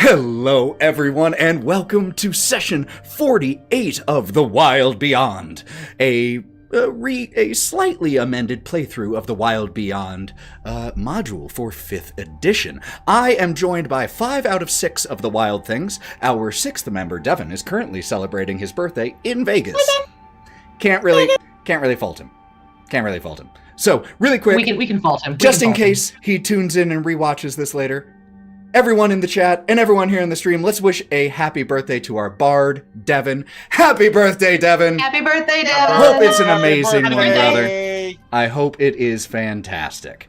Hello, everyone, and welcome to session 48 of The Wylde Beyond, a slightly amended playthrough of the Wylde Beyond module for 5th edition. I am joined by 5 out of 6 of the Wylde Things. Our 6th member, Devon, is currently celebrating his birthday in Vegas. Can't really fault him. So, really quick, we can fault him. Just in case he tunes in and rewatches this later, everyone in the chat and everyone here in the stream, let's wish a happy birthday to our bard, Devon. Happy birthday, Devon! Happy birthday, Devon! Hope it's an amazing one, brother. I hope it is fantastic.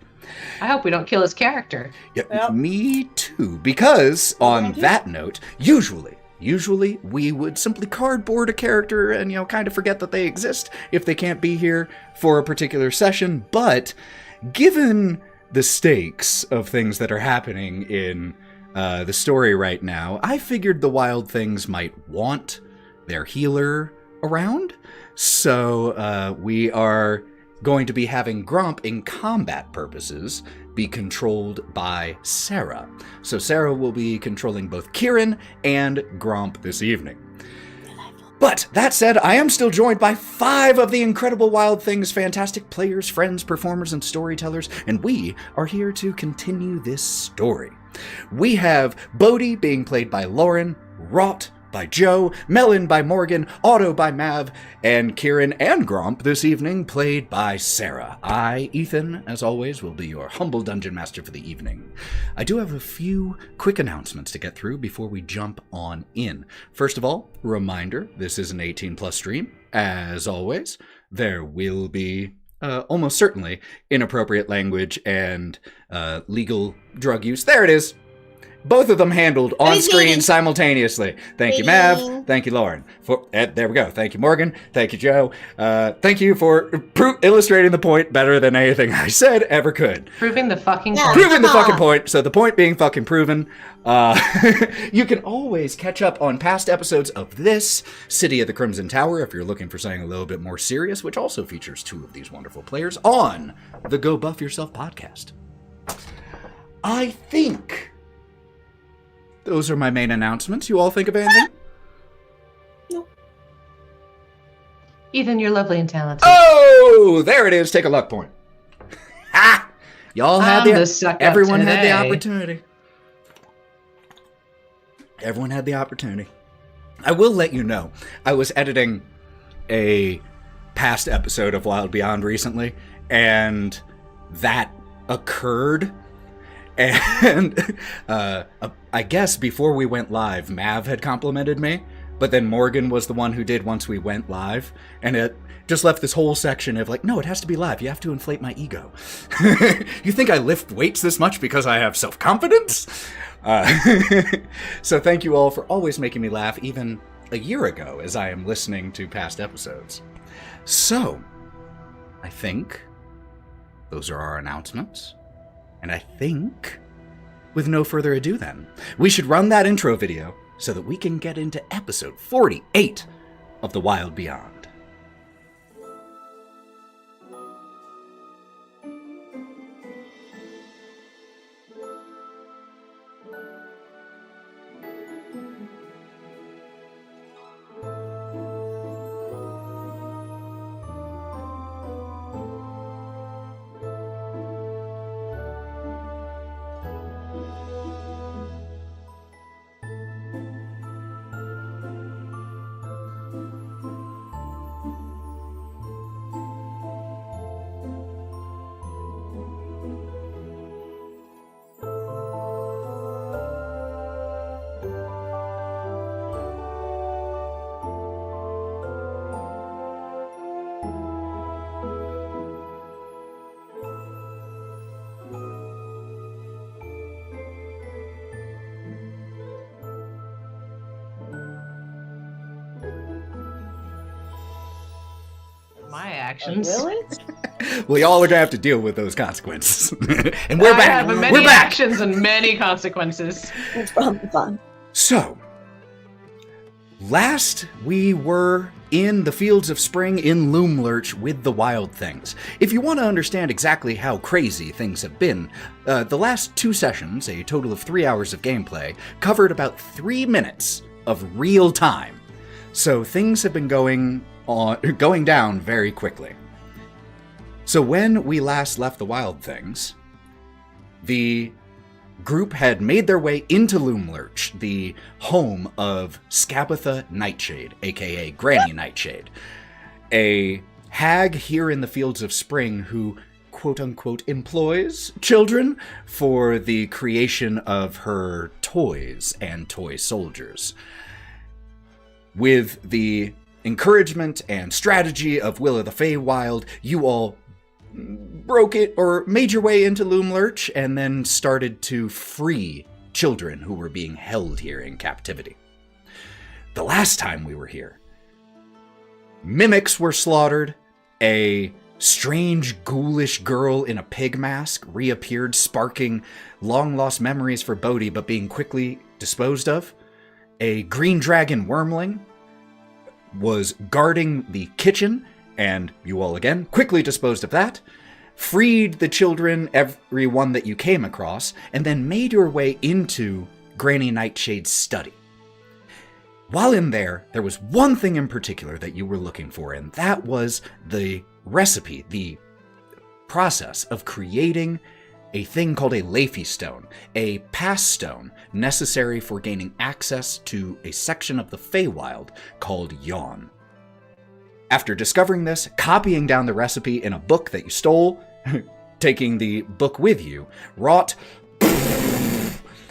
I hope we don't kill his character. Yep. Me too, because on that note, usually we would simply cardboard a character and, kind of forget that they exist if they can't be here for a particular session, but given the stakes of things that are happening in the story right now, I figured the Wylde Things might want their healer around. So we are going to be having Gromp, in combat purposes, be controlled by Sarah. So Sarah will be controlling both Kieren and Gromp this evening. But, that said, I am still joined by 5 of the incredible Wylde Things, fantastic players, friends, performers, and storytellers, and we are here to continue this story. We have Bodhi being played by Lauren, Wraught by Joe, Melon by Morgan, Otto by Mav, and Kieren and Gromp this evening played by Sarah. I, Ethan, as always, will be your humble dungeon master for the evening. I do have a few quick announcements to get through before we jump on in. First of all, reminder, this is an 18+ stream. As always, there will be almost certainly inappropriate language and legal drug use. There it is. Both of them handled on screen simultaneously. Thank you, Mav. Thank you, Lauren. There we go. Thank you, Morgan. Thank you, Joe. Thank you for illustrating the point better than anything I said ever could. Proving the fucking point. Proving the fucking point. So the point being fucking proven. You can always catch up on past episodes of this, City of the Crimson Tower, if you're looking for something a little bit more serious, which also features 2 of these wonderful players, on the Go Buff Yourself podcast. I think those are my main announcements. You all think of anything? No. Ethan, you're lovely and talented. Oh, there it is. Take a luck point. Ha! Y'all had everyone had the opportunity. Everyone had the opportunity. I will let you know, I was editing a past episode of Wylde Beyond recently, and that occurred. And I guess before we went live, Mav had complimented me, but then Morgan was the one who did once we went live, and it just left this whole section of no, it has to be live. You have to inflate my ego. You think I lift weights this much because I have self-confidence? So thank you all for always making me laugh, even a year ago, as I am listening to past episodes. So, I think those are our announcements. And I think, with no further ado then, we should run that intro video so that we can get into episode 48 of The Wylde Beyond. My actions. Really? Well, y'all are gonna have to deal with those consequences. And we're back. I have many actions and many consequences. It's probably fun. So, last we were in the Fields of Spring in Loomlurch with the Wylde things. If you want to understand exactly how crazy things have been, the last 2 sessions, a total of 3 hours of gameplay, covered about 3 minutes of real time. So things have been going down very quickly. So when we last left the Wylde things, the group had made their way into Loomlurch, the home of Scabatha Nightshade, aka Granny Nightshade, a hag here in the Fields of Spring who, quote-unquote, employs children for the creation of her toys and toy soldiers. With the encouragement and strategy of Will of the Feywild, you all broke it or made your way into Loomlurch and then started to free children who were being held here in captivity. The last time we were here, mimics were slaughtered, a strange ghoulish girl in a pig mask reappeared, sparking long-lost memories for Bodhi but being quickly disposed of. A green dragon wormling was guarding the kitchen, and you all again quickly disposed of that, freed the children, everyone that you came across, and then made your way into Granny Nightshade's study. While in there, there was one thing in particular that you were looking for, and that was the recipe, the process of creating a thing called a Leafy Stone, a pass stone necessary for gaining access to a section of the Feywild called Yawn. After discovering this, copying down the recipe in a book that you stole, taking the book with you, Wraught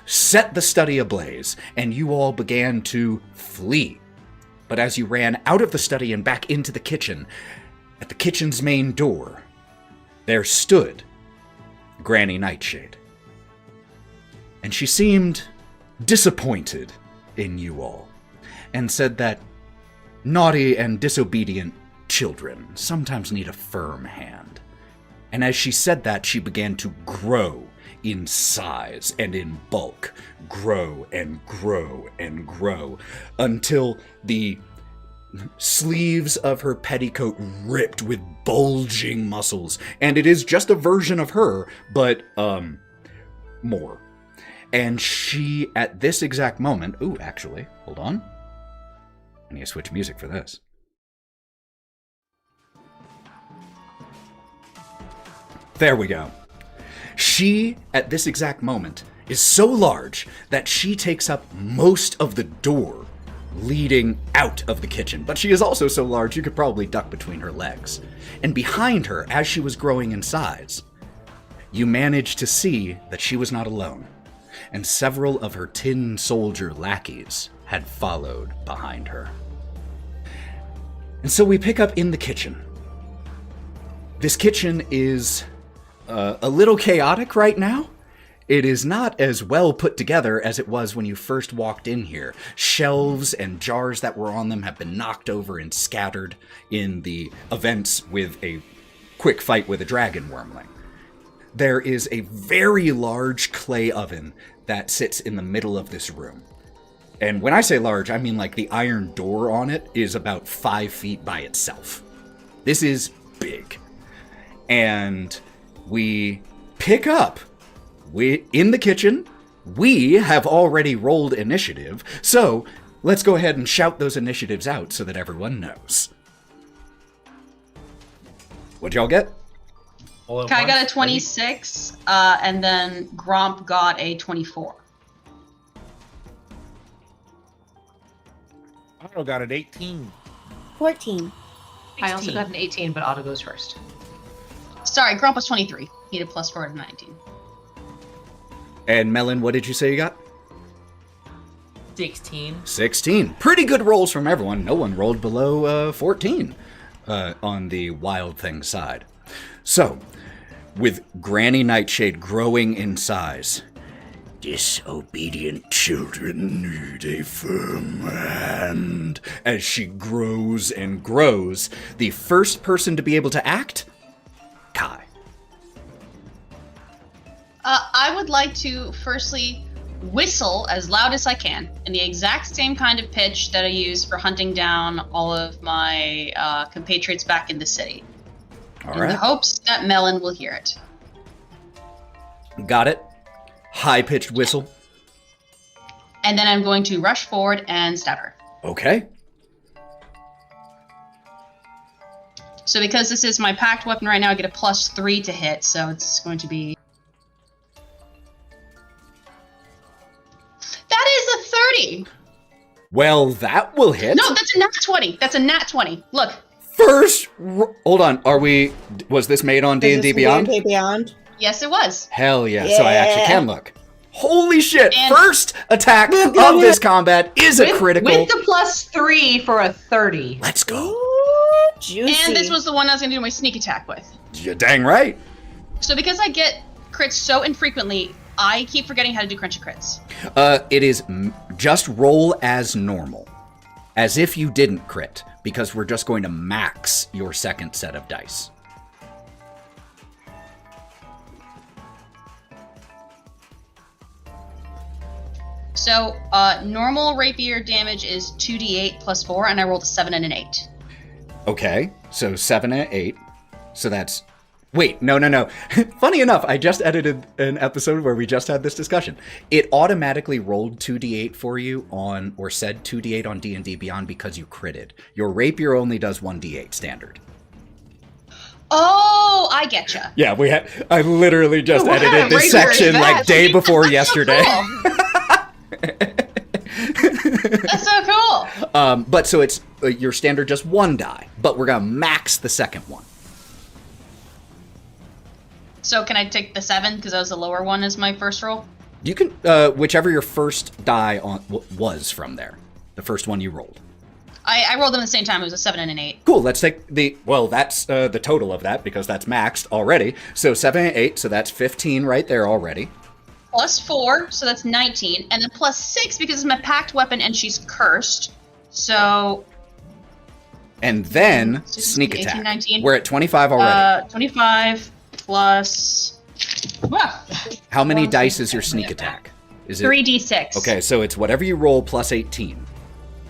set the study ablaze, and you all began to flee. But as you ran out of the study and back into the kitchen, at the kitchen's main door, there stood Granny Nightshade. And she seemed disappointed in you all, and said that naughty and disobedient children sometimes need a firm hand. And as she said that, she began to grow in size and in bulk, grow and grow and grow, until the sleeves of her petticoat ripped with bulging muscles. And it is just a version of her, but, more. And she, at this exact moment... Ooh, actually, hold on. I need to switch music for this. There we go. She, at this exact moment, is so large that she takes up most of the door leading out of the kitchen. But she is also so large you could probably duck between her legs. And behind her, as she was growing in size, you managed to see that she was not alone. And several of her tin soldier lackeys had followed behind her. And so we pick up in the kitchen. This kitchen is a little chaotic right now. It is not as well put together as it was when you first walked in here. Shelves and jars that were on them have been knocked over and scattered in the events with a quick fight with a dragon wormling. There is a very large clay oven that sits in the middle of this room. And when I say large, I mean like the iron door on it is about 5 feet by itself. This is big. And we pick up. In the kitchen, we have already rolled initiative, so let's go ahead and shout those initiatives out so that everyone knows. What'd y'all get? I got a 26, and then Gromp got a 24. Otto got an 18. 14. I also got an 18, but Otto goes first. Sorry, Gromp was 23. He had a +4 to 19. And Melon, what did you say you got? 16. 16. Pretty good rolls from everyone. No one rolled below 14 on the Wylde thing side. So, with Granny Nightshade growing in size, disobedient children need a firm hand. As she grows and grows, the first person to be able to act, Kai. I would like to firstly whistle as loud as I can in the exact same kind of pitch that I use for hunting down all of my compatriots back in the city. All in right. the hopes that Melon will hear it. Got it. High-pitched whistle. And then I'm going to rush forward and stab her. Okay. So because this is my packed weapon right now, I get a +3 to hit, so it's going to be... That is a 30! Well, that will hit. No, that's a nat 20. That's a nat 20. Look. First, hold on. Was this made on D&D Beyond? D&D Beyond? Yes, it was. Hell yeah. So I actually can look. Holy shit. And first attack of this combat is a critical. With the +3 for a 30. Let's go. Ooh, juicy. And this was the one I was going to do my sneak attack with. You're dang right. So because I get crits so infrequently, I keep forgetting how to do crunchy crits. It is just roll as normal. As if you didn't crit, because we're just going to max your second set of dice. So normal rapier damage is 2d8 plus 4, and I rolled a 7 and an 8. Okay, so 7 and 8. So that's... Wait, no. Funny enough, I just edited an episode where we just had this discussion. It automatically rolled 2d8 for you on, or said 2d8 on D&D Beyond because you critted. Your rapier only does 1d8 standard. Oh, I getcha. Yeah, I literally just What edited this rapier is section that? like day before yesterday. That's so cool. But so it's your standard just 1 die, but we're gonna max the second one. So can I take the 7 because that was the lower one as my first roll? You can whichever your first die on was from there, the first one you rolled. I rolled them at the same time. It was a 7 and an 8. Cool. Let's take that's the total of that because that's maxed already. So 7 and 8, so that's 15 right there already. Plus 4, so that's 19, and then plus 6 because it's my packed weapon and she's cursed. So. And then 16, sneak 18, attack. 19. We're at 25 already. 25 plus. Wow. How many dice is your sneak attack? Is it 3d6. Okay, so it's whatever you roll plus 18.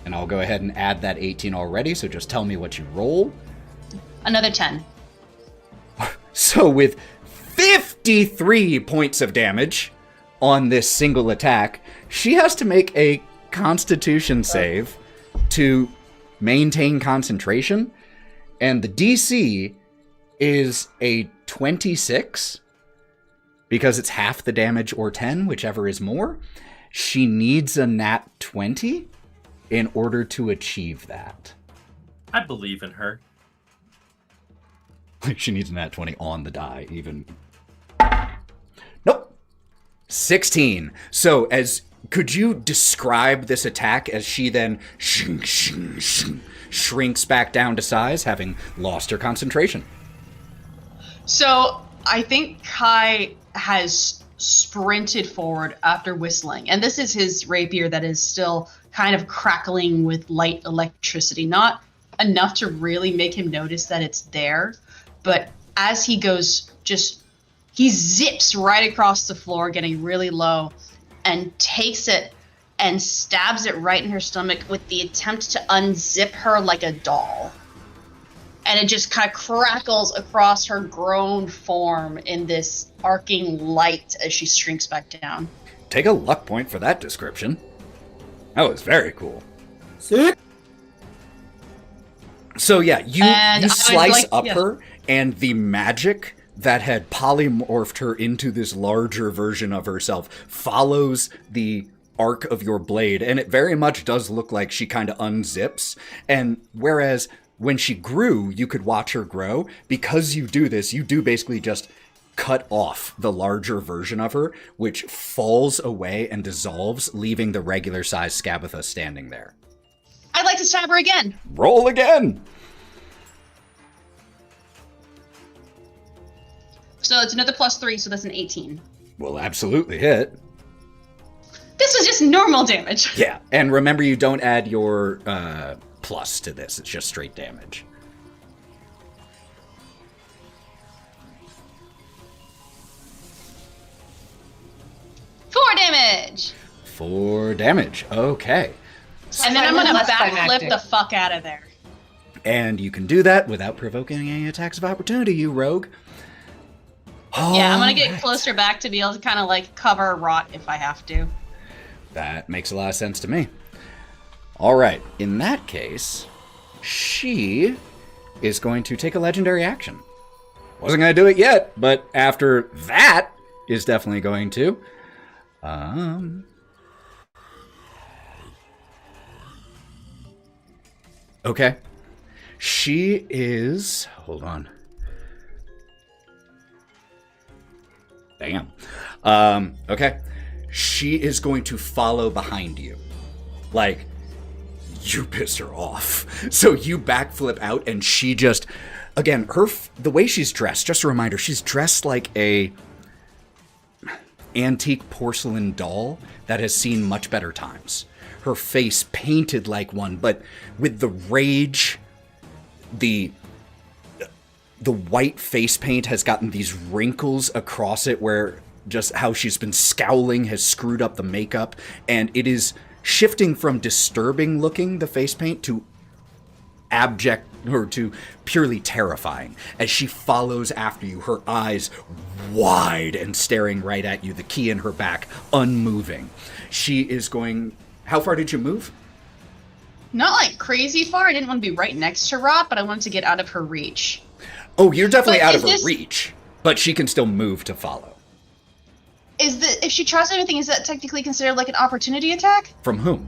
And I'll go ahead and add that 18 already, so just tell me what you roll. Another 10. So with 53 points of damage on this single attack, she has to make a Constitution save to maintain concentration. And the DC is a 26, because it's half the damage or 10, whichever is more. She needs a nat 20 in order to achieve that. I believe in her. She needs a nat 20 on the die, even. Nope. 16. So, could you describe this attack as she then shrinks back down to size, having lost her concentration? So I think Kai has sprinted forward after whistling, and this is his rapier that is still kind of crackling with light electricity, not enough to really make him notice that it's there, but as he goes, he zips right across the floor, getting really low, and takes it and stabs it right in her stomach with the attempt to unzip her like a doll. And it just kind of crackles across her grown form in this arcing light as she shrinks back down. Take a luck point for that description. That was very cool. Sick. So yeah, you slice up yeah. her, and the magic that had polymorphed her into this larger version of herself follows the arc of your blade, and it very much does look like she kind of unzips. And whereas when she grew, you could watch her grow, because you do this, you do basically just cut off the larger version of her, which falls away and dissolves, leaving the regular size Scabatha standing there. I'd like to stab her again. Roll again! So it's another +3, so that's an 18. Will absolutely hit. This was just normal damage. Yeah, and remember, you don't add your plus to this. It's just straight damage. Four damage. 4 damage. Okay. And then I'm going to Less backflip climactic. the fuck out of there. And you can do that without provoking any attacks of opportunity, you rogue. Yeah, I'm going to get Alright. closer back to be able to kind of like cover Wraught if I have to. That makes a lot of sense to me. All right. In that case, she is going to take a legendary action. Wasn't going to do it yet, but after that is definitely going to. Okay. She is... Hold on. Damn. Okay. She is going to follow behind you. Like, you pissed her off. So you backflip out and she just... Again, the way she's dressed, just a reminder, she's dressed like a antique porcelain doll that has seen much better times. Her face painted like one, but with the rage, the white face paint has gotten these wrinkles across it where just how she's been scowling has screwed up the makeup, and it is shifting from disturbing looking, the face paint, to abject or to purely terrifying as she follows after you, her eyes wide and staring right at you, the key in her back unmoving. She is going... How far did you move? Not like crazy far. I didn't want to be right next to Wraught, but I wanted to get out of her reach. Oh, you're definitely But out is of her this- reach, but she can still move to follow. If she tries anything, is that technically considered like an opportunity attack? From whom?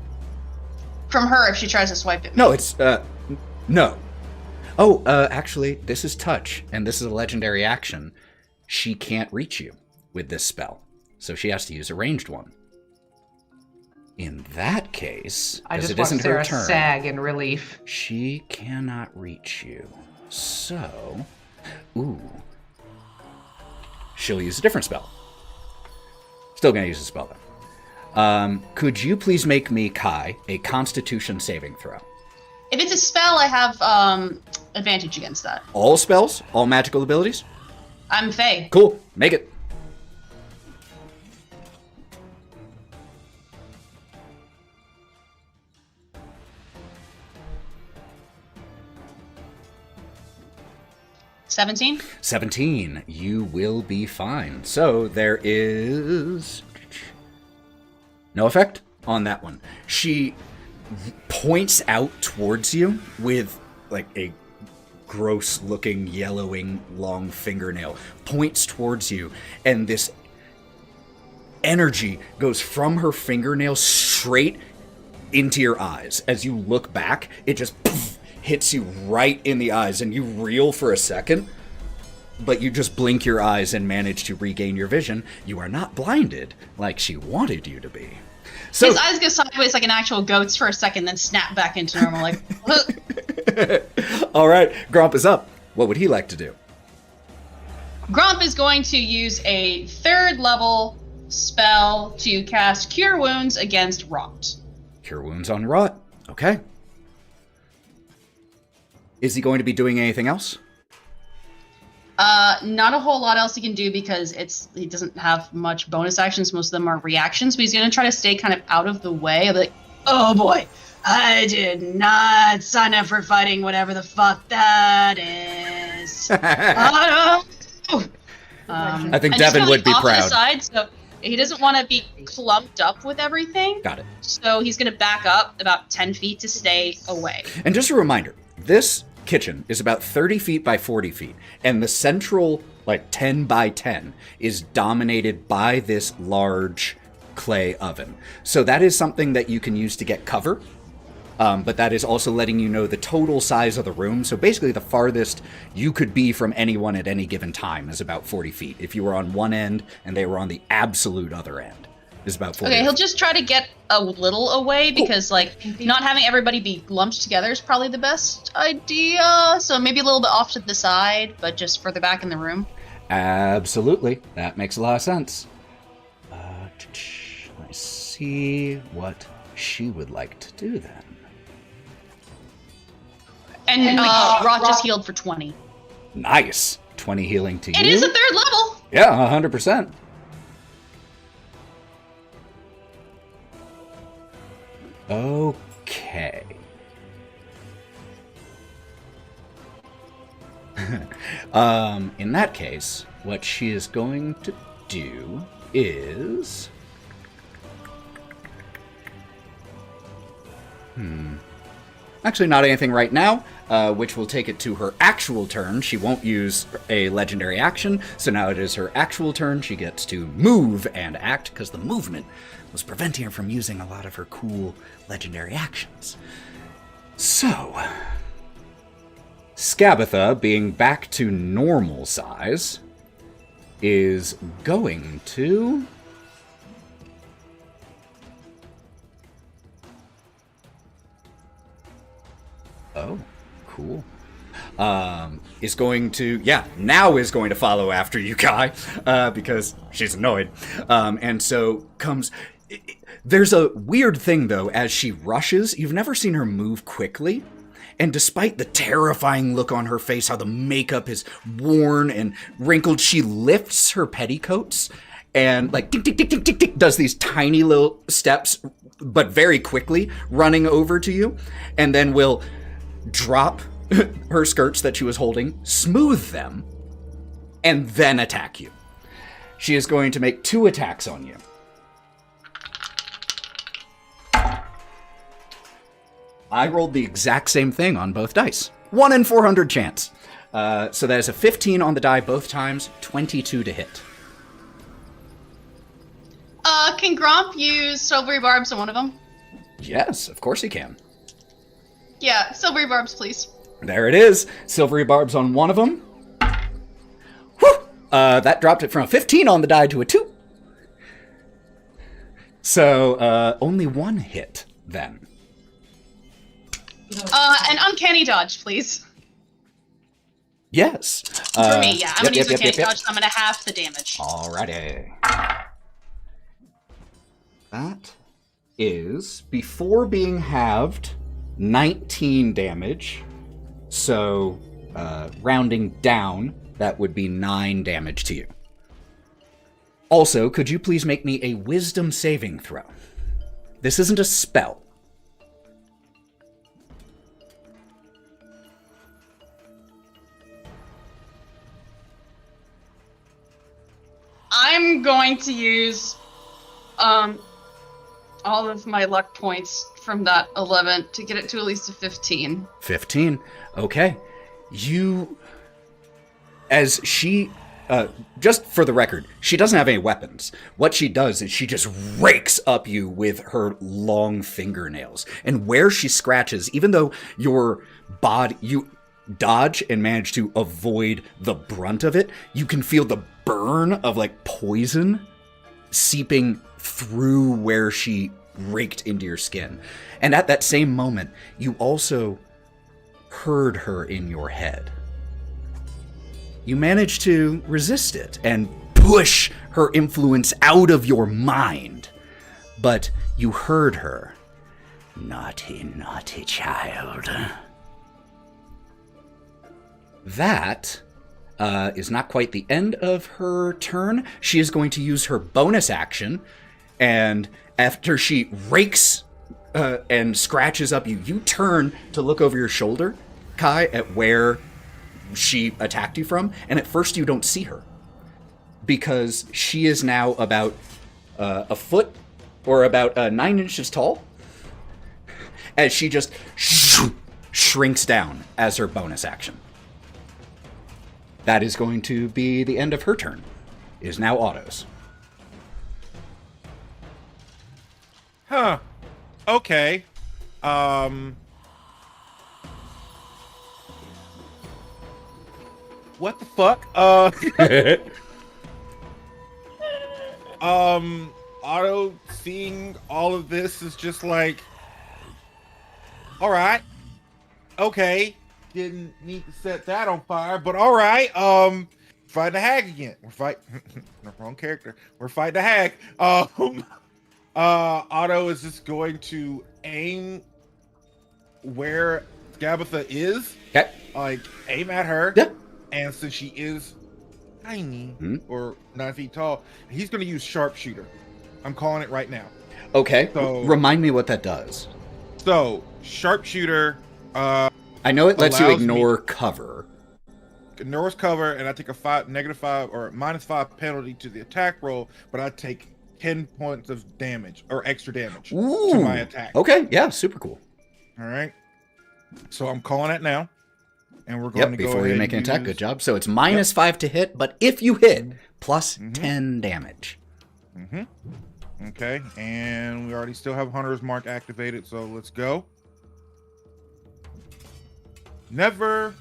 From her if she tries to swipe at me. No, it's no. Oh, actually, this is touch, and this is a legendary action. She can't reach you with this spell, so she has to use a ranged one. In that case, I because just it watched isn't her Sarah turn, sag in relief. she cannot reach you. So, ooh, she'll use a different spell. Still gonna use a spell though. Could you please make me, Kai, a Constitution saving throw? If it's a spell, I have advantage against that. All spells, all magical abilities. I'm Fae. Cool, make it. $17? 17. You will be fine. So there is no effect on that one. She points out towards you with like a gross looking yellowing long fingernail, points towards you, and this energy goes from her fingernail straight into your eyes. As you look back, it just poof, hits you right in the eyes, and you reel for a second, but you just blink your eyes and manage to regain your vision. You are not blinded like she wanted you to be. So, His eyes go sideways like an actual goat's for a second, then snap back into normal, like, all right, Gromp is up. What would he like to do? Gromp is going to use a 3rd level spell to cast Cure Wounds against Wraught. Cure wounds on Wraught. Okay. Is he going to be doing anything else? Not a whole lot else he can do because he doesn't have much bonus actions. Most of them are reactions, but he's going to try to stay kind of out of the way. Like, oh boy, I did not sign up for fighting whatever the fuck that is. I think and just Devon kinda, would be off to the proud. side, so he doesn't want to be clumped up with everything. Got it. So he's going to back up about 10 feet to stay away. And just a reminder, this kitchen is about 30 feet by 40 feet, and the central, 10 by 10 is dominated by this large clay oven. So that is something that you can use to get cover, but that is also letting you know the total size of the room. So basically the farthest you could be from anyone at any given time is about 40 feet. If you were on one end and they were on the absolute other end, is about 40 Okay, he'll feet. just try to get a little away because, not having everybody be lumped together is probably the best idea. So maybe a little bit off to the side, but just further back in the room. Absolutely. That makes a lot of sense. Let's see what she would like to do then. And Wraught just healed for 20. Nice. 20 healing to you. It is a 3rd level. Yeah, 100%. Okay. In that case, what she is going to do is... Actually, not anything right now, which will take it to her actual turn. She won't use a legendary action, so now it is her actual turn. She gets to move and act, because the movement was preventing her from using a lot of her cool legendary actions. So, Scabatha, being back to normal size, is going to... Oh, cool. Is going to, now is going to follow after you, Kai, because she's annoyed. And so comes... There's a weird thing, though, as she rushes. You've never seen her move quickly. And despite the terrifying look on her face, how the makeup is worn and wrinkled, she lifts her petticoats and, like, tick, tick, tick, tick, tick, tick, does these tiny little steps, but very quickly, running over to you, and then will drop her skirts that she was holding, smooth them, and then attack you. She is going to make 2 attacks on you. I rolled the exact same thing on both dice. 1 in 400 chance. So that is a 15 on the die both times, 22 to hit. Can Gromp use silvery barbs on one of them? Yes, of course he can. Yeah, silvery barbs, please. There it is. Silvery barbs on one of them. Whew! That dropped it from a 15 on the die to a 2. So, only 1 hit, then. An uncanny dodge, please. Yes. For me, yeah. I'm going to use uncanny dodge, so I'm going to half the damage. Alrighty. That is, before being halved, 19 damage. So, rounding down, that would be 9 damage to you. Also, could you please make me a wisdom saving throw? This isn't a spell. I'm going to use all of my luck points from that 11 to get it to at least a 15. 15. Okay. You... As she... just for the record, she doesn't have any weapons. What she does is she just rakes up you with her long fingernails. And where she scratches, even though your body... You dodge and manage to avoid the brunt of it, you can feel the burn of, like, poison seeping through where she raked into your skin. And at that same moment, you also heard her in your head. You managed to resist it and push her influence out of your mind. But you heard her. Naughty, naughty child. That is not quite the end of her turn. She is going to use her bonus action, and after she rakes and scratches up you, you turn to look over your shoulder, Kai, at where she attacked you from, and at first you don't see her, because she is now about a foot or about 9 inches tall, as she just shrinks down as her bonus action. That is going to be the end of her turn. It is now Otto's. Huh. Okay. What the fuck? Otto seeing all of this is just like, all right. Okay. Didn't need to set that on fire, but all right. Fighting the hag again. We're fighting the wrong character. We're fighting the hag. Otto is just going to aim where Scabatha is. Okay. Like, aim at her. Yep. And since she is tiny or 9 feet tall, he's going to use sharpshooter. I'm calling it right now. Okay. So, remind me what that does. So, sharpshooter. I know it lets you allows ignore cover. Ignores cover, and I take a -5 or -5 penalty to the attack roll, but I take 10 points of damage or extra damage Ooh. to my attack. Okay, yeah, super cool. All right. So I'm calling it now, and we're going to go before ahead you make an and attack. use- Good job. So it's -5 to hit, but if you hit, plus 10 damage. Okay, and we already still have Hunter's Mark activated, so let's go. Never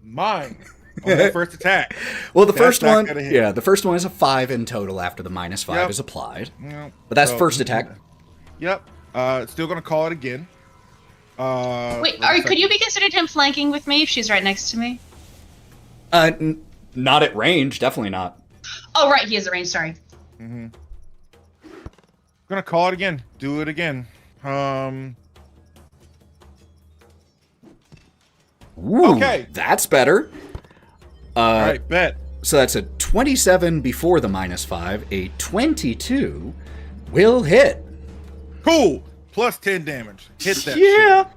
mind. On that first attack. Well, the That's first not one, gonna hit. yeah, the first one is a 5 in total after the -5 is applied. Yep. But that's So- first attack. Yep. Still gonna call it again. Wait, could you be considered him flanking with me if she's right next to me? Not at range, definitely not. Oh, right, he is at range, sorry. Gonna call it again. Do it again. Ooh, Okay. that's better. All right, bet. So that's a 27 before the -5, a 22 will hit. Cool. Plus 10 damage. Hit that Yeah. shit.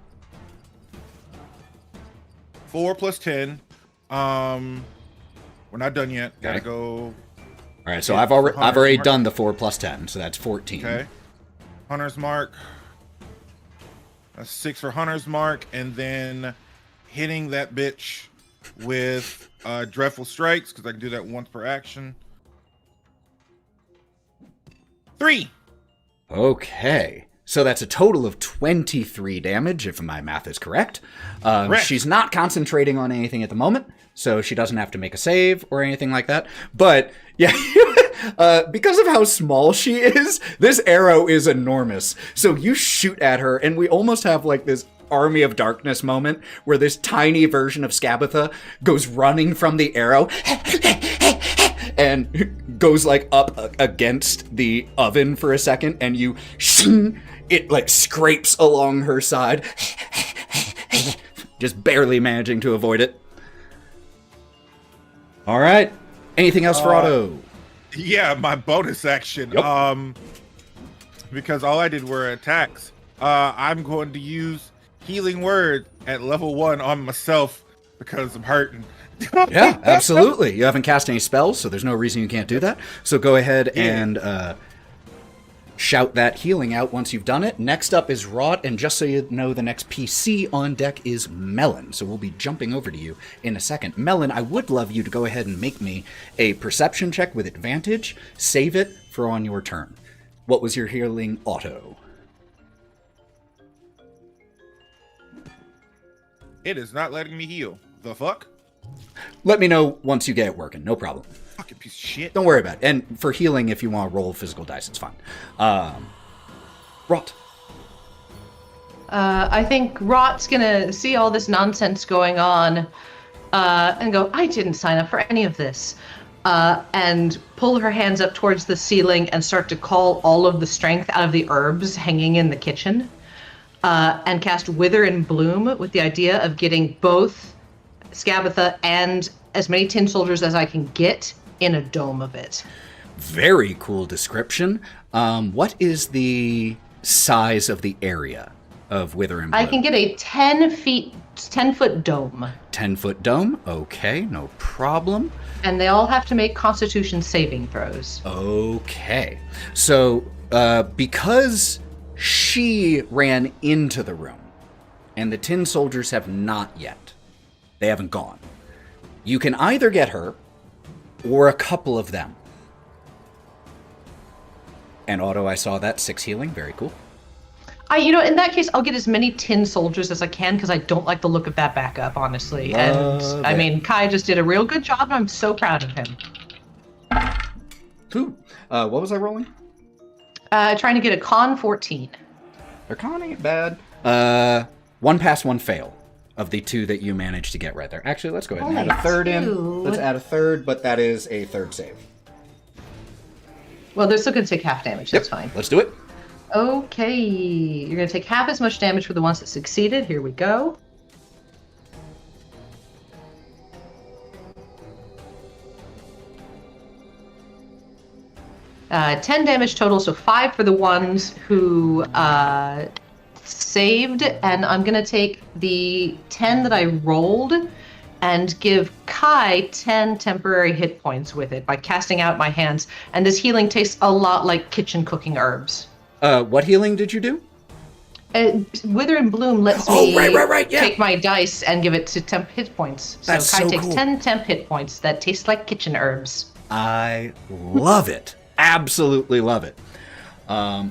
4 plus 10. We're not done yet. Gotta Okay. go. All right, so Yeah, I've already Mark. done the 4 plus 10, so that's 14. Okay. Hunter's Mark. That's 6 for Hunter's Mark, and then hitting that bitch with Dreadful Strikes, because I can do that once per action. 3. Okay. So that's a total of 23 damage, if my math is correct. Correct. She's not concentrating on anything at the moment, so she doesn't have to make a save or anything like that. But, yeah, because of how small she is, this arrow is enormous. So you shoot at her, and we almost have, like, this Army of Darkness moment where this tiny version of Scabatha goes running from the arrow and goes like up against the oven for a second, and you it like scrapes along her side, just barely managing to avoid it. All right, anything else for Otto? Yeah, my bonus action. Yep. Because all I did were attacks. I'm going to use Healing Word at level 1 on myself because I'm hurting. Yeah, absolutely. You haven't cast any spells, so there's no reason you can't do that. So go ahead and shout that healing out once you've done it. Next up is Wraught, and just so you know, the next PC on deck is Melon. So we'll be jumping over to you in a second. Melon, I would love you to go ahead and make me a perception check with advantage. Save it for on your turn. What was your healing auto? It is not letting me heal. The fuck? Let me know once you get it working. No problem. Fucking piece of shit. Don't worry about it. And for healing, if you want to roll physical dice, it's fine. Wraught. I think Wraught's gonna see all this nonsense going on and go, I didn't sign up for any of this. And pull her hands up towards the ceiling and start to call all of the strength out of the herbs hanging in the kitchen. And cast Wither and Bloom with the idea of getting both Scabatha and as many tin soldiers as I can get in a dome of it. Very cool description. What is the size of the area of Wither and Bloom? I can get a 10-foot dome. 10-foot dome? Okay, no problem. And they all have to make Constitution saving throws. Okay. So, because she ran into the room, and the tin soldiers have not yet. They haven't gone. You can either get her, or a couple of them. And Otto, I saw that 6 healing. Very cool. In that case, I'll get as many tin soldiers as I can because I don't like the look of that backup, honestly. Love it. Kai just did a real good job, and I'm so proud of him. Cool. What was I rolling? Trying to get a con 14. Their con ain't bad. 1 pass, 1 fail of the 2 that you managed to get right there. Actually, let's go ahead and add a third in. Let's add a third, but that is a third save. Well, they're still going to take half damage. That's fine. Let's do it. Okay. You're going to take half as much damage for the ones that succeeded. Here we go. Uh, 10 damage total, so 5 for the ones who saved, and I'm going to take the 10 that I rolled and give Kai 10 temporary hit points with it by casting out my hands. And this healing tastes a lot like kitchen cooking herbs. What healing did you do? Wither and Bloom lets me take my dice and give it to temp hit points. So That's Kai so takes cool. 10 temp hit points that taste like kitchen herbs. I love it. Absolutely love it. All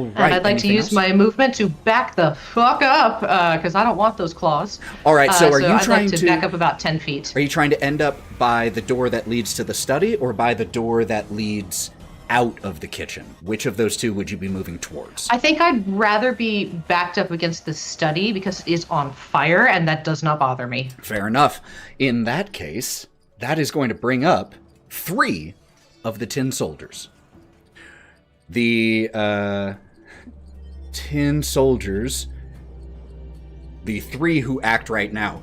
right. And I'd like to anything use else? my movement to back the fuck up, because I don't want those claws. All right, so are you I'd trying like to back up about 10 feet. Are you trying to end up by the door that leads to the study or by the door that leads out of the kitchen? Which of those two would you be moving towards? I think I'd rather be backed up against the study because it is on fire, and that does not bother me. Fair enough. In that case, that is going to bring up 3 of the tin soldiers. The tin soldiers, the 3 who act right now,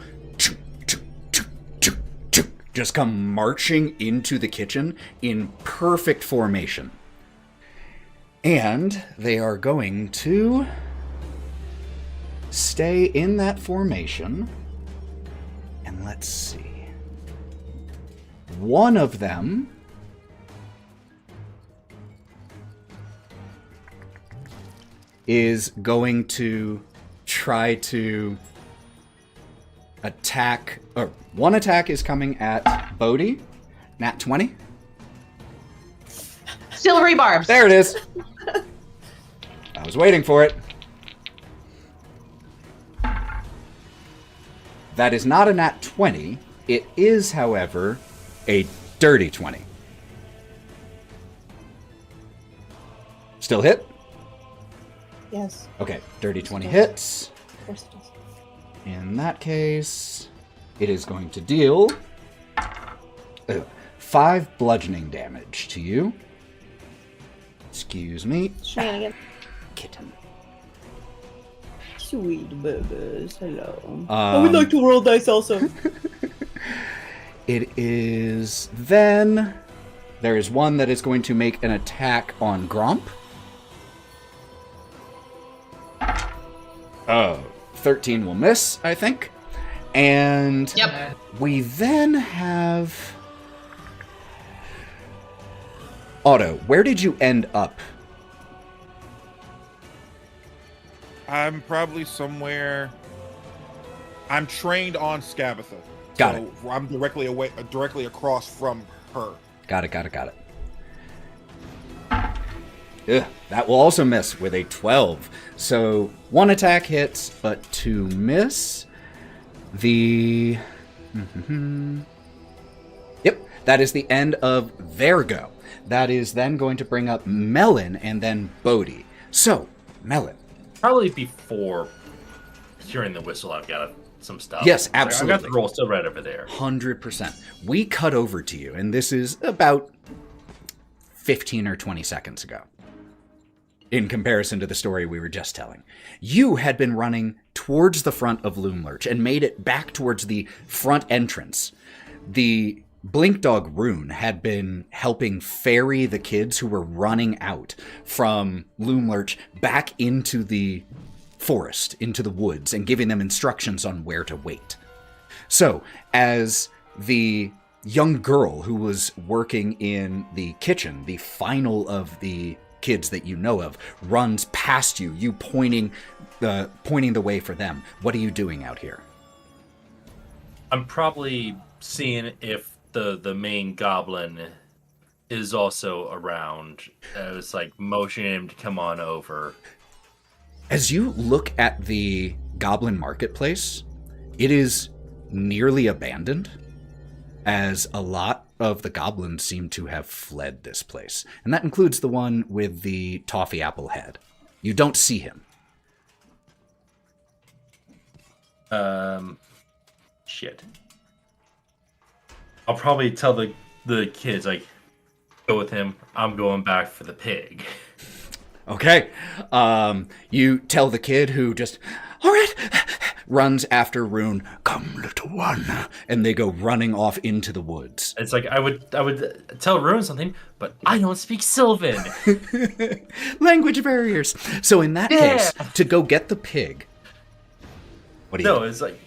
just come marching into the kitchen in perfect formation. And they are going to stay in that formation. And let's see. One of them is going to try to attack, or one attack is coming at Bodhi. Nat 20. Still rebarbs. There it is. I was waiting for it. That is not a nat 20. It is, however, a dirty 20. Still hit? Yes, Okay, dirty 20 hits. of course it does. In that case, it is going to deal 5 bludgeoning damage to you. Excuse me. Shenanigans. Kitten. Sweet babies, hello. I Um, would like to roll dice also. It is then... There is one that is going to make an attack on Gromp. 13 will miss, I think. And Yep. we then have... Otto, where did you end up? I'm probably somewhere. I'm trained on Scabatha. Got so I'm directly across from her. Got it. Ugh, that will also miss with a 12. So 1 attack hits, but 2 miss. The... Yep, that is the end of their go. That is then going to bring up Melon and then Bodhi. So, Melon. Probably before hearing the whistle, I've got some stuff. Yes, I've absolutely. got the roll still right over there. 100%. We cut over to you, and this is about 15 or 20 seconds ago. In comparison to the story we were just telling. You had been running towards the front of Loomlurch and made it back towards the front entrance. The Blink Dog Rune had been helping ferry the kids who were running out from Loomlurch back into the forest, into the woods, and giving them instructions on where to wait. So, as the young girl who was working in the kitchen, the final of the kids that you know of, runs past you, you pointing the way for them. What are you doing out here? I'm probably seeing if the main goblin is also around. It's like motioning him to come on over. As you look at the goblin marketplace, it is nearly abandoned, as a lot of the goblins seem to have fled this place. And that includes the one with the toffee apple head. You don't see him. Shit. I'll probably tell the kids, like, go with him. I'm going back for the pig. Okay. You tell the kid who just, All right. Runs after Rune. Come, little one. And they go running off into the woods. It's like I would tell Rune something, but I don't speak Sylvan. Language barriers. So in that case, to go get the pig. What do you? No, it's like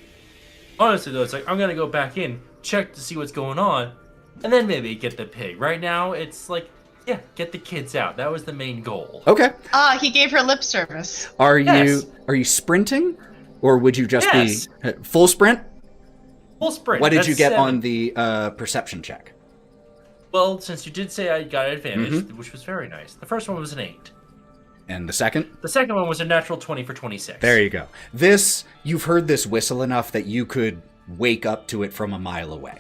honestly though, it's like I'm gonna go back in, check to see what's going on, and then maybe get the pig. Right now, it's like, yeah, get the kids out. That was the main goal. Okay. He gave her lip service. Are Yes. you sprinting, or would you just Yes. be full sprint? Full sprint. What did That's you get 7. on the perception check? Well, since you did say I got advantage, which was very nice. The first one was an 8. And the second? The second one was a natural 20 for 26. There you go. You've heard this whistle enough that you could wake up to it from a mile away.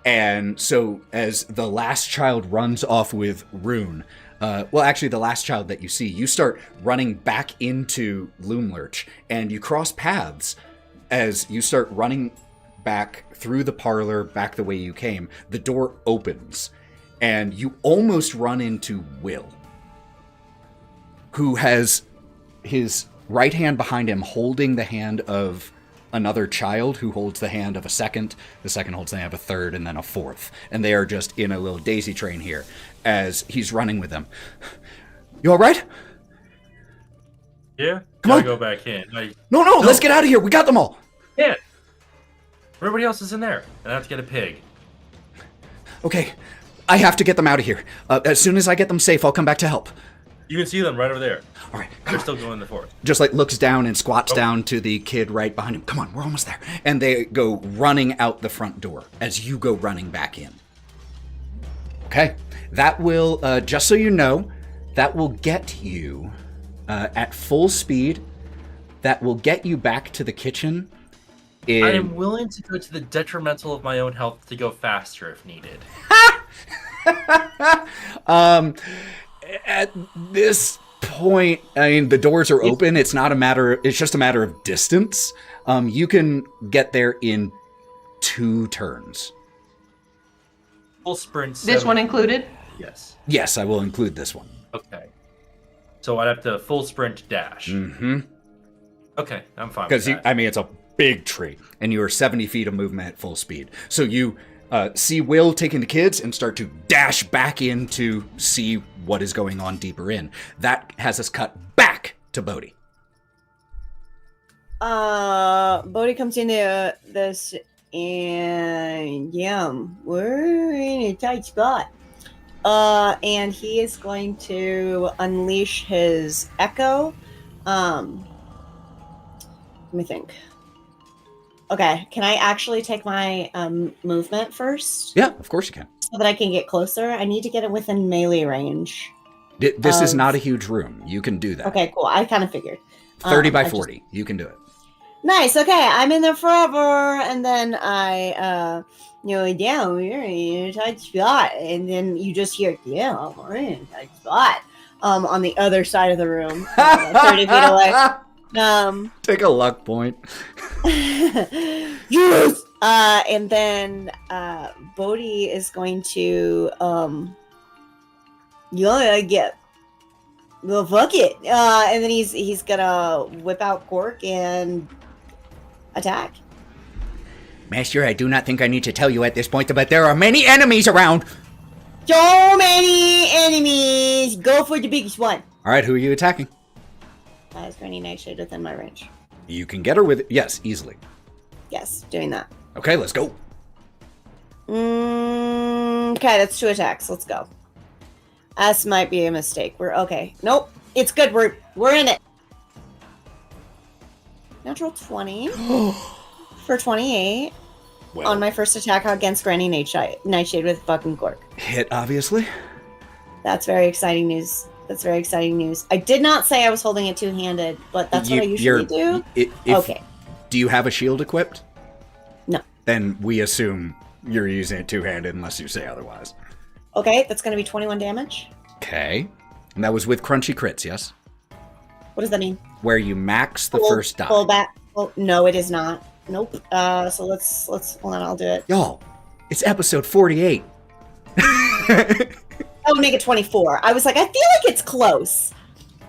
And so as the last child runs off with Rune, actually the last child that you see, you start running back into Loomlurch, and you cross paths as you start running back through the parlor, back the way you came. The door opens, and you almost run into Will, who has his right hand behind him holding the hand of another child who holds the hand of a second. The second holds the hand of a third, and then a fourth. And they are just in a little daisy train here as he's running with them. You all right? Yeah? Come Gotta on. go back in. No, let's get out of here. We got them all. Yeah. Everybody else is in there, and I have to get a pig. Okay, I have to get them out of here. As soon as I get them safe, I'll come back to help. You can see them right over there. All right, They're still going in the forest. just like looks down and squats down to the kid right behind him. Come on, we're almost there. And they go running out the front door as you go running back in. Okay, that will, just so you know, that will get you at full speed. That will get you back to the kitchen. I am willing to go to the detrimental of my own health to go faster if needed. At this point, I mean, the doors are open. It's just a matter of distance. You can get there in 2 turns. Full sprint. This 7. one included? Yes. Yes, I will include this one. Okay. So I'd have to full sprint dash. Mm-hmm. Okay, I'm fine with Because, that. it's a big tree, and you are 70 feet of movement at full speed. So you see Will taking the kids and start to dash back in to see what is going on deeper in. That has us cut back to Bodhi. Bodhi comes into this, and we're in a tight spot. And he is going to unleash his echo. Let me think. Okay, can I actually take my movement first? Yeah, of course you can. So that I can get closer? I need to get it within melee range. This is not a huge room. You can do that. Okay, cool. I kind of figured. 30 by 40. You can do it. Nice. Okay, I'm in there forever, and then I, we're in a tight spot, and then you just hear, we're in a tight spot, on the other side of the room, 30 feet away. Take a luck point. Yes. And then Bodhi is going to get well, fuck it. And then he's gonna whip out Cork and attack. Master, I do not think I need to tell you at this point, but there are many enemies around. So many enemies. Go for the biggest one. All right, who are you attacking? Is Granny Nightshade within my range? You can get her with yes, easily. Yes, doing that. Okay, let's go. Okay, that's 2 attacks. Let's go. This might be a mistake. We're okay. Nope, it's good. We're in it. Natural 20 for 28 Well, on my first attack against Granny Nightshade with fucking Cork. hit, obviously. That's very exciting news. I did not say I was holding it two-handed, but that's what I usually do. Okay. Do you have a shield equipped? No. Then we assume you're using it two-handed unless you say otherwise. Okay, that's going to be 21 damage. Okay. And that was with crunchy crits, yes? What does that mean? Where you max the first die. Pull back. Oh, no, it is not. Nope. So let's hold on, I'll do it. Y'all, it's episode 48. I would make it 24. I was like, I feel like it's close.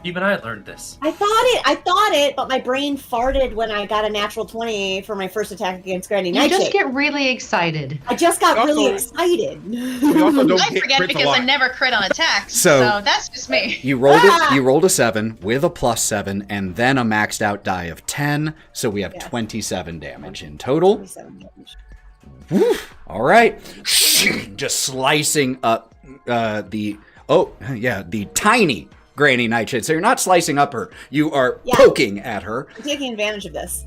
Even I learned this. I thought it, but my brain farted when I got a natural 20 for my first attack against Granny You Nightshade. just get really excited. I just got really Also- excited. We also don't I get forget crits a because lot. I never crit on attacks. So- So that's just me. You rolled a 7 with a +7 and then a maxed out die of 10, so we have Yeah. 27 damage in total. 27 damage. Woo! All right. Just slicing up the tiny Granny Nightshade. So you're not slicing up her, you are Yeah. poking at her. I'm taking advantage of this.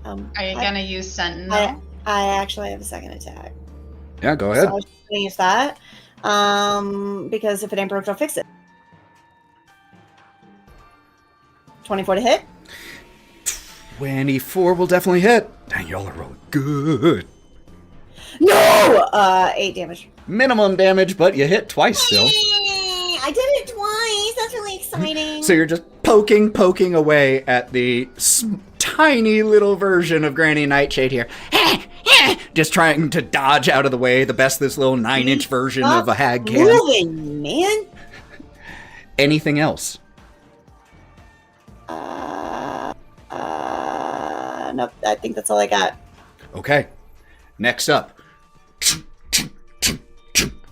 Are you gonna use Sentinel? I actually have a second attack. Yeah, go So ahead. I was just gonna use that. Because if it ain't broke, don't fix it. 24 to hit. 24 will definitely hit. Dang, y'all are rolling good. No! 8 damage. Minimum damage, but you hit twice still. I did it twice. That's really exciting. So you're just poking away at the tiny little version of Granny Nightshade here. Just trying to dodge out of the way, the best this little 9-inch version of a hag can. Moving, man. Anything else? Nope. I think that's all I got. Okay. Next up.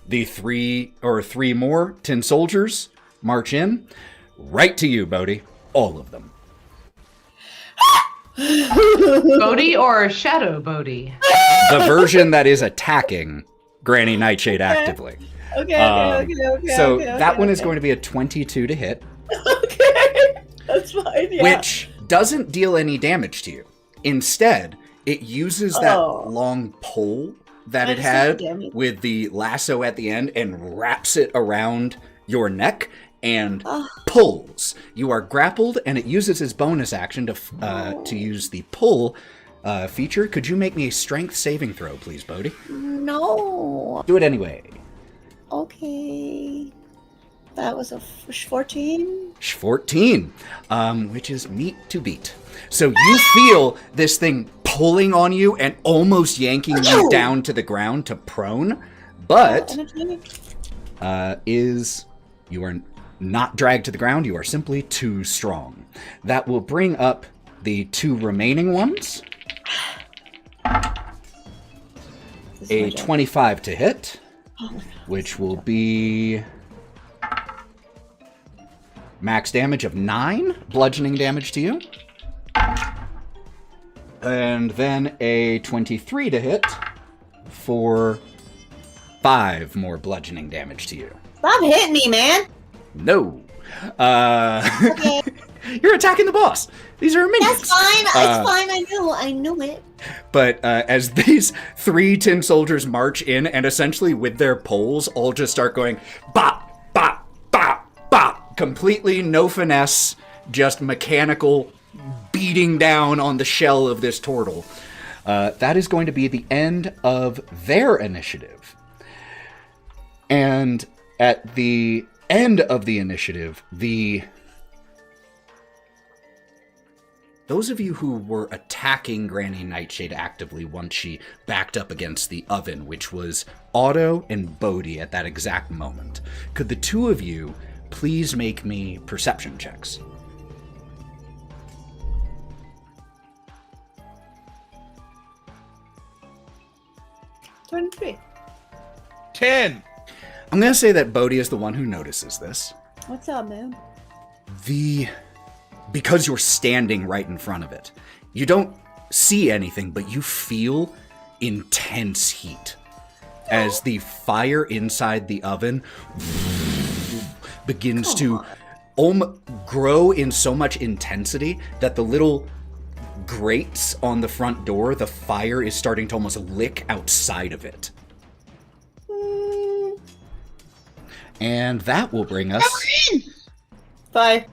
The three more tin soldiers march in. Right to you, Bodhi. All of them. Bodhi or Shadow Bodhi? The version that is attacking Granny Nightshade actively. Okay. So that one is going to be a 22 to hit, Okay. That's fine. Yeah. which doesn't deal any damage to you. Instead, it uses that long pole that I it had understand, damn it. with the lasso at the end and wraps it around your neck and pulls. You are grappled, and it uses its bonus action to use the pull feature. Could you make me a strength saving throw, please, Bodhi? No. Do it anyway. Okay. That was a 14. 14, which is meat to beat. So you feel this thing pulling on you and almost yanking you down to the ground to prone, but you are not dragged to the ground. You are simply too strong. That will bring up the two remaining ones. A 25 to hit, which will be max damage of 9, bludgeoning damage to you. And then a 23 to hit for 5 more bludgeoning damage to you. Stop hitting me, man. No. Okay. You're attacking the boss. These are minions. That's fine. It's fine. I know it. But as these 3 tin soldiers march in and essentially with their poles all just start going bop, bop, bop, bop. Completely no finesse, just mechanical beating down on the shell of this turtle. That is going to be the end of their initiative. And at the end of the initiative, those of you who were attacking Granny Nightshade actively once she backed up against the oven, which was Otto and Bodhi at that exact moment, could the two of you please make me perception checks? Twenty-three. 10. I'm going to say that Bodhi is the one who notices this. What's up, man? Because you're standing right in front of it, you don't see anything, but you feel intense heat as the fire inside the oven begins to grow in so much intensity that the little grates on the front door, the fire is starting to almost lick outside of it. And that will bring us... Bye.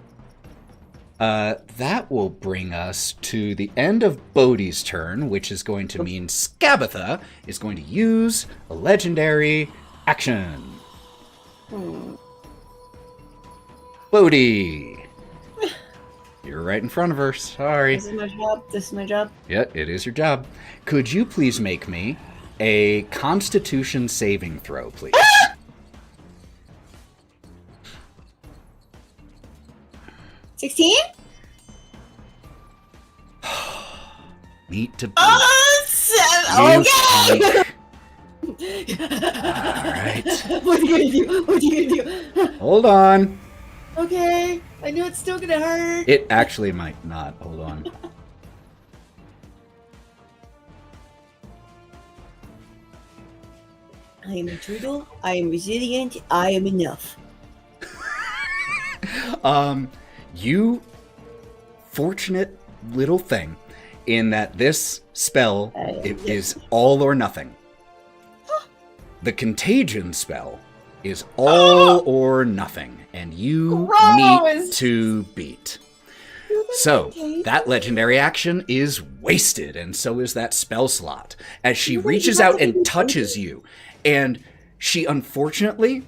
That will bring us to the end of Bodhi's turn, which is going to mean Skabatha is going to use a legendary action. Bodhi! You're right in front of her. Sorry. This is my job. Yeah, it is your job. Could you please make me a Constitution saving throw, please? 16? Meat to beat. Oh, You okay. Alright. What are you gonna do? What are you gonna do? Hold on. Okay, I know it's still gonna hurt. It actually might not. Hold on. I am a turtle. I am resilient. I am enough. You fortunate little thing in that this spell is all or nothing. The contagion spell is all or nothing, and you need Gross. to beat. So, that legendary action is wasted, and so is that spell slot, as she reaches out and touches you, and she unfortunately,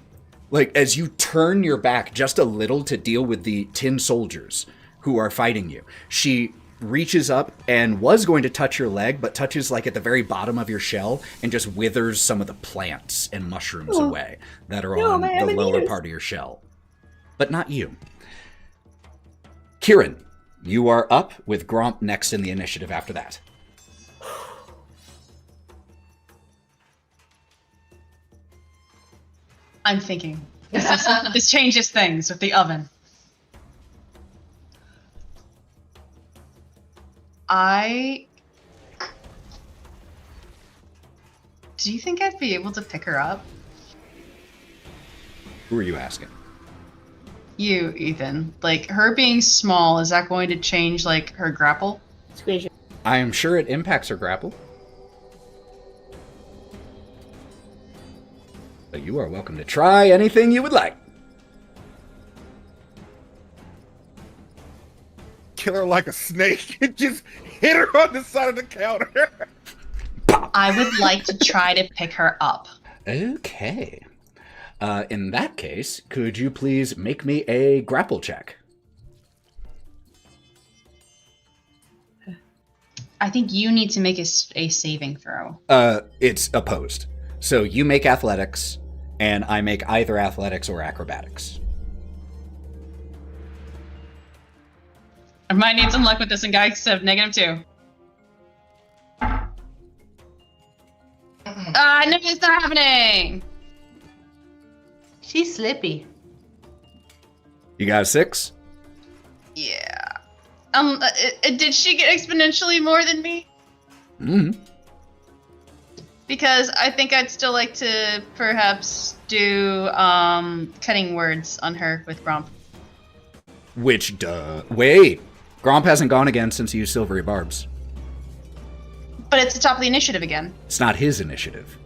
like, as you turn your back just a little to deal with the tin soldiers who are fighting you, she reaches up and was going to touch your leg, but touches like at the very bottom of your shell and just withers some of the plants and mushrooms away that are on the lower part of your shell. But not you. Kieren, you are up with Gromp next in the initiative after that. I'm thinking. This changes things with the oven. Do you think I'd be able to pick her up? Who are you asking? You, Ethan. Like, her being small, is that going to change, like, her grapple? Squish it. I am sure it impacts her grapple. But you are welcome to try anything you would like. Kill her like a snake and just hit her on the side of the counter. I would like to try to pick her up. Okay. In that case, could you please make me a grapple check? I think you need to make a saving throw. It's opposed. So you make athletics, and I make either athletics or acrobatics. I might need some luck with this, and guys have -2. No, it's not happening. She's slippy. You got a 6? Yeah. Did she get exponentially more than me? Mm-hmm. Because I think I'd still like to perhaps do cutting words on her with Gromp. Which, wait. Gromp hasn't gone again since you used Silvery Barbs. But it's the top of the initiative again. It's not his initiative.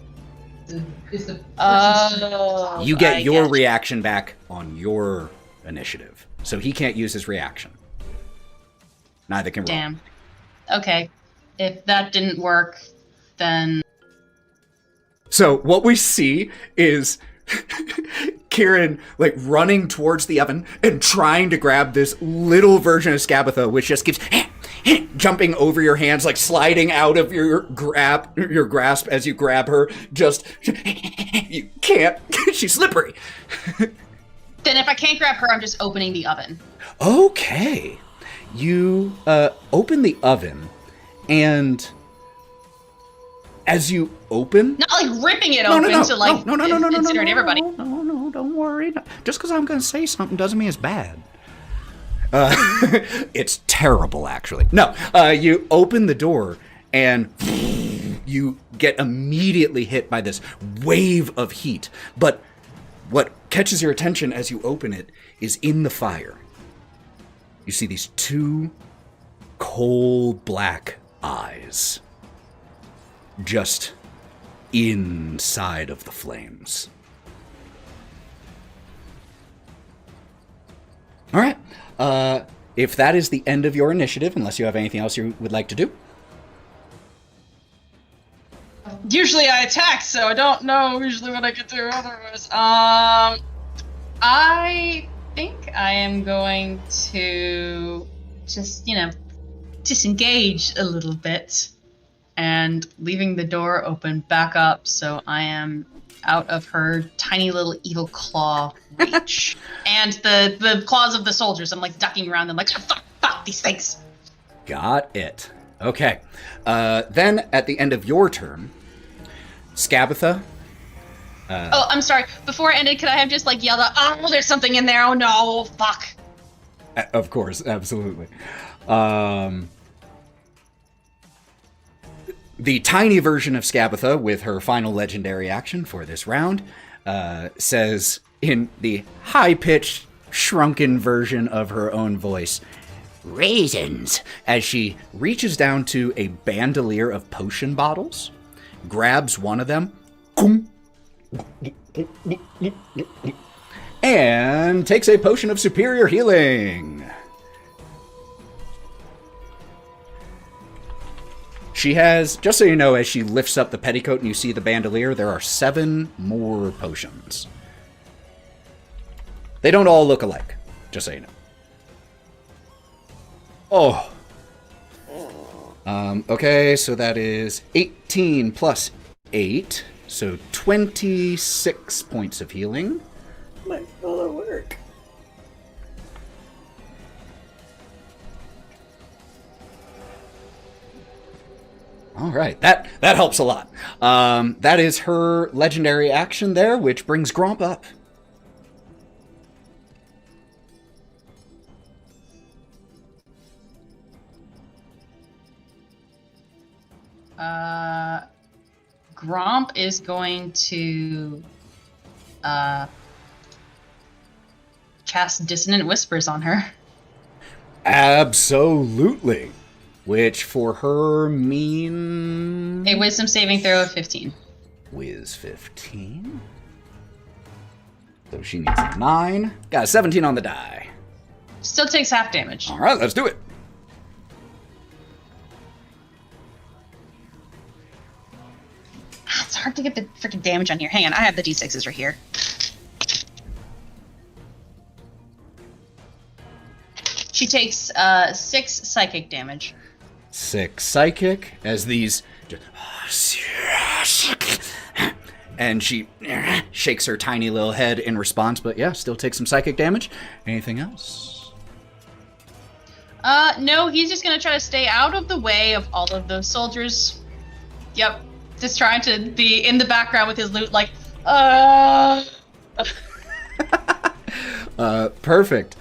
Oh. You get I your get you. reaction back on your initiative. So he can't use his reaction. Neither can Rob. Damn. Okay. If that didn't work, then... So what we see is Kieren like running towards the oven and trying to grab this little version of Scabatha, which just keeps jumping over your hands, like sliding out of your grasp as you grab her. Just you can't. She's slippery. Then if I can't grab her, I'm just opening the oven. Okay, you open the oven, and as you open, Not like ripping it open to like incinerate everybody. No, don't worry. Just because I'm going to say something doesn't mean it's bad. It's terrible, actually. No, you open the door and you get immediately hit by this wave of heat. But what catches your attention as you open it is in the fire. You see these two coal black eyes just inside of the flames. All right. If that is the end of your initiative, unless you have anything else you would like to do. Usually I attack, so I don't know usually what I can do otherwise. I think I am going to just, disengage a little bit and leaving the door open back up, so I am out of her tiny little evil claw reach. And the claws of the soldiers, I'm like ducking around them like, fuck these things. Got it. Okay. Then at the end of your turn, Skabatha. Oh, I'm sorry. Before it ended, could I have just like yelled out, oh, there's something in there. Oh no, fuck. Of course, absolutely. The tiny version of Skabatha, with her final legendary action for this round, says in the high-pitched, shrunken version of her own voice, raisins, as she reaches down to a bandolier of potion bottles, grabs one of them, and takes a potion of superior healing. She has, just so you know, as she lifts up the petticoat and you see the bandolier, there are 7 more potions. They don't all look alike, just so you know. Okay, so that is 18 plus 8, so 26 points of healing. Might go to work. All right, that helps a lot. That is her legendary action there, which brings Gromp up. Gromp is going to cast Dissonant Whispers on her. Absolutely. Which for her mean... A Wisdom saving throw of 15. Wiz 15. So she needs a 9. Got a 17 on the die. Still takes half damage. All right, let's do it. It's hard to get the freaking damage on here. Hang on, I have the d6s right here. She takes 6 psychic damage. 6 psychic as these and she shakes her tiny little head in response, but yeah, still takes some psychic damage. Anything else? No, he's just gonna try to stay out of the way of all of those soldiers. Yep, just trying to be in the background with his loot, like, Perfect.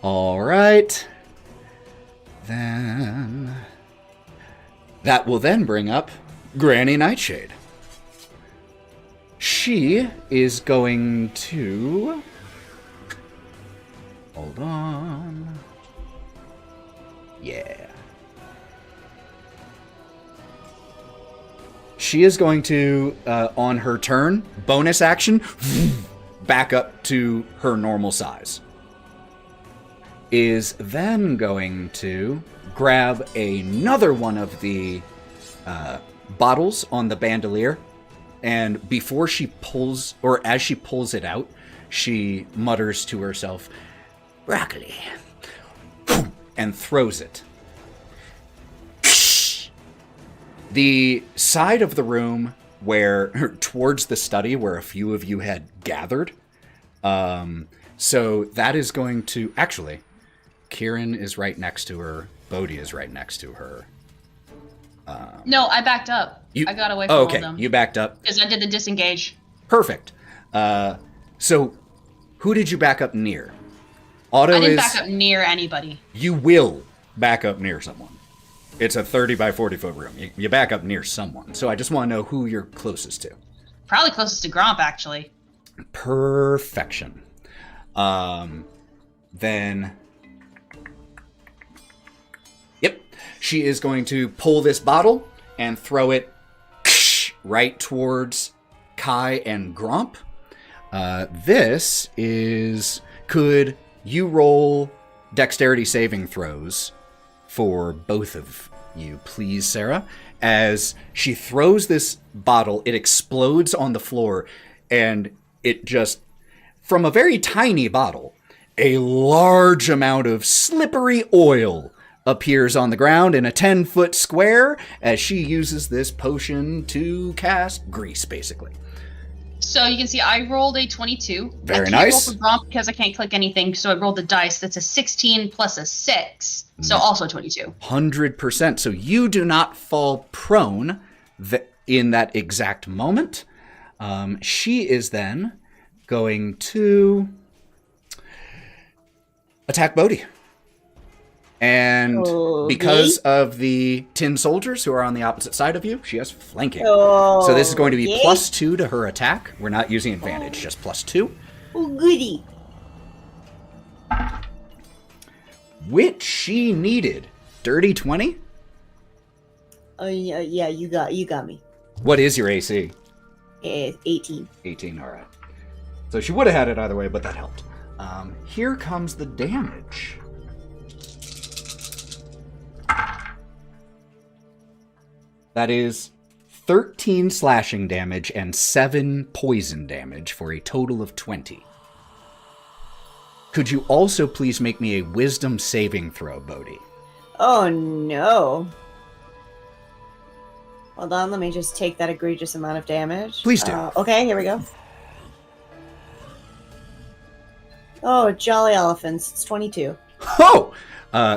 All right. Then that will then bring up Granny Nightshade. She is going to... Hold on. Yeah. She is going to, on her turn, bonus action, back up to her normal size. Is then going to grab another one of the bottles on the bandolier, and before she pulls, or as she pulls it out, she mutters to herself, broccoli, and throws it. The side of the room where, towards the study where a few of you had gathered, so that is going to, actually, Kieren is right next to her. Bodhi is right next to her. No, I backed up. I got away from all of them. You backed up. Because I did the disengage. Perfect. So, who did you back up near? Otto I didn't back up near anybody. You will back up near someone. It's a 30 by 40 foot room. You back up near someone. So I just want to know who you're closest to. Probably closest to Gromp, actually. Perfection. Then... Yep. She is going to pull this bottle and throw it right towards Kai and Gromp. This is... Could you roll dexterity saving throws for both of you, please, Sarah? As she throws this bottle, it explodes on the floor, and it just, from a very tiny bottle, a large amount of slippery oil appears on the ground in a 10-foot square as she uses this potion to cast grease, basically. So you can see I rolled a 22. Very I can't nice. roll for Gromp because I can't click anything, so I rolled the dice. That's a 16 plus a 6, so also 22. 100%. So you do not fall prone in that exact moment. She is then going to attack Bodhi. And because of the tin soldiers who are on the opposite side of you, she has flanking. So this is going to be +2 to her attack. We're not using advantage, just +2. Oh, goody. Which she needed. Dirty 20? Oh, yeah, you got me. What is your AC? 18. 18, all right. So she would have had it either way, but that helped. Here comes the damage. That is 13 slashing damage and 7 poison damage for a total of 20. Could you also please make me a wisdom saving throw, Bodhi? Oh, no. Hold on, let me just take that egregious amount of damage. Please do. Okay, here we go. Oh, jolly elephants. It's 22. Oh!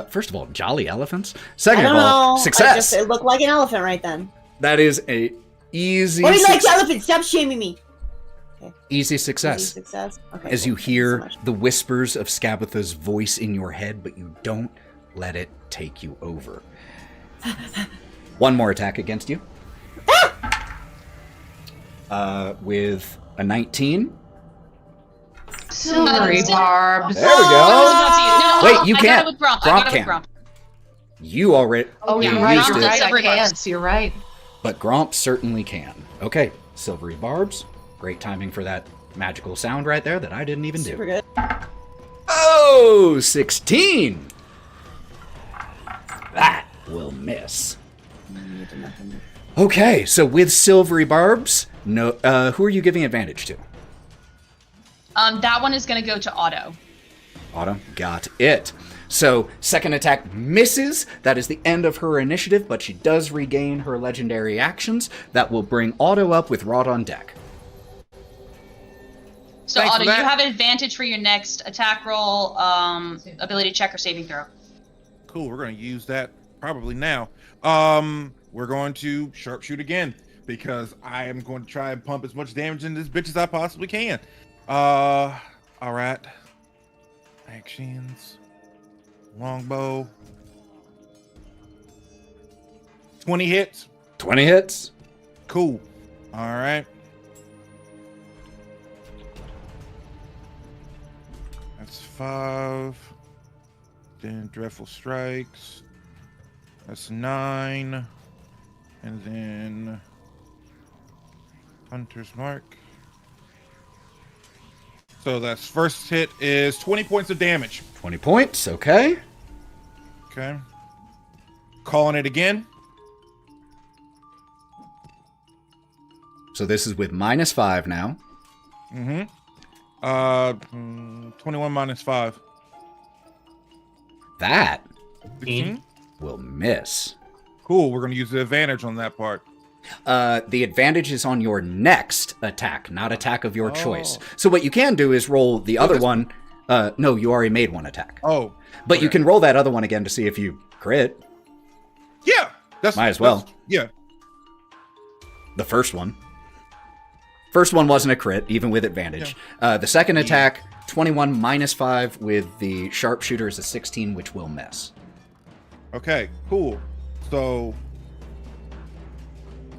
First of all, jolly elephants. Second I of don't all, know. success. It looked like an elephant right then. That is a easy Oh, he likes elephants. Stop shaming me. easy success. Easy success. Okay. As cool. you Thank hear so much. the whispers of Skabatha's voice in your head, but you don't let it take you over. One more attack against you. With a 19. Silvery barbs. There we go. No, Wait, you I can't. got it with Gromp. Gromp I got it can. with Gromp. You already. Oh, Yeah, you're you right. used You're it, right. I Silvery barbs. can't. You're right. but Gromp certainly can. Okay, silvery barbs. Great timing for that magical sound right there that I didn't even Super do. good. Oh, 16. That will miss. Okay, so with silvery barbs, no. Who are you giving advantage to? That one is going to go to Otto. Otto, got it. So, second attack misses. That is the end of her initiative, but she does regain her legendary actions. That will bring Otto up with Wraught on deck. So Thanks Otto, for you that. have advantage for your next attack roll, ability check, or saving throw. Cool, we're going to use that probably now. We're going to sharpshoot again because I am going to try and pump as much damage into this bitch as I possibly can. All right. Actions. Longbow. 20 hits. 20 hits. Cool. All right. That's 5. Then Dreadful Strikes. That's 9. And then Hunter's Mark. So that's first hit is 20 points of damage. 20 points, okay. Okay. Calling it again. So this is with -5 now. 21 minus 5. That 16? will miss. Cool, we're going to use the advantage on that part. The advantage is on your next attack, not attack of your choice. Oh. So what you can do is roll the other this- one. No, you already made one attack. Oh. But you okay. can roll that other one again to see if you crit. Yeah. Might as well. Yeah. The first one. First one wasn't a crit, even with advantage. The second attack, 21 -5 with the sharpshooter is a 16, which will miss. Okay, cool. So,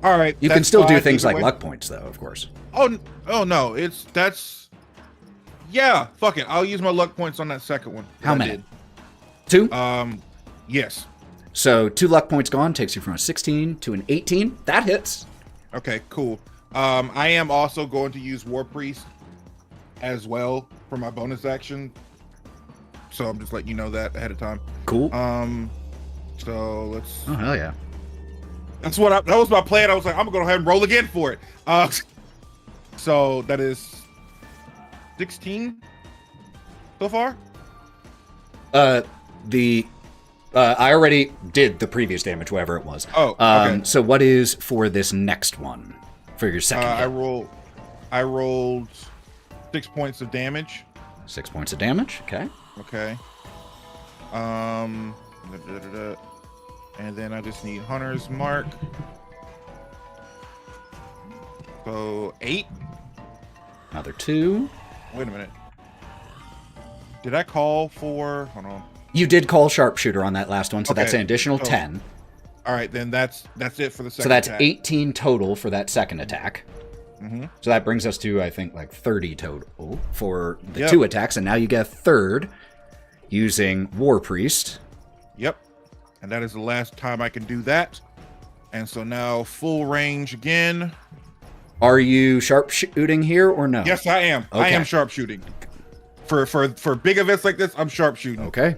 all right. You can that's still do fine things either like way. luck points, though, of course. Oh no, yeah, fuck it. I'll use my luck points on that second one. How I many? did. 2? Yes. So 2 luck points gone takes you from a 16 to an 18. That hits. Okay, cool. I am also going to use War Priest as well for my bonus action. So I'm just letting you know that ahead of time. Cool. So let's. Oh, hell yeah. That was my plan. I was like, I'm gonna go ahead and roll again for it. So that is 16 so far. I already did the previous damage, whatever it was. Oh, okay. So what is for this next one? For your second I hit? roll I rolled 6 points of damage. 6 points of damage. Okay. Okay. And then I just need Hunter's Mark. So 8. Another 2. Wait a minute. Did I call for? Hold on. You did call sharpshooter on that last one, so that's Okay. an additional 10. All right, then that's it for the second. So that's attack. 18 total for that second attack. Mm-hmm. So that brings us to, I think, like 30 total for the Yep. 2 attacks. And now you get a third using War Priest. Yep. And that is the last time I can do that. And so now full range again. Are you sharpshooting here or no? Yes, I am. I Okay. am sharpshooting. For big events like this, I'm sharpshooting. Okay.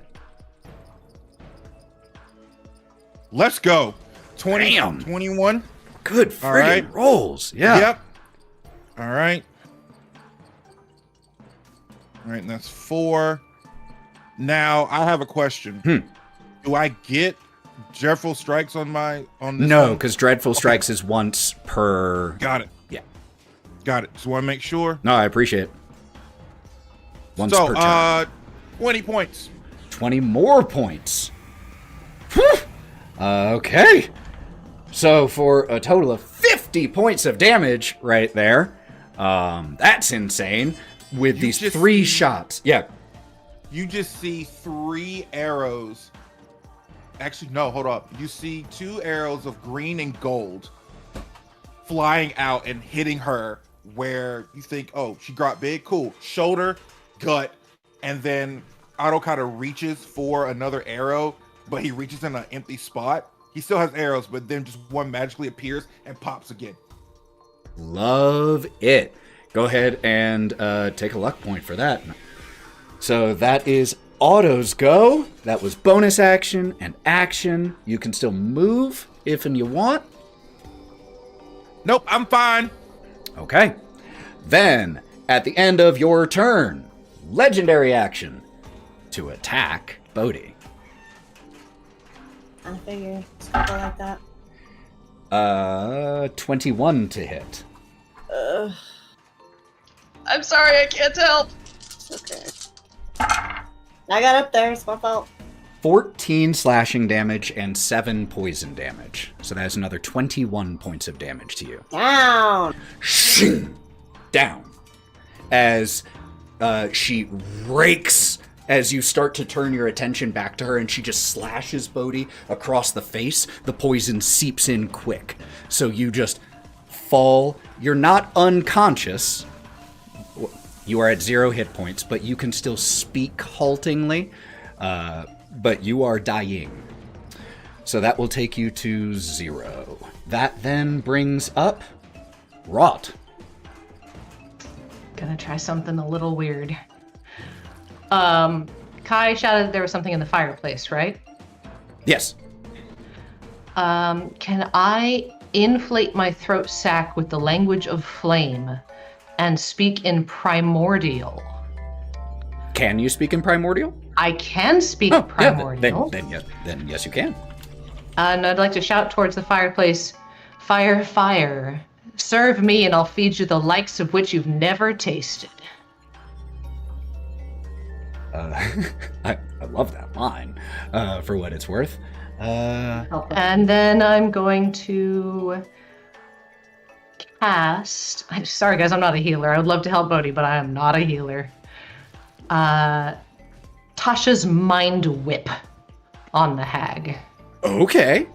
Let's go. 20, Damn. 21. Good All friggin' right. rolls. Yeah. Yep. All right. All right, and that's 4. Now I have a question. Do I get Dreadful Strikes on this No, one? because Dreadful Strikes is once per... Got it. Yeah. Got it. So I make sure. No, I appreciate it. Once So per turn. 20 points. 20 more points. Whew. Okay. So for a total of 50 points of damage right there. That's insane. With You these just 3 see- shots. Yeah. You just see 3 arrows. Actually, no, hold up. You see 2 arrows of green and gold flying out and hitting her where you think, oh, she got big. Cool. Shoulder, gut, and then Otto kind of reaches for another arrow, but he reaches in an empty spot. He still has arrows, but then just one magically appears and pops again. Love it. Go ahead and take a luck point for that. So that is Otto's go. That was bonus action and action. You can still move if and you want. Nope, I'm fine. Okay. Then, at the end of your turn, legendary action to attack Bodhi. I figure something like that. 21 to hit. I'm sorry, I can't help. It's okay. I got up there. It's my fault. 14 slashing damage and 7 poison damage. So that is another 21 points of damage to you. Down. Shing! Down. As she rakes as you start to turn your attention back to her, and she just slashes Bodhi across the face. The poison seeps in quick. So you just fall. You're not unconscious. You are at 0 hit points, but you can still speak haltingly. But you are dying. So that will take you to 0. That then brings up Wraught. Gonna try something a little weird. Kai shouted there was something in the fireplace, right? Yes. Can I inflate my throat sac with the language of flame and speak in primordial? Can you speak in primordial? I can speak Oh, yeah, primordial. then yes, you can. And I'd like to shout towards the fireplace, "Fire, fire, serve me and I'll feed you the likes of which you've never tasted." I love that line, for what it's worth. And then I'm going to cast... Sorry guys, I'm not a healer. I would love to help Bodhi, but I am not a healer. Tasha's Mind Whip on the hag. Okay.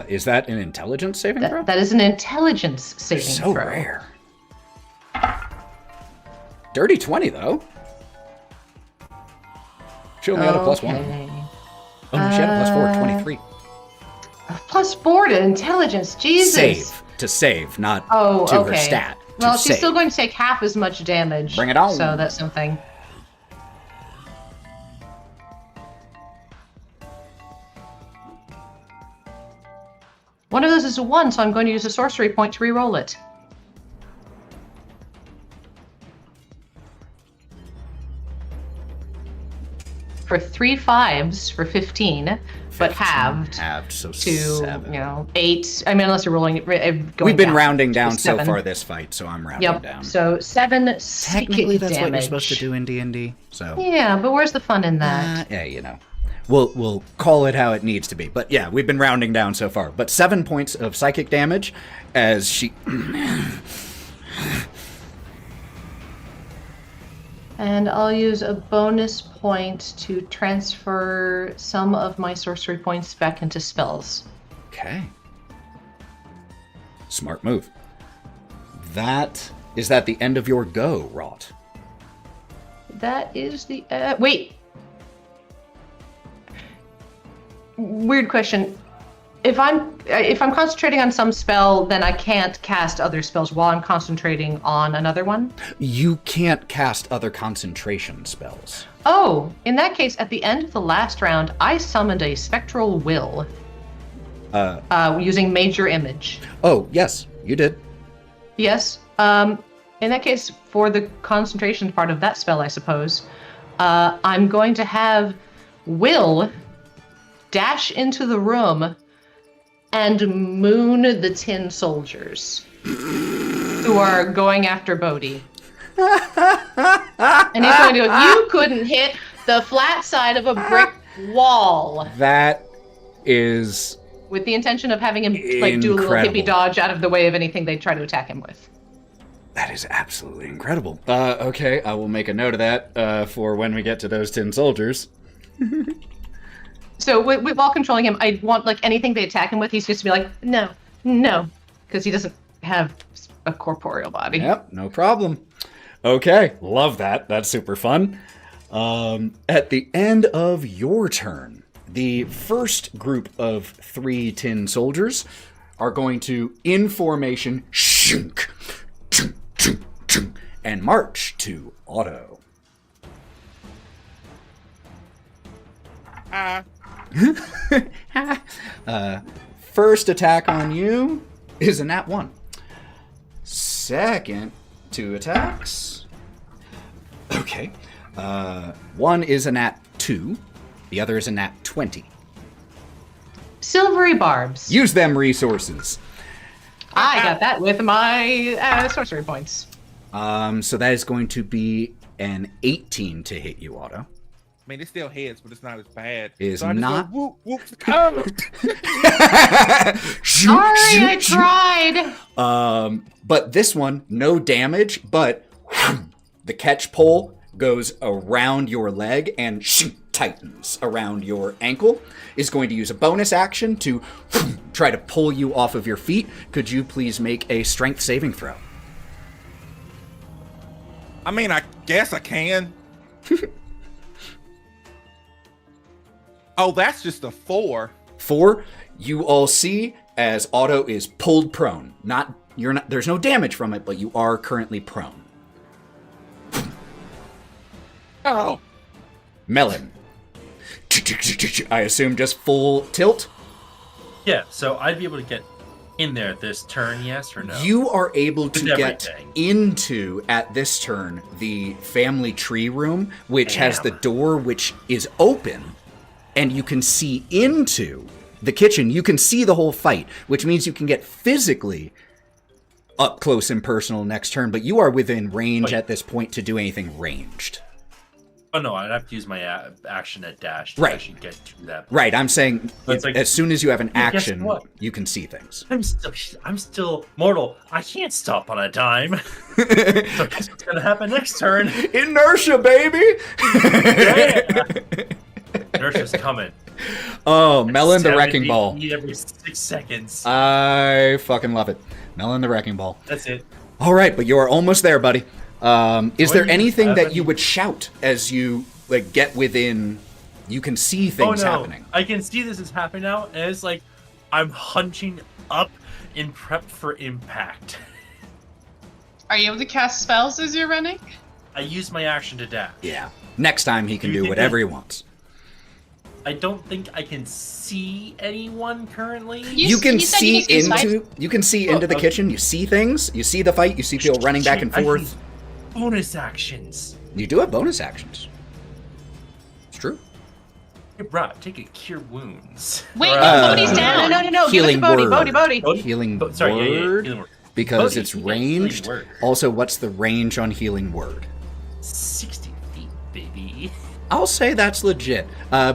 Is that an intelligence saving throw? That is an intelligence saving So throw. rare. Dirty 20, though. She only had a +1. Okay. Oh, no, she had a +4, 23. +4 to intelligence, Jesus. To save, not Oh, to okay. her stat. Well, to she's save. still going to take half as much damage. Bring it on. So that's something. One of those is a 1, so I'm going to use a sorcery point to re-roll it. for 3 5s for 15, but 15 halved halved, so to 7. 8. I mean, unless you're rolling going We've been down rounding to down so 7. far this fight, so I'm rounding Yep. down. So 7 psychic Technically, that's damage. what you're supposed to do in D&D. So Yeah, but where's the fun in that? yeah, we'll call it how it needs to be. But yeah, we've been rounding down so far. But 7 points of psychic damage as she. And I'll use a bonus point to transfer some of my sorcery points back into spells. Okay. Smart move. Is that the end of your go, Wraught? That is the wait. Weird question. If I'm concentrating on some spell, then I can't cast other spells while I'm concentrating on another one? You can't cast other concentration spells. Oh, in that case, at the end of the last round, I summoned a spectral will. Using major image. Oh, yes, you did. Yes. In that case, for the concentration part of that spell, I suppose, I'm going to have Will dash into the room and moon the tin soldiers who are going after Bodhi. And he's going to go, you couldn't hit the flat side of a brick wall. That is With the intention of having him like do a little incredible. hippie dodge out of the way of anything they try to attack him with. That is absolutely incredible. Okay, I will make a note of that for when we get to those tin soldiers. So while controlling him, I want like anything they attack him with, he's just to be like, no, because he doesn't have a corporeal body. Yep, no problem. Okay, love that. That's super fun. At the end of your turn, the first group of 3 tin soldiers are going to, in formation, shunk, chunk, chunk, chunk, and march to Otto. First attack on you is a nat 1. Second 2 attacks. Okay. One is a nat 2. The other is a nat 20. Silvery barbs. Use them resources. I got that with my sorcery points. So that is going to be an 18 to hit you, Otto. I mean, it still hits, but it's not as bad. Is I just not- go, whoop, whoop. Sorry, I tried. But this one, no damage, but the catch pole goes around your leg and tightens around your ankle. Is going to use a bonus action to try to pull you off of your feet. Could you please make a strength saving throw? I mean, I guess I can. Oh, that's just a 4. 4, you all see as Otto is pulled prone. There's no damage from it, but you are currently prone. Oh. Melon. I assume just full tilt? Yeah, so I'd be able to get in there this turn, yes or no? You are able to With get everything. into, at this turn, the family tree room, which has the Damn. door which is open, and you can see into the kitchen. You can see the whole fight, which means you can get physically up close and personal next turn, but you are within range Wait. at this point to do anything ranged. Oh no, I'd have to use my action at dash to Right. actually get to that. Right, I'm saying But it's like- as soon as you have an Yeah, guess action, what? you can see things. I'm still mortal. I can't stop on a dime. So guess what's gonna happen next turn? Inertia, baby! Yeah. Inertia's coming. Oh, Melon the Wrecking 70 Ball. feet every 6 seconds. I fucking love it. Melon the Wrecking Ball. That's it. All right, but you are almost there, buddy. Is there 20, anything that 70. you would shout as you like get within? You can see things happening. I can see this is happening now, and it's like I'm hunching up in prep for impact. Are you able to cast spells as you're running? I use my action to dash. Yeah. Next time he can You do think whatever that- he wants. I don't think I can see anyone currently. You can said see you can see into. You can see into the okay. kitchen. You see things. You see the fight. You see people running back and I can- forth. Bonus actions. You do have bonus actions. It's true. Hey, Wraught, take a cure wounds. Wait, Or, Bodhi's down. No, give it Healing to Bodhi, word. Bodhi. Healing Sorry, word? healing word. Because Bodhi, it's you get healing ranged. word. Also, what's the range on healing word? 60 feet, baby. I'll say that's legit.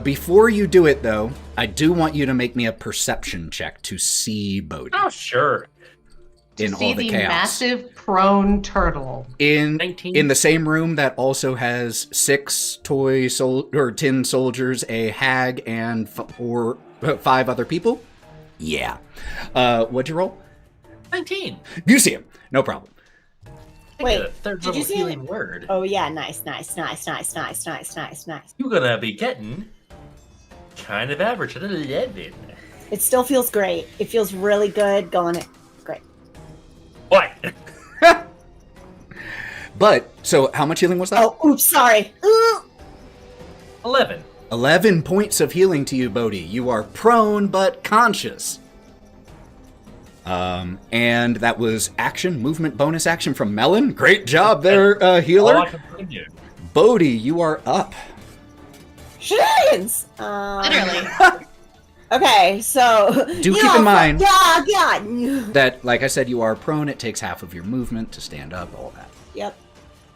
Before you do it, though, I do want you to make me a perception check to see Bodhi Oh, sure. in See all the the chaos. massive prone turtle. In 19. the same room that also has 6 tin soldiers, a hag, and 5 other people. Yeah. What'd you roll? 19. You see him. No problem. Wait, A third did level you see healing word. Oh yeah, nice. You're gonna be getting kind of average at 11. It still feels great. It feels really good going it. Great. What? But, so how much healing was that? Oh, oops, sorry. Ooh. 11. 11 points of healing to you, Bodhi. You are prone but conscious. And that was action, movement, bonus action from Melon. Great job there, All healer. I can bring you. Bodhi, you are up. Shenanigans! Literally. Okay, so... Do keep in mind- Yeah. That, like I said, you are prone. It takes half of your movement to stand up, all that. Yep.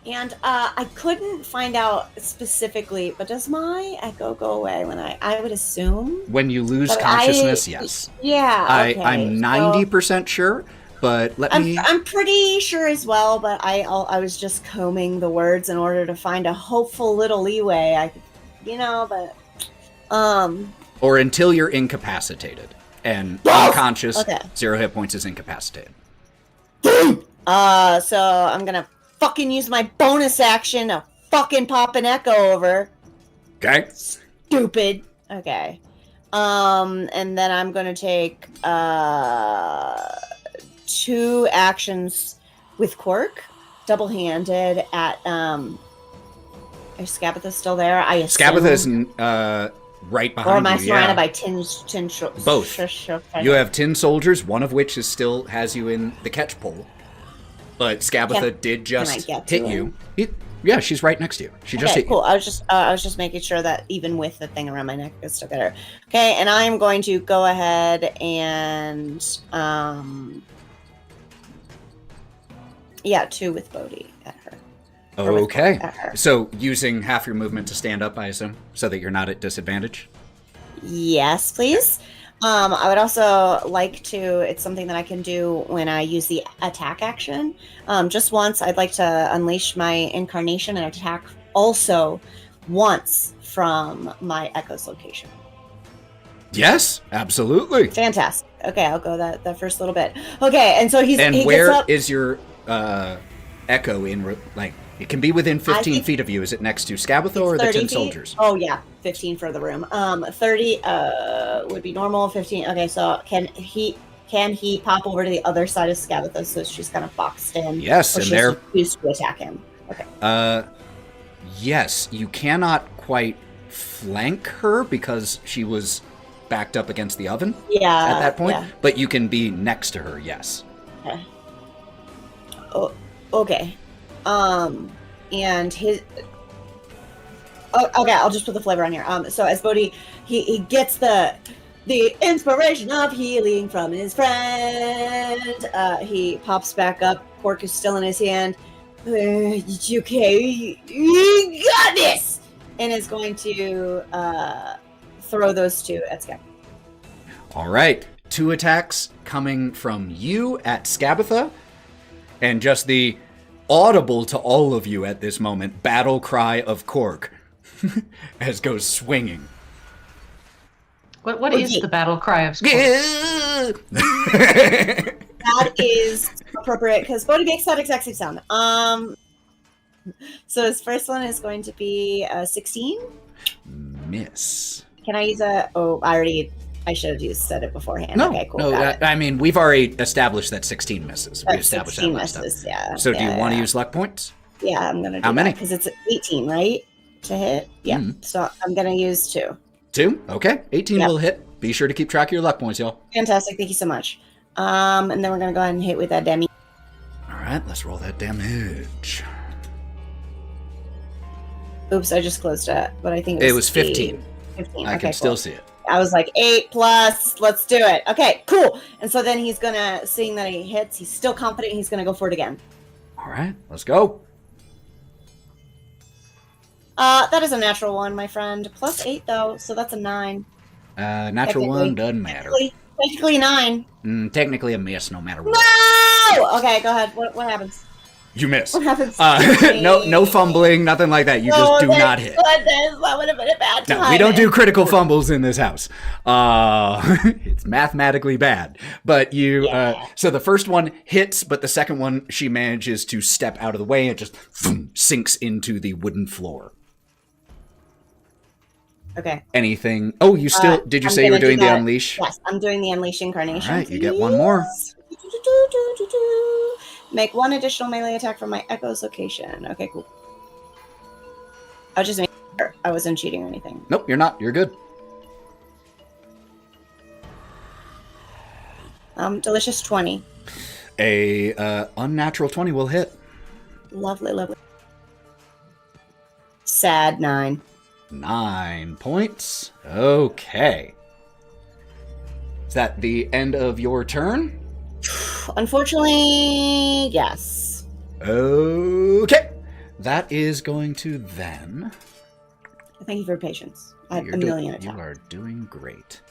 And I couldn't find out specifically, but does my echo go away when I would assume? When you lose But consciousness, yes. Yeah, okay. I'm 90% sure, but let me... I'm pretty sure as well, but I was just combing the words in order to find a hopeful little leeway. I could, but Or until you're incapacitated. And Yes! unconscious, Okay. 0 hit points is incapacitated. so I'm gonna fucking use my bonus action to fucking pop an echo over. Okay? Stupid. Okay. And then I'm gonna take 2 actions with Quirk, double-handed at is Skabatha still there? I assume. Skabatha's right behind you. Or am I surrounded yeah. by tin Both. You have 10 soldiers, one of which still has you in the catch pole. But Skabatha did just get to hit you. Yeah, she's right next to you. She just hit cool. you. I was just making sure that even with the thing around my neck, I could still get her. Okay, and I'm going to go ahead and 2 with Bodhi at her. Or with Okay. at her. So using half your movement to stand up, I assume, so that you're not at disadvantage? Yes, please. I would also like to, it's something that I can do when I use the attack action. Just once, I'd like to unleash my incarnation and attack also once from my Echo's location. Yes, absolutely. Fantastic. Okay, I'll go that first little bit. Okay, and so he And where gets up. is your echo in, it can be within 15 think feet of you. Is it next to Skabatha or the 30 10 feet? soldiers? Oh yeah, 15 for the room. 30 would be normal. 15. Okay, so can he pop over to the other side of Skabatha so she's kind of boxed in? Yes, or and she has there. to choose to attack him. Okay. Yes, you cannot quite flank her because she was backed up against the oven Yeah. at that point, Yeah. but you can be next to her, yes. Oh, okay. And his. Oh, okay, I'll just put the flavor on here. So as Bodhi, he gets the inspiration of healing from his friend. He pops back up. Cork is still in his hand. Okay, you got this, and is going to throw those 2 at Scab. All right, 2 attacks coming from you at Skabatha, and just the audible to all of you at this moment battle cry of Cork as goes swinging. What is the battle cry of Scorn? That is appropriate because Bodhi makes that exact same sound. So his first one is going to be 16. Miss. Can I use a? Oh, I should have said it beforehand. No, Okay, cool. no. got it. I mean, we've already established that 16 misses. We That's established 16 that last time. misses. Yeah. So, do you yeah, want to yeah. use luck points? Yeah, I'm gonna do How many? Because it's 18, right? To hit. Yeah. Mhm. So I'm gonna use 2. 2? Okay. 18 Yep. will hit. Be sure to keep track of your luck points, y'all. Fantastic. Thank you so much. And then we're gonna go ahead and hit with that demi. All right, let's roll that damage. Oops, I just closed it, but I think It was 15. 15. I Okay, can still cool. see it. I was like 8 plus. Let's do it. Okay, cool. And so then he's gonna, seeing that he hits, he's still confident. He's gonna go for it again. All right, let's go. That is a natural 1, my friend. Plus 8 though, so that's a 9. Natural one doesn't matter. Technically 9. Technically a miss, no matter what. No! Okay, go ahead. What happens? You miss. What happens? No fumbling, nothing like that. You just do not hit. Goodness, that would have been a bad time. No, we don't do critical fumbles in this house. It's mathematically bad. But you, so the first one hits, but the second one, she manages to step out of the way and just sinks into the wooden floor. Okay. Anything? Oh, you still, did you say you were doing the unleash? Yes, I'm doing the unleash incarnation. All right, you get one more. Make 1 additional melee attack from my echo's location. Okay, cool. I was just making sure I wasn't cheating or anything. Nope, you're not. You're good. Delicious 20. A unnatural 20 will hit. Lovely, lovely. Sad 9. 9 points. Okay. Is that the end of your turn? Unfortunately, yes. Okay. That is going to then... Thank you for your patience. I had a million attacks. You are doing great.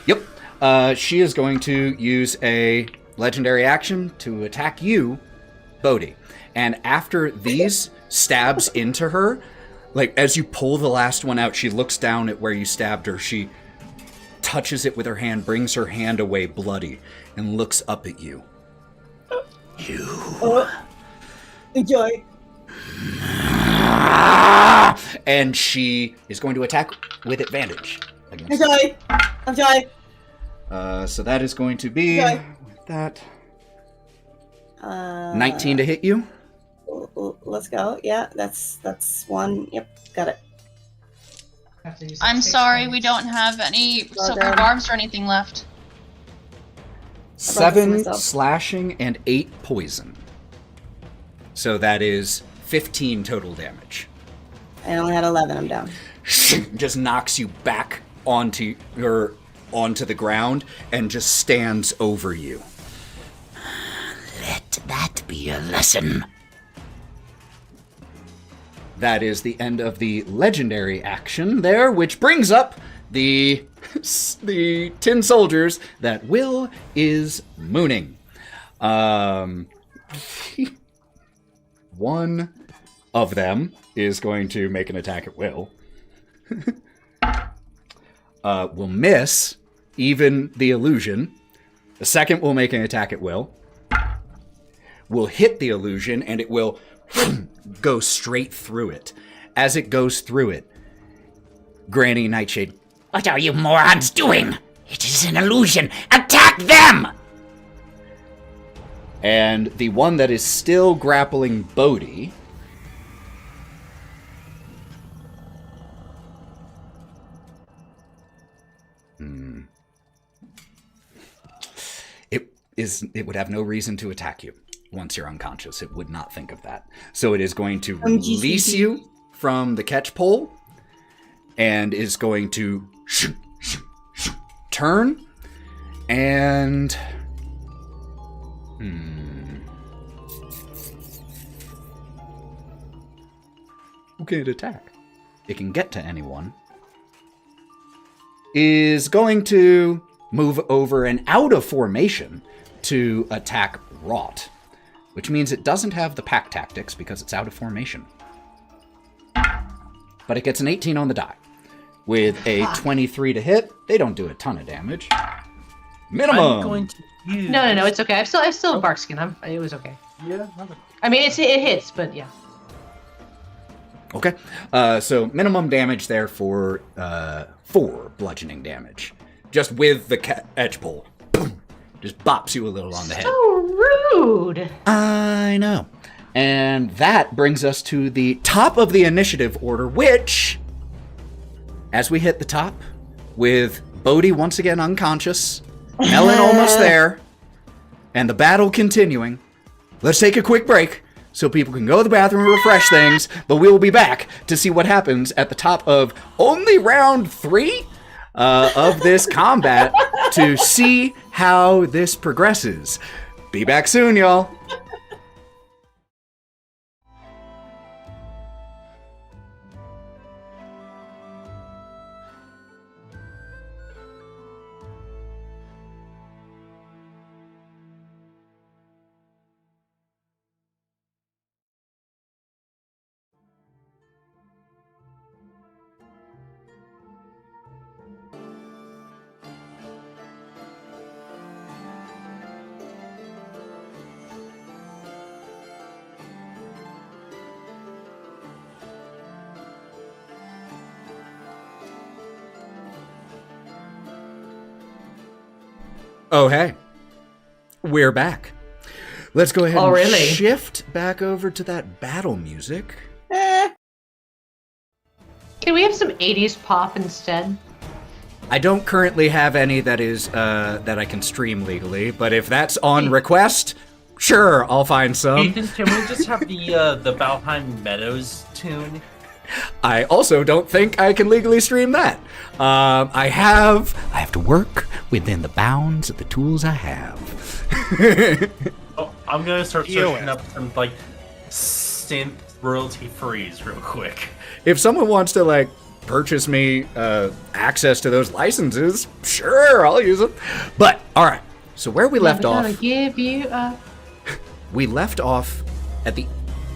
Yep. She is going to use a legendary action to attack you, Bodhi. And after these stabs into her, like as you pull the last one out, she looks down at where you stabbed her. She touches it with her hand, brings her hand away bloody, and looks up at you. Enjoy. And she is going to attack with advantage. Enjoy. So that is going to be that 19 to hit you. Let's go. Yeah, that's 1. Yep, got it. I'm sorry, we don't have any silver barbs or anything left. 7 slashing and 8 poison. So that is 15 total damage. I only had 11. I'm down. Just knocks you back onto the ground and just stands over you. Let that be a lesson. That is the end of the legendary action there, which brings up the tin soldiers that Will is mooning. One of them is going to make an attack at Will. Will miss even the illusion. The second will make an attack at Will. Will hit the illusion, and it will go straight through it. As it goes through it, Granny Nightshade, "What are you morons doing? It is an illusion. Attack them!" And the one that is still grappling Bodhi it would have no reason to attack you. Once you're unconscious, it would not think of that. So it is going to release you from the catch pole and is going to turn and who can it attack? It can get to anyone. Is going to move over and out of formation to attack Wraught, which means it doesn't have the pack tactics because it's out of formation. But it gets an 18 on the die. With a 23 to hit, they don't do a ton of damage. Minimum! I'm going to use... No, it's okay. I still have bark skin. It was okay. Yeah. I mean, it hits, but yeah. Okay. So minimum damage there for 4 bludgeoning damage. Just with the edge pull. Boom! Just bops you a little on the head. So rude! I know. And that brings us to the top of the initiative order, which, as we hit the top, with Bodhi once again unconscious, Melon almost there, and the battle continuing, let's take a quick break so people can go to the bathroom and refresh things, but we will be back to see what happens at the top of only round 3 of this combat to see how this progresses. Be back soon, y'all. Oh, hey. We're back. Let's go ahead and shift back over to that battle music. Can we have some 80s pop instead? I don't currently have any that is that I can stream legally, but if that's on request, sure, I'll find some. Ethan, can we just have the Valheim Meadows tune? I also don't think I can legally stream that. I have to work within the bounds of the tools I have. Oh, I'm gonna start searching up some like synth royalty frees real quick. If someone wants to like purchase me access to those licenses, sure, I'll use them. But all right, so where we left off, give you up. We left off at the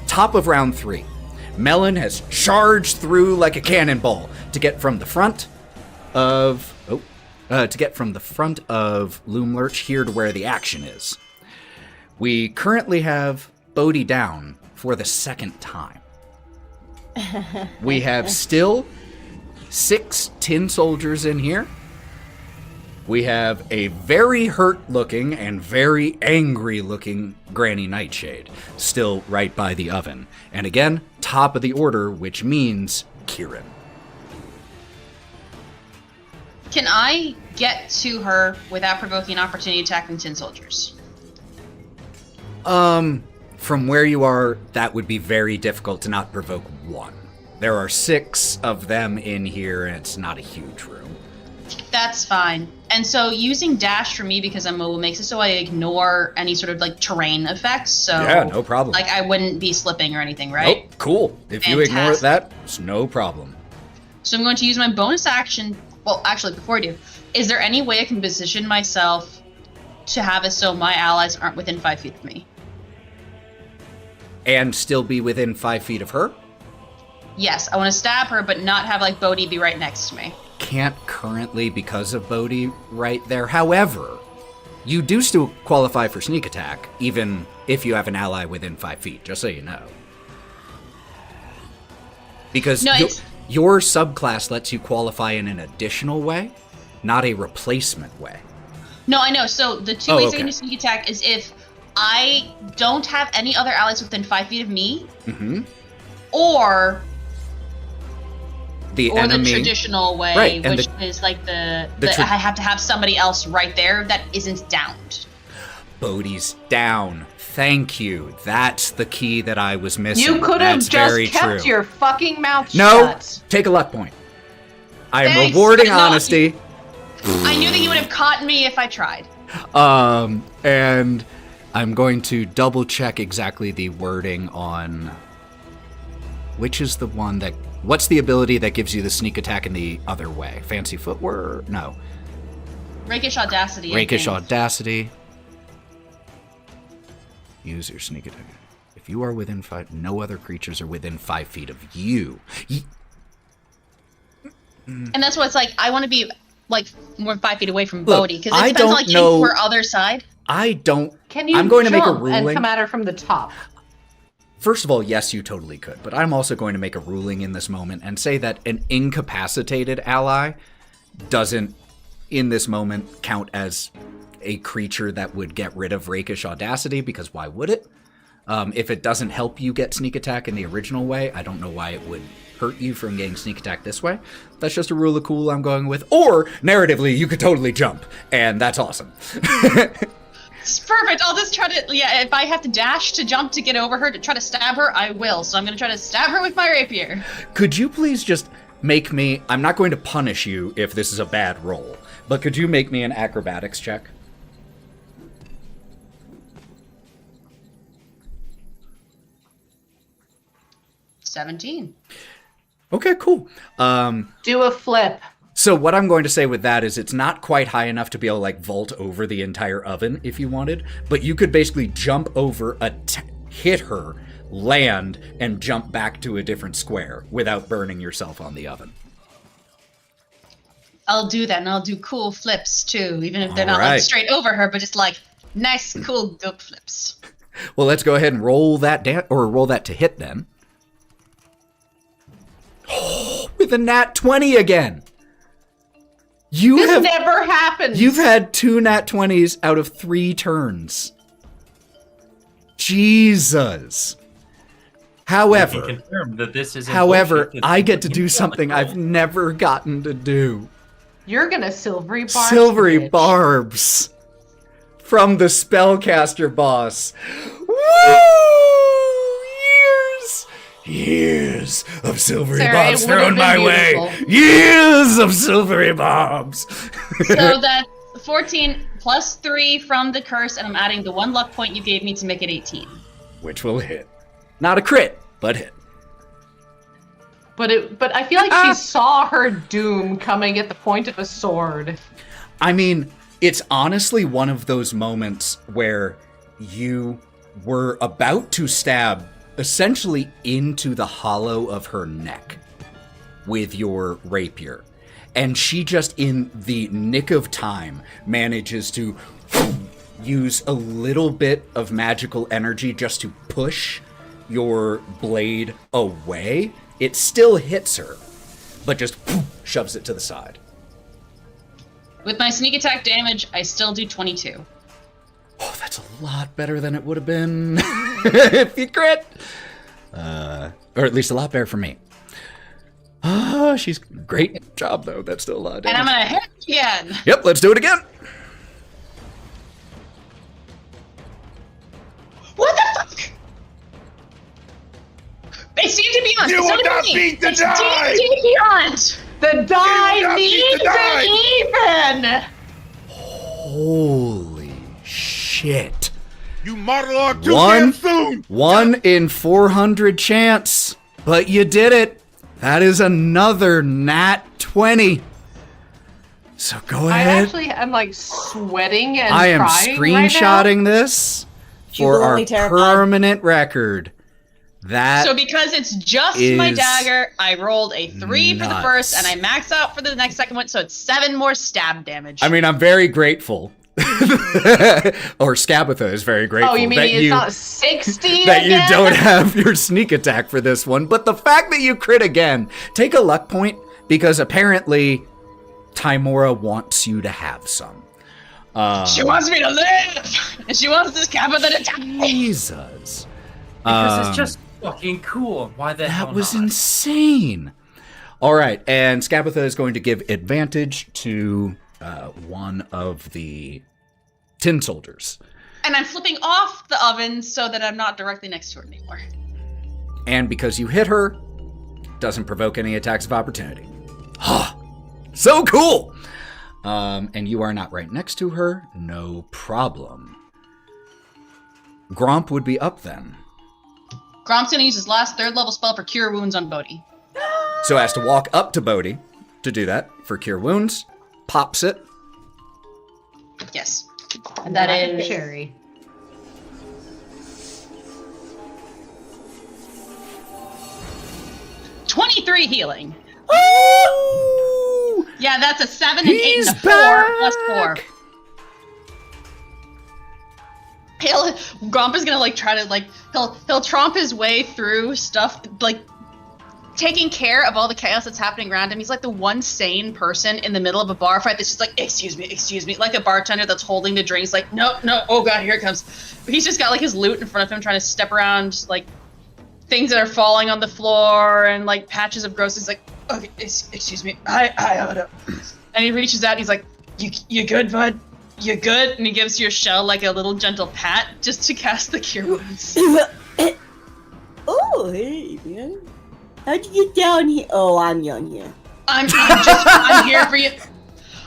top of round 3. Melon has charged through like a cannonball to get from the front of Loom Lurch here to where the action is. We currently have Bodhi down for the second time. We have still 6 tin soldiers in here. We have a very hurt-looking and very angry-looking Granny Nightshade still right by the oven. And again, top of the order, which means Kieren. Can I get to her without provoking an opportunity attack from tin soldiers? From where you are, that would be very difficult to not provoke one. There are 6 of them in here, and it's not a huge room. That's fine. And so using dash for me because I'm mobile makes it so I ignore any sort of like terrain effects. So yeah, no problem. Like I wouldn't be slipping or anything, right? Nope, cool. If you ignore that, it's no problem. So I'm going to use my bonus action. Well, actually, before I do, is there any way I can position myself to have it so my allies aren't within 5 feet of me? And still be within 5 feet of her? Yes, I want to stab her, but not have like Bodhi be right next to me. Can't currently because of Bodhi right there. However, you do still qualify for sneak attack, even if you have an ally within 5 feet, just so you know. Because your subclass lets you qualify in an additional way, not a replacement way. No, I know. So the two ways I can do sneak attack is if I don't have any other allies within 5 feet of me, or the traditional way, right, which is like I have to have somebody else right there that isn't downed. Bodhi's down. Thank you. That's the key that I was missing. You could have just kept your fucking mouth shut. No, take a luck point. I am rewarding honesty. I knew that you would have caught me if I tried. And I'm going to double check exactly the wording on which is the one that. What's the ability that gives you the sneak attack in the other way? Fancy footwear? No. Rakish Audacity. Rakish Audacity. Use your sneak attack. If you are within 5, no other creatures are within 5 feet of you. And that's why it's like I want to be like more than 5 feet away from Bodhi because it depends on like you her other side. I don't. Can you? I'm going to make a ruling and come at her from the top. First of all, yes, you totally could, but I'm also going to make a ruling in this moment and say that an incapacitated ally doesn't, in this moment, count as a creature that would get rid of Rakish Audacity, because why would it? If it doesn't help you get sneak attack in the original way, I don't know why it would hurt you from getting sneak attack this way. That's just a rule of cool I'm going with. Or, narratively, you could totally jump, and that's awesome. It's perfect. I'll just try to, if I have to dash to jump to get over her to try to stab her, I will. So I'm going to try to stab her with my rapier. Could you please just make me, I'm not going to punish you if this is a bad roll, but could you make me an acrobatics check? $17. Okay, cool. Do a flip. So what I'm going to say with that is it's not quite high enough to be able to like vault over the entire oven if you wanted, but you could basically jump over, hit her, land, and jump back to a different square without burning yourself on the oven. I'll do that, and I'll do cool flips too, even if they're All not right. like straight over her, but just like nice, cool goat flips. Well, let's go ahead and roll that roll that to hit then. With a nat 20 again. This never happens. You've had 2 nat 20s out of 3 turns. Jesus. However, We can confirm that this is I get to do something I've never gotten to do. You're gonna silvery barbs. Silvery bitch. barbs from the spellcaster boss. Woo! Years of silvery Sarah, barbs it would've thrown been my way. beautiful. Years of silvery barbs. So that's 14 plus 3 from the curse, and I'm adding the 1 luck point you gave me to make it 18. Which will hit. Not a crit, but hit. But I feel like she saw her doom coming at the point of a sword. I mean, it's honestly one of those moments where you were about to stab essentially into the hollow of her neck with your rapier. And she just, in the nick of time, manages to use a little bit of magical energy just to push your blade away. It still hits her, but just shoves it to the side. With my sneak attack damage, I still do 22. Oh, that's a lot better than it would have been if you crit. Or at least a lot better for me. She's great job, though. That's still a lot of damage. And I'm gonna hit again. Yep, let's do it again. What the fuck? It's D&D Beyond. You It's will not D&D. beat the It's die! D&D Beyond. The die not beat needs the die! an even. Holy shit. You monologue too One- damn soon. 1 in 400 chance, but you did it. That is another nat 20. So go I ahead. actually am like sweating and I am crying screenshotting this for our Jubilantly terrified. permanent record. That So because it's just my is dagger, I rolled a 3 for the nuts. first, and I max out for the next second one, so it's 7 more stab damage. I mean, I'm very grateful. Or Scabatha is very grateful Oh, you mean that it's not 60 that you again? don't have your sneak attack for this one. But the fact that you crit again, take a luck point, because apparently Timora wants you to have some. She wants me to live, and she wants this Scabatha to die. Jesus. Because it's just fucking cool. Why the hell That was not? insane. All right, and Scabatha is going to give advantage to one of the tin soldiers. And I'm flipping off the oven so that I'm not directly next to her anymore. And because you hit her, doesn't provoke any attacks of opportunity. So cool! And you are not right next to her, no problem. Gromp would be up then. Gromp's gonna use his last 3rd level spell for Cure Wounds on Bodhi. So has to walk up to Bodhi to do that for Cure Wounds, pops it. Yes. And that is Cherry. $23 healing. Woo! Yeah, that's a 7 and 8 He's and a 4 plus 4. back! Gromp is gonna like try to like he'll tromp his way through stuff like taking care of all the chaos that's happening around him. He's like the one sane person in the middle of a bar fight that's just like, excuse me, like a bartender that's holding the drinks like, no, oh god, here it comes. But he's just got like his loot in front of him trying to step around like things that are falling on the floor and like patches of gross. He's like, okay, excuse me, I Otto. And he reaches out and he's like, you good, bud? You good? And he gives your shell like a little gentle pat just to cast the cure wounds. Oh, hey, man. How'd you get down here? Oh, I'm down here. I'm here for you.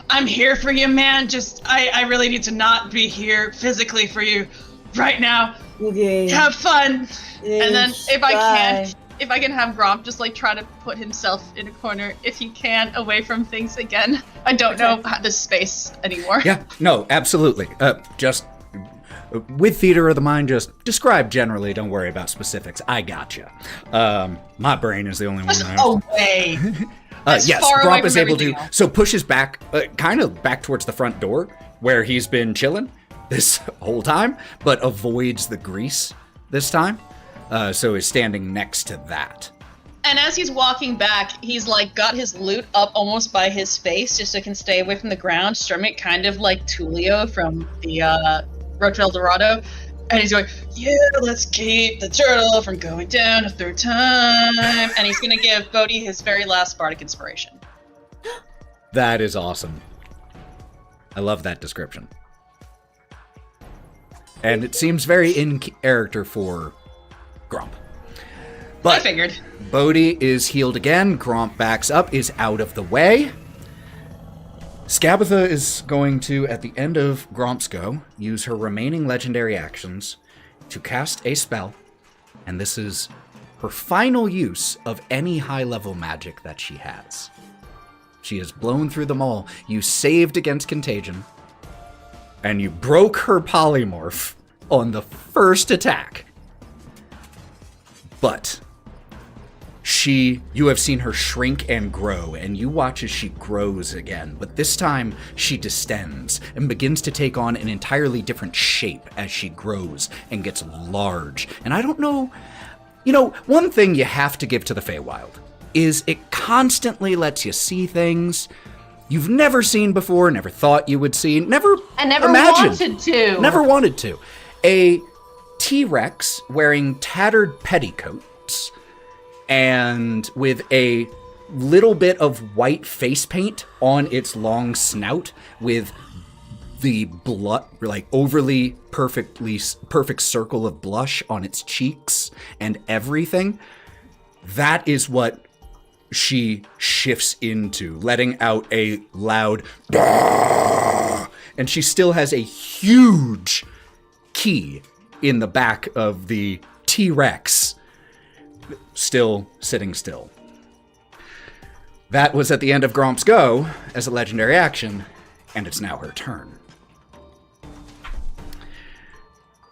I'm here for you, man. I really need to not be here physically for you right now. Okay. Have fun. Yes, And then if I bye. can have Gromp just like try to put himself in a corner if he can, away from things again. I don't know this space anymore. Yeah, no, absolutely. Just with theater of the mind, just describe generally. Don't worry about specifics. I gotcha. My brain is the only one. Just that away. As yes, far away Gromp is from able to. everything else. So pushes back, kind of back towards the front door where he's been chilling this whole time, but avoids the grease this time. So is standing next to that. And as he's walking back, he's like got his loot up almost by his face just so he can stay away from the ground, strumming it kind of like Tulio from the Road to El Dorado. And he's going, yeah, let's keep the turtle from going down a third time. And he's going to give Bodhi his very last bardic inspiration. That is awesome. I love that description. And it seems very in character for Gromp. I But figured. Bodhi is healed again. Gromp backs up, is out of the way. Scabatha is going to, at the end of Gromp's go, use her remaining legendary actions to cast a spell. And this is her final use of any high-level magic that she has. She has blown through them all. You saved against contagion. And you broke her polymorph on the first attack. But you have seen her shrink and grow, and you watch as she grows again. But this time, she distends and begins to take on an entirely different shape as she grows and gets large. And I don't know, one thing you have to give to the Feywild is it constantly lets you see things you've never seen before, never thought you would see, never imagined. Wanted to. Never wanted to. A T-Rex wearing tattered petticoats and with a little bit of white face paint on its long snout with the blood, like overly perfect circle of blush on its cheeks and everything. That is what she shifts into, letting out a loud "Bah!" And she still has a huge key in the back of the T-Rex, still sitting still. That was at the end of Gromp's go as a legendary action, and it's now her turn.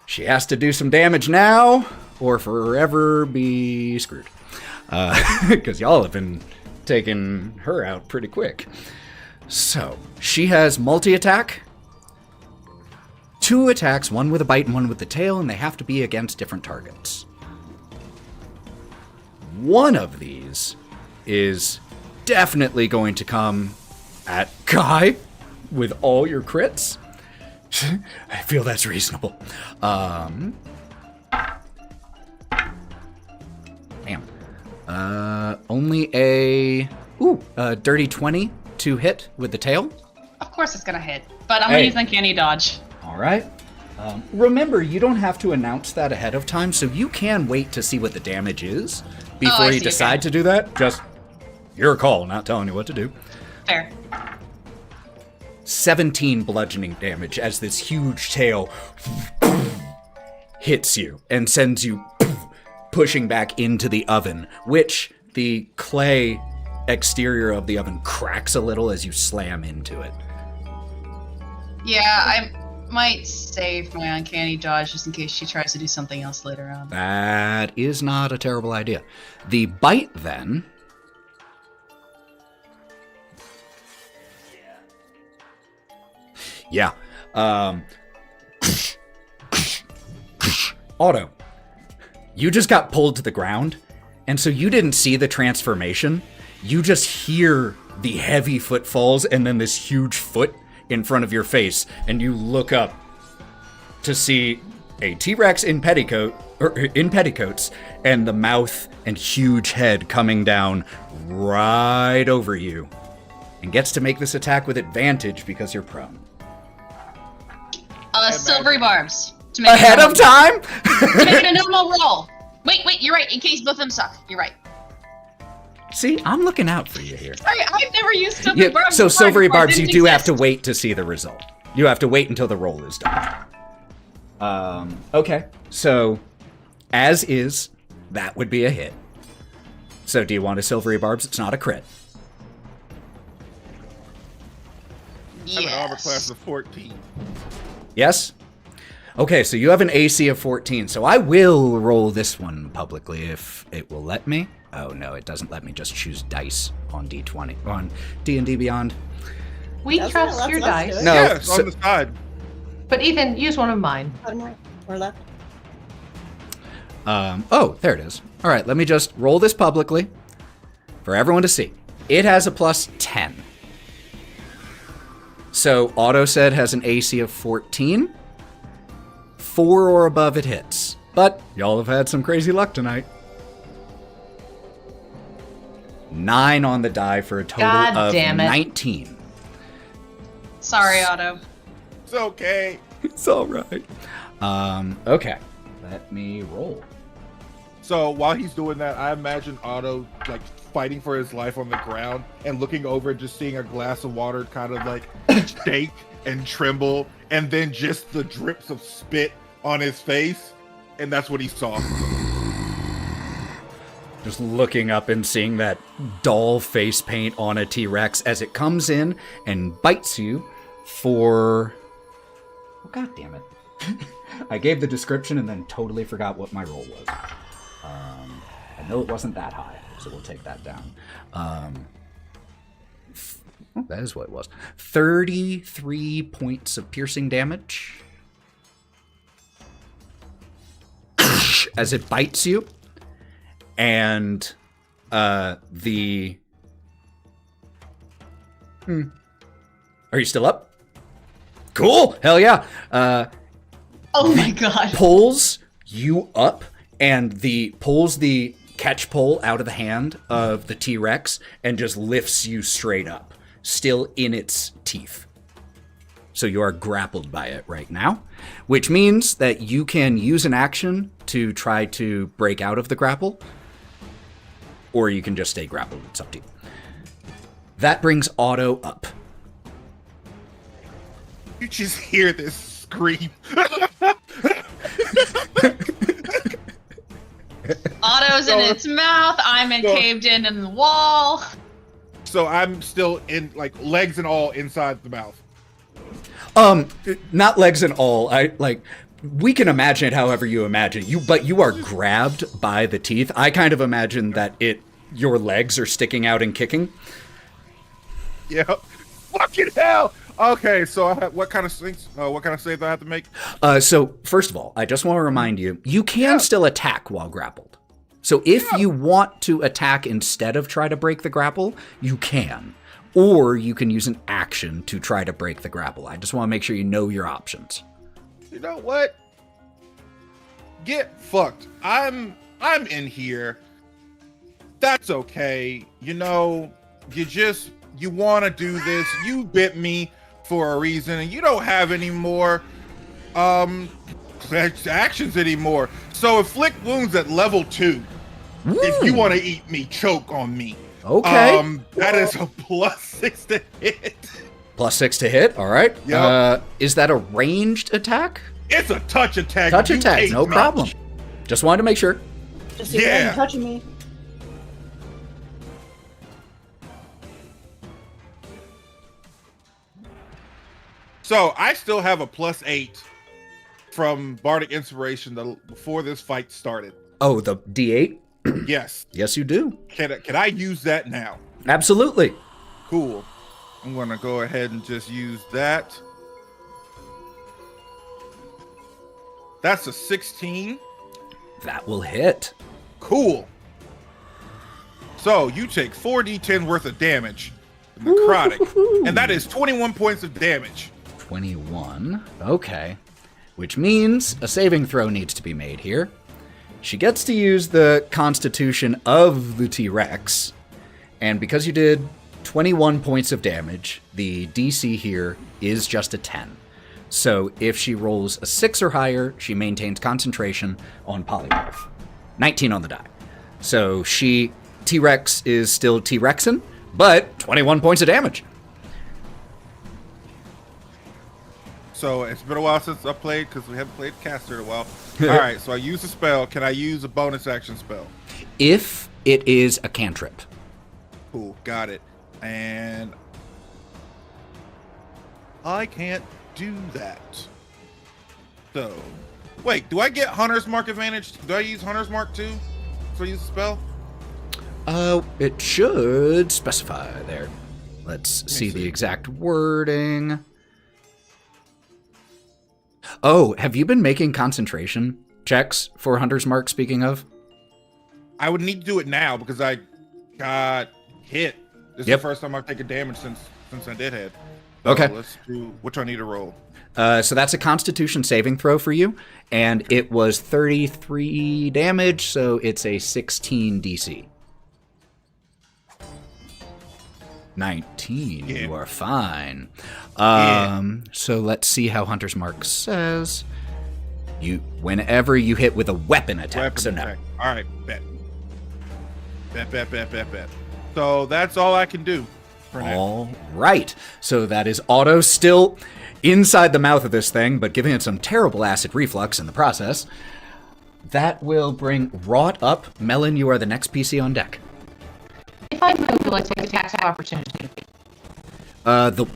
She has to do some damage now, or forever be screwed. Because y'all have been taking her out pretty quick. So, she has multi-attack. 2 attacks, one with a bite and one with the tail, and they have to be against different targets. One of these is definitely going to come at Kai with all your crits. I feel that's reasonable. Damn. Only a dirty 20 to hit with the tail. Of course it's going to hit, but I'm going to use Uncanny Dodge. All right. Remember, you don't have to announce that ahead of time, so you can wait to see what the damage is before you decide to do that. Just your call, not telling you what to do. Fair. 17 bludgeoning damage as this huge tail hits you and sends you pushing back into the oven, which the clay exterior of the oven cracks a little as you slam into it. Yeah, I might save my Uncanny Dodge just in case she tries to do something else later on. That is not a terrible idea. The bite, then. Yeah. Otto, you just got pulled to the ground, and so you didn't see the transformation. You just hear the heavy footfalls and then this huge foot in front of your face, and you look up to see a T-Rex in petticoats, and the mouth and huge head coming down right over you, and gets to make this attack with advantage because you're prone. silvery barbs. To make Ahead of time? To make it a normal roll. Wait, you're right. In case both of them suck. You're right. See, I'm looking out for you here. Sorry, I've never used silvery barbs. So before. silvery Before, barbs, it you didn't do have to exist. wait to see the result. You have to wait until the roll is done. Okay, so as is, that would be a hit. So do you want a silvery barbs? It's not a crit. I have an armor Yes. class of 14. Yes? Okay, so you have an AC of 14, so I will roll this one publicly if it will let me. Oh no, it doesn't let me just choose dice on D20, on D&D Beyond. We That's trust not- your let's do dice. it. No, Yes, so- on the side. But Ethan, use one of mine. Bottom right or left? Oh, there it is. All right, let me just roll this publicly for everyone to see. It has a plus 10. So Otto said has an AC of 14. 4 or above it hits. But y'all have had some crazy luck tonight. 9 on the die for a total God of damn it. 19. Sorry, Otto. It's okay. It's all right. Okay. Let me roll. So while he's doing that, I imagine Otto like fighting for his life on the ground and looking over and just seeing a glass of water kind of like shake and tremble, and then just the drips of spit on his face, and that's what he saw. Just looking up and seeing that dull face paint on a T-Rex as it comes in and bites you for... Oh, God damn it. I gave the description and then totally forgot what my roll was. I know it wasn't that high, so we'll take that down. That is what it was. 33 points of piercing damage. As it bites you. And the... Are you still up? Cool! Hell yeah! Oh my god. Pulls you up and pulls the catch pole out of the hand of the T-Rex and just lifts you straight up, still in its teeth. So you are grappled by it right now, which means that you can use an action to try to break out of the grapple, or you can just stay grappled. It's up to you. That brings Otto up. You just hear this scream. Otto's in its mouth. I'm caved in the wall. So I'm still in, like, legs and all inside the mouth. Not legs and all. We can imagine it however you imagine. But you are grabbed by the teeth. I kind of imagine that your legs are sticking out and kicking. Yeah. Fucking hell. Okay, so what kind of things? What kind of save do I have to make? So first of all, I just want to remind you, you can still attack while grappled. So if you want to attack instead of try to break the grapple, you can. Or you can use an action to try to break the grapple. I just want to make sure you know your options. You know what? Get fucked. I'm in here. That's okay. You know, you want to do this. You bit me for a reason, and you don't have any more actions anymore. So inflict wounds at level 2. If you want to eat me, choke on me. Okay. That is a +6 to hit. +6 to hit, all right. Yep. Is that a ranged attack? It's a touch attack. Touch You attack, ate no much. problem. Just wanted to make sure. Just so you Yeah. ain't touching me. So I still have a +8 from Bardic Inspiration before this fight started. Oh, the D8? Yes. Yes, you do. Can I use that now? Absolutely. Cool. I'm gonna go ahead and just use that. That's a 16. That will hit. Cool. So you take 4d10 worth of damage, necrotic, and that is 21 points of damage. 21. Okay. Which means a saving throw needs to be made here. She gets to use the constitution of the T-Rex. And because you did 21 points of damage, the DC here is just a 10. So if she rolls a 6 or higher, she maintains concentration on polymorph. 19 on the die. So T-Rex is still T-Rexin, but 21 points of damage. So it's been a while since I played because we haven't played caster in a while. All right, so I use a spell. Can I use a bonus action spell? If it is a cantrip. Cool, got it. And I can't do that. So, wait, do I get Hunter's Mark advantage? Do I use Hunter's Mark too? So I use the spell? It should specify there. Let's see the exact wording. Oh, have you been making concentration checks for Hunter's Mark, speaking of? I would need to do it now because I got hit. This is the first time I've taken damage since I did hit. So okay. Let's do, which I need to roll. So that's a Constitution saving throw for you, and it was 33 damage, so it's a 16 DC. 19, yeah. You are fine. So let's see how Hunter's Mark says. Whenever you hit with a weapon attack, so no. All right, bet. So that's all I can do for now. All right. So that is Otto still inside the mouth of this thing, but giving it some terrible acid reflux in the process. That will bring Wraught up. Melon, you are the next PC on deck. If I move, will I take attack of opportunity? The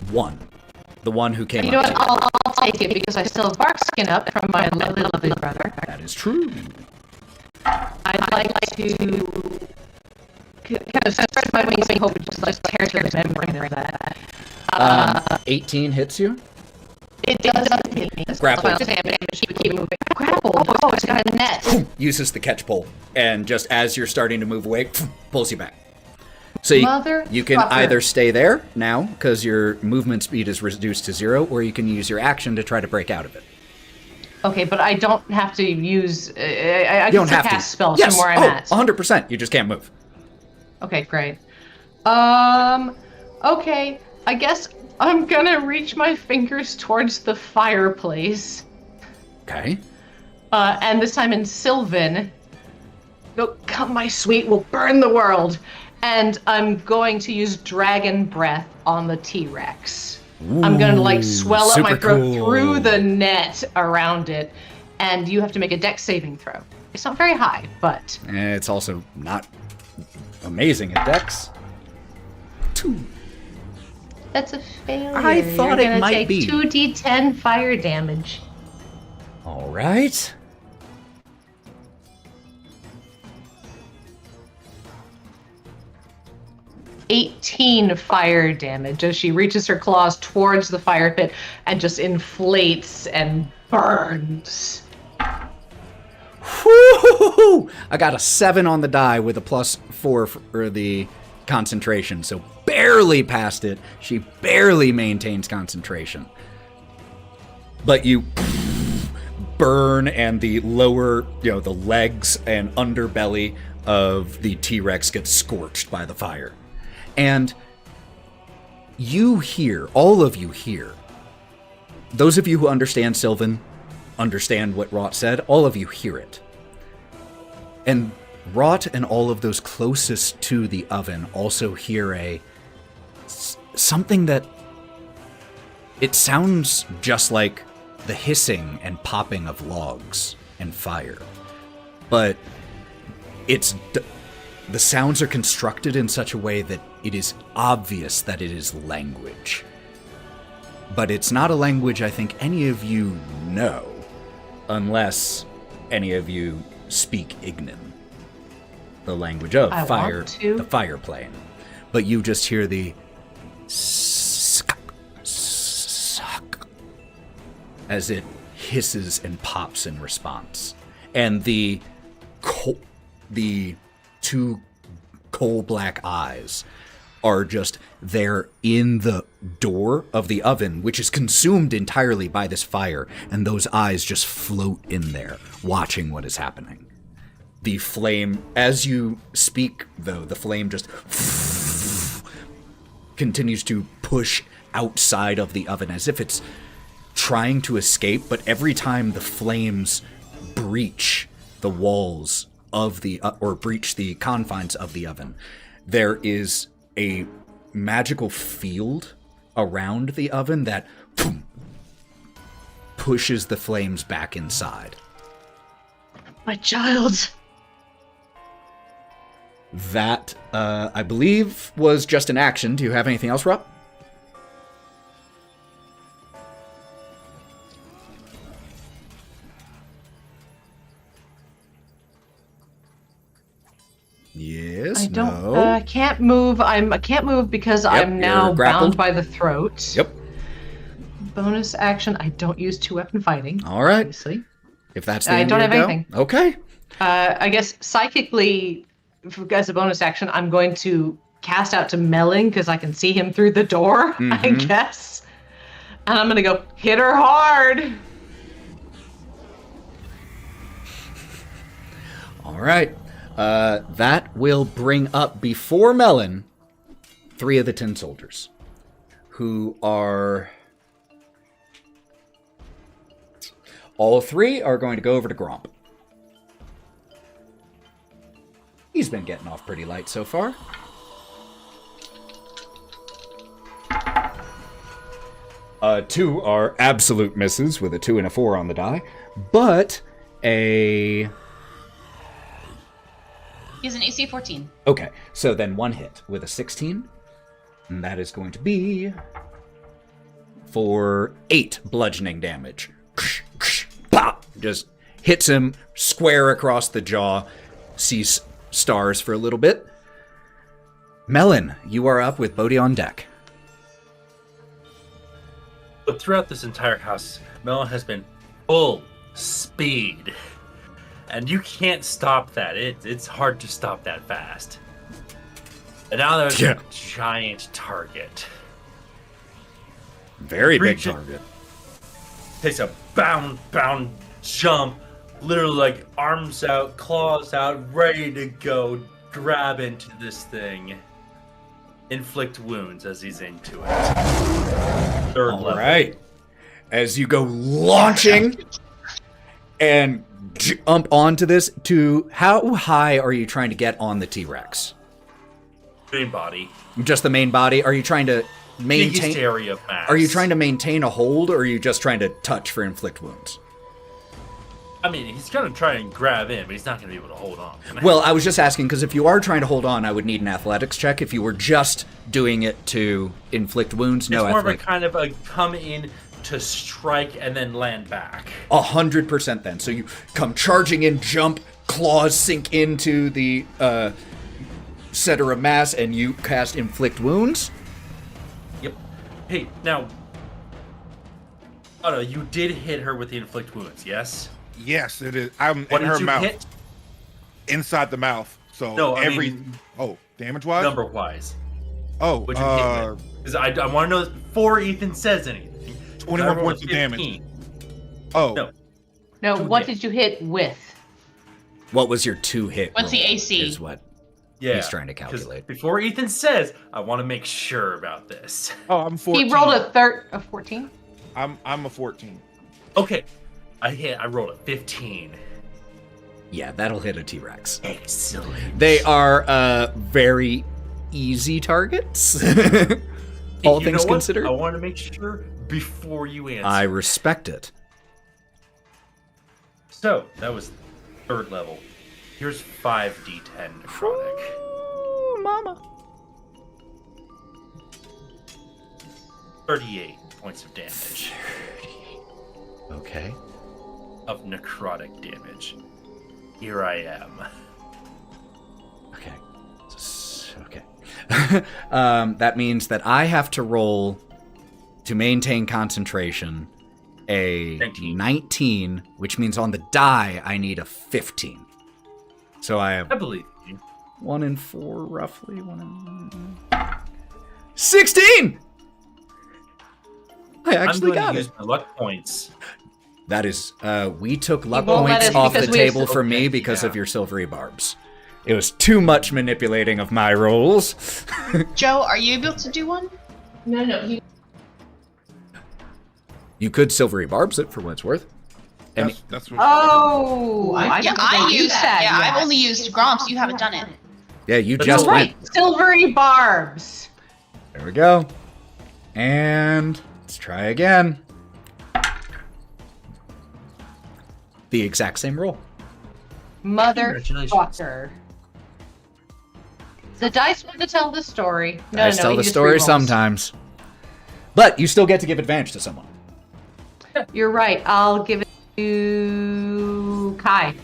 one who came You know up. what? I'll take it because I still have bark skin up from my lovely, lovely brother. That is true. I'd like to kind of stretch my wings and hope it just like tear to the membrane of that. 18 hits you. It does hit me. Grapple. Keep moving. Grapple. Oh, it's got a net. Uses the catch pull, and just as you're starting to move away, pulls you back. So you can either stay there now because your movement speed is reduced to 0, or you can use your action to try to break out of it. Okay, but I don't have to use. I don't can have cast to. spells Yes. from where I'm at. 100%. You just can't move. Okay, great. Okay, I guess I'm gonna reach my fingers towards the fireplace. Okay. And this time in Sylvan. Go, come, my sweet, we'll burn the world. And I'm going to use Dragon Breath on the T-Rex. I'm gonna like swell up my throat through the net around it, and you have to make a dex saving throw. It's not very high, but It's also not amazing at dex. 2. that's a failure. I thought You're it gonna might take be. 2d10 fire damage. All right. $18 fire damage as she reaches her claws towards the fire pit and just inflates and burns. Woo-hoo-hoo-hoo! I got a 7 on the die with a +4 for the concentration, so barely passed it. She barely maintains concentration. But you burn, and the lower, the legs and underbelly of the T-Rex gets scorched by the fire. And you hear, all of you hear, those of you who understand Sylvan understand what Wraught said, all of you hear it. And Wraught and all of those closest to the oven also hear something that it sounds just like the hissing and popping of logs and fire. But the sounds are constructed in such a way that it is obvious that it is language. But it's not a language I think any of you know, unless any of you speak Ignan, the language of fire, the fire plane. But you just hear the as it hisses and pops in response. And the 2 coal black eyes are just there in the door of the oven, which is consumed entirely by this fire, and those eyes just float in there, watching what is happening. The flame, as you speak, though, the flame just continues to push outside of the oven as if it's trying to escape, but every time the flames breach the walls of the or breach the confines of the oven, there is a magical field around the oven that pushes the flames back inside. My child. That, I believe, was just an action. Do you have anything else, Rob? Yes. I don't. No. I can't move. I can't move because I'm now you're grappled. bound by the throat. Yep. Bonus action. I don't use two-weapon fighting. All right. Obviously. If that's the I end don't of your have go. anything. Okay. I guess psychically, as a bonus action, I'm going to cast out to Melon because I can see him through the door. I guess. And I'm gonna go hit her hard. All right. That will bring up before Melon 3 of the 10 soldiers, who are... All 3 are going to go over to Gromp. He's been getting off pretty light so far. Two are absolute misses with a 2 and a 4 on the die, but a... He's an AC 14. Okay, so then 1 hit with a 16, and that is going to be for 8 bludgeoning damage. Pop! Just hits him square across the jaw, sees stars for a little bit. Melon, you are up with Bodhi on deck. But throughout this entire house, Melon has been full speed. And you can't stop that. It's hard to stop that fast. And now there's a giant target. Very big Reach it. target. Takes a bound jump. Literally like arms out, claws out, ready to go grab into this thing. Inflict wounds as he's into it. Third All level. right. As you go launching and jump onto this, to how high are you trying to get on the T-Rex? Main body. Just the main body? Are you trying to Biggest maintain? area of mass. Are you trying to maintain a hold, or are you just trying to touch for inflict wounds? I mean, he's gonna try and grab in, but he's not gonna be able to hold on. Well, I was just asking because if you are trying to hold on, I would need an athletics check. If you were just doing it to inflict wounds, no it's more athletics. of a kind of a come in to strike and then land back. 100% then. So you come charging in, jump, claws sink into the center of mass, and you cast inflict wounds. Yep. Hey, now, Otto, you did hit her with the inflict wounds, yes? Yes, it is. I'm What in did her you mouth. hit? Inside the mouth. So No, I every mean, damage-wise? number-wise. Oh, What'd you hit with? Because I want to know this before Ethan says anything. 21 I rolled points a of damage. 15. Oh, No. No, Two what hit. did you hit with? What was your 2-hit? What's the roll AC? Is what Yeah. he's trying to 'cause calculate. Before Ethan says, I want to make sure about this. oh, I'm 14. He rolled a 14. I'm a 14. Okay. I rolled a 15. Yeah, that'll hit a T-Rex. Excellent. They are very easy targets, all You things know what? considered. I want to make sure before you answer. I respect it. So, that was 3rd level. Here's 5d10 necrotic. Ooh, mama. 38 points of damage. Okay. Of necrotic damage. Here I am. Okay. Okay. That means that I have to roll to maintain concentration a 19, which means on the die I need a 15. So I have I believe you. 1 in 4 roughly. 16! I I'm actually going got to it. use my luck points. That is, we took luck won't let points us off the because we have table for me okay, because of yeah. your silvery barbs. It was too much manipulating of my rolls. Joe, are you able to do one? No. You could silvery barbs it for what it's worth. That's what. Oh, I used that. Yeah, I've only used Gromps. You haven't done it. Yeah, you That's just all went. right. Silvery barbs. There we go. And let's try again. The exact same roll. Motherfucker. The dice want to tell the story. Dice tell you the just story rerolls. sometimes. But you still get to give advantage to someone. You're right. I'll give it to Kai.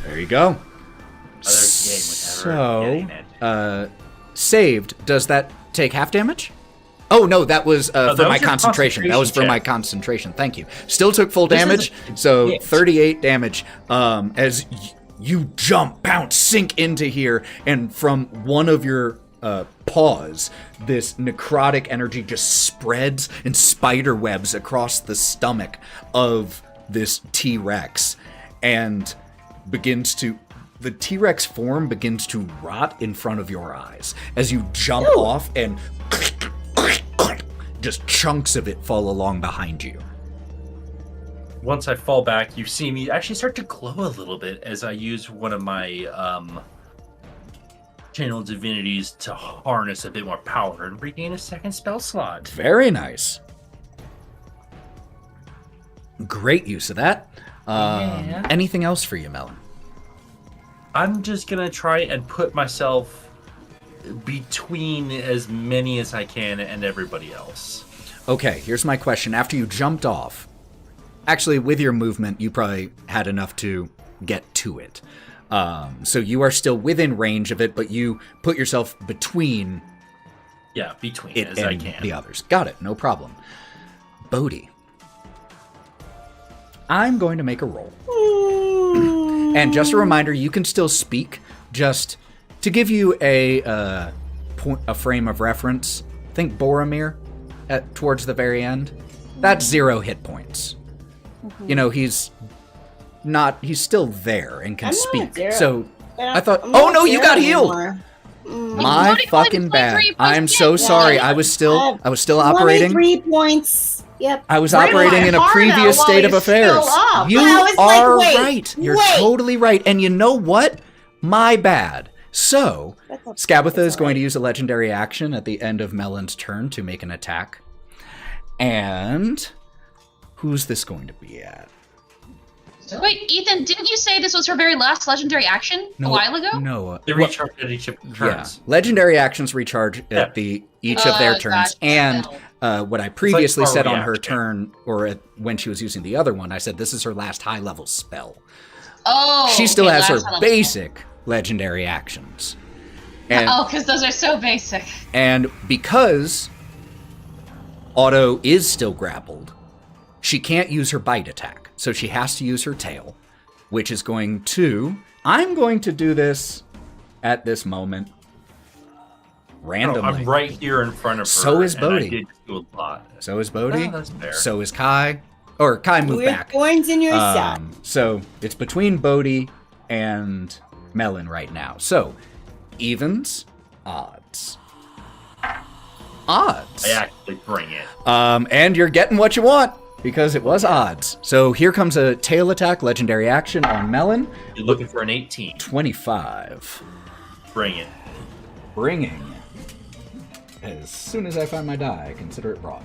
There you go. Getting it. Saved. Does that take half damage? Oh, no, that was that for was my your concentration. That was for concentration my check. concentration. Thank you. Still took full This is damage, a so hit. 38 damage as you jump, bounce, sink into here, and from one of your paws, this necrotic energy just spreads and spider webs across the stomach of this T-Rex and the T-Rex form begins to rot in front of your eyes as you jump off and just chunks of it fall along behind you. Once I fall back, you see me actually start to glow a little bit as I use one of my channel divinities to harness a bit more power and regain a second spell slot. Very nice. Great use of that. Yeah. Anything else for you, Melon? I'm just gonna try and put myself between as many as I can and everybody else. Okay, here's my question. After you jumped off, actually, with your movement, you probably had enough to get to it. So you are still within range of it, but you put yourself between Yeah, between it as and I can. the others. Got it, no problem. Bodhi. I'm going to make a roll. And just a reminder, you can still speak. Just to give you a frame of reference, think Boromir towards the very end. That's 0 hit points. You know, he's still there and can I'm speak. not zero. So I thought, I'm oh not no, you zero got healed. anymore. My What? fucking bad. I'm so sorry. I was still operating. 23 points. Yep. I was Bring operating my in a heart previous out state while of he's still affairs. up. You I was like, are wait, right. You're wait. totally right. And you know what? My bad. So, That's okay. Skabatha is It's all going right. to use a legendary action at the end of Melon's turn to make an attack. And who's this going to be at? Wait, Ethan, didn't you say this was her very last legendary action a while ago? No. They recharge at each of Yeah. turns. Legendary actions recharge Yeah. at each of their turns. Gotcha. And what I previously far said on her reaction. turn, or when she was using the other one, I said this is her last high level spell. Oh, She still okay, has her last time. basic legendary actions. And, Oh, because those are so basic. and because Otto is still grappled, she can't use her bite attack. So she has to use her tail, which is going to... I'm going to do this at this moment randomly. I'm right here in front of her. So is and I Bodhi. did do a lot. So is Bodhi. Oh, that's fair. So is Kai. Or Kai moved We're back. points in your side. So it's between Bodhi and Melon right now. So evens, odds. Odds. I actually bring it. And you're getting what you want because it was odds. So here comes a tail attack, legendary action on Melon. You're looking for an 18. 25. Bring it. Bringing. As soon as I find my die, I consider it brought.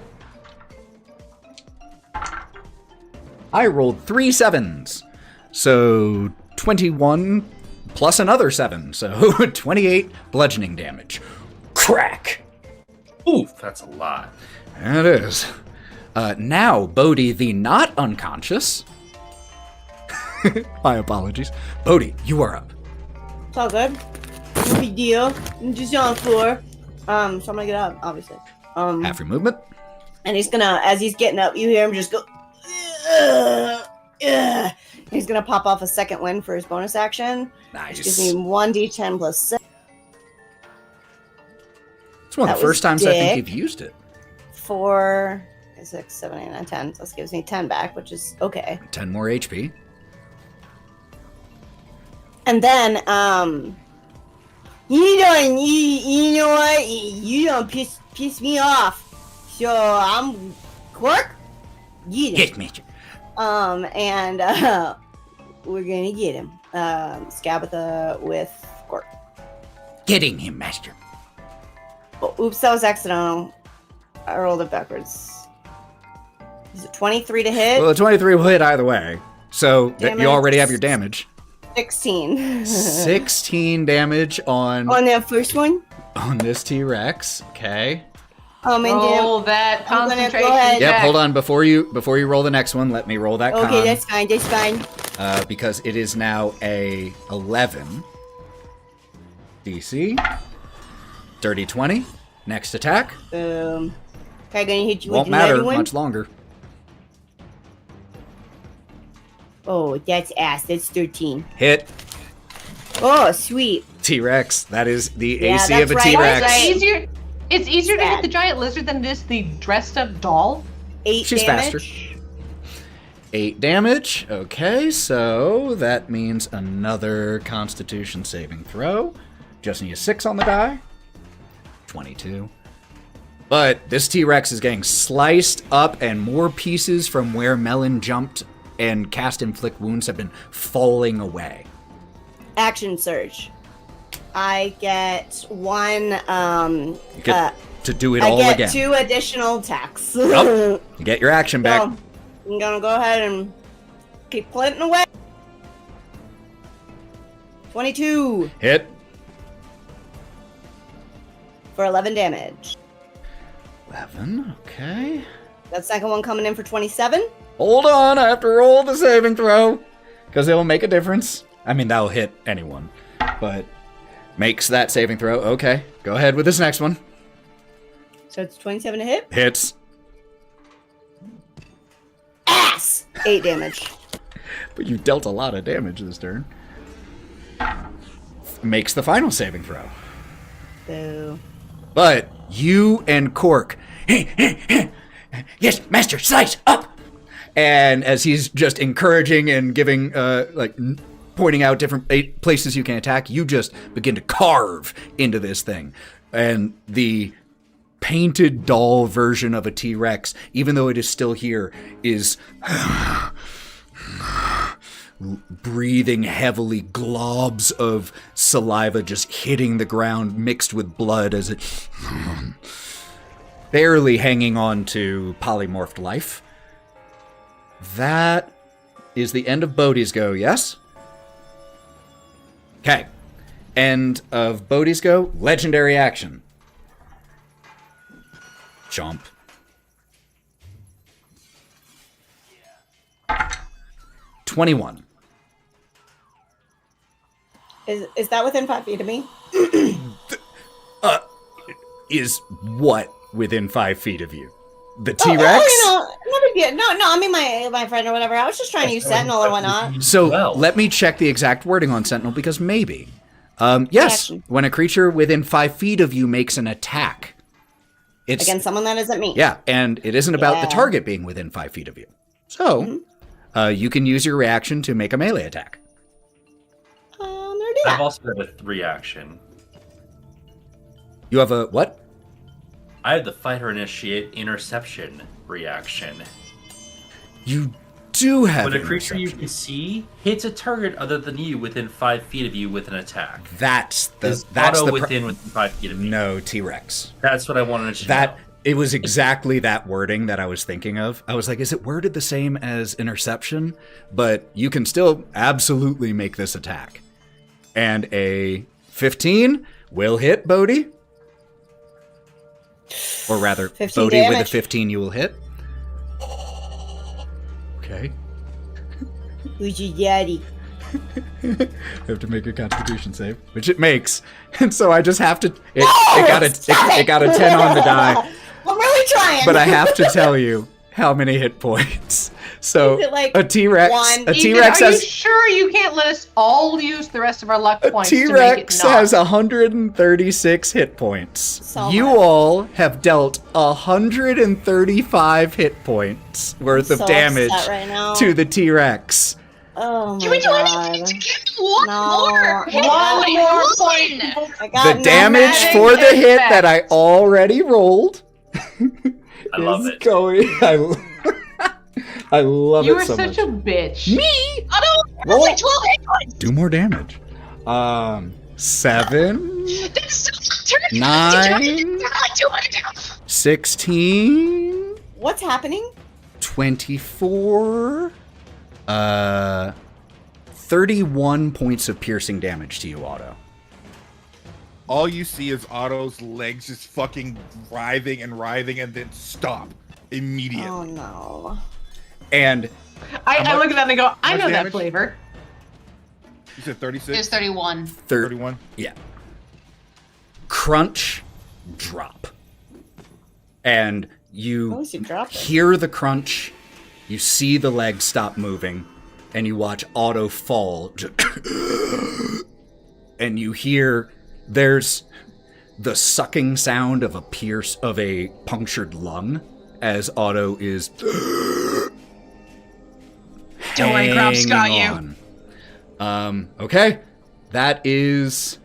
I rolled 3 sevens. So 21 plus another 7. So 28 bludgeoning damage. Crack! Oof, that's a lot. It is. Now, Bodhi, the not unconscious. My apologies. Bodhi, you are up. It's all good. No big deal. I'm just on the floor. So I'm gonna get up, obviously. Half your movement. And he's gonna, as he's getting up, you hear him just go. He's gonna pop off a second wind for his bonus action. Which gives Nice. me 1d10 plus 7. It's one of that the was first times I think dick. you've used it. 4, 6, 7, 8, 9, 10. So this gives me 10 back, which is okay. 10 more HP. And then, you know what? You don't piss me off. So I'm Quark, get him. Yes, Master. And we're gonna get him. Scabatha with Quark. Getting him, Master. Oh, oops, that was accidental. I rolled it backwards. Is it 23 to hit? Well, the 23 will hit either way. So that you Damage. already have your damage. 16. 16 damage on that first one? this T-Rex. Okay. And Roll that I'm gonna go concentration ahead. Yep, check. hold on. Before you roll the next one, let me roll that okay, con. that's fine. That's fine. Because it is now a 11 DC. Dirty 20. Next attack. Okay, gonna hit you Won't with another matter one. much longer. Oh, that's ass. That's 13. Hit Oh, sweet. T-Rex. That is the Yeah, AC that's of a right. T-Rex. That's right. It's easier to hit Sad. the giant lizard than it is the dressed up doll. 8 She's damage. 8 damage. Okay, so that means another Constitution saving throw. Just need a 6 on the die. 22. But this T-Rex is getting sliced up, and more pieces from where Melon jumped and cast Inflict Wounds have been falling away. Action surge. I get one. You get to do it I all get again. 2 additional attacks. Nope. You get your action back. So, I'm gonna go ahead and keep clinting away. 22 Hit. for 11 damage. 11. Okay. That second one coming in for 27. Hold on, I have to roll the saving throw. Because it'll make a difference. I mean, that'll hit anyone. But makes that saving throw. Okay, go ahead with this next one. So it's 27 to hit. Hits. Ass! 8 damage. But you dealt a lot of damage this turn. Makes the final saving throw. Boo. But you and Cork. Yes, Master, slice up! And as he's just encouraging and giving, pointing out different places you can attack, you just begin to carve into this thing. And the painted doll version of a T-Rex, even though it is still here, is breathing heavily, globs of saliva just hitting the ground, mixed with blood as it barely hanging on to polymorphed life. That is the end of Bodhi's go, yes? Okay. End of Bodhi's go. Legendary action. Chomp. $21. Is that within 5 feet of me? Is what within 5 feet of you? The Oh, T-Rex? no big deal. No, I mean my friend or whatever. I was just trying to use Sentinel or whatnot. So Well. let me check the exact wording on Sentinel because maybe. Yes, Action. when a creature within 5 feet of you makes an attack. It's Against someone that isn't me. Yeah, and it isn't about the Yeah. target being within 5 feet of you. So, you can use your reaction to make a melee attack. I'm gonna do I've that. also got a 3 action. You have a what? I have the fighter initiate interception reaction. You do have When a creature you interception. can see hits a target other than you within 5 feet of you with an attack. That's Is that's Otto the within 5 feet of me. no T-Rex. That's what I wanted to That know. it was exactly that wording that I was thinking of. I was like, is it worded the same as interception? But you can still absolutely make this attack. And a 15 will hit Bodhi. Or rather, 15 Bodhi with a damage. 15 you will hit. Okay. Who's your daddy? I have to make a Constitution save, which it makes, and so I just have to. It got a 10 on the die, I'm really trying. but I have to tell you how many hit points. So Is it like a T-Rex, one? a Ethan, T-Rex are you has sure you can't let us all use the rest of our luck a points to make it T-Rex not? has 136 hit points. So You much. all have dealt 135 hit points worth I'm of so damage upset right now. to the T-Rex. Oh my Can we do god. anything to get one No. more? Hit One point. more Listen. I got The damage magic for the hit effect. that I already rolled I love is it. going. I love You it are so such much. a bitch. Me? Otto, Roll. that's like 12 hit points. Do more damage. 7, That's so 9, like 200. 16, What's happening? 24, 31 points of piercing damage to you, Otto. All you see is Otto's legs just fucking writhing and then stop immediately. Oh no. And I look at that and I go, I much know that damage? flavor. You said It 36? was 31. 31? Yeah. Crunch, drop. And you Oh, you dropped it. hear the crunch, you see the legs stop moving, and you watch Otto fall. And you hear there's the sucking sound of a punctured lung as Otto is Don't worry, Gromp's got you. hanging on. Okay. That is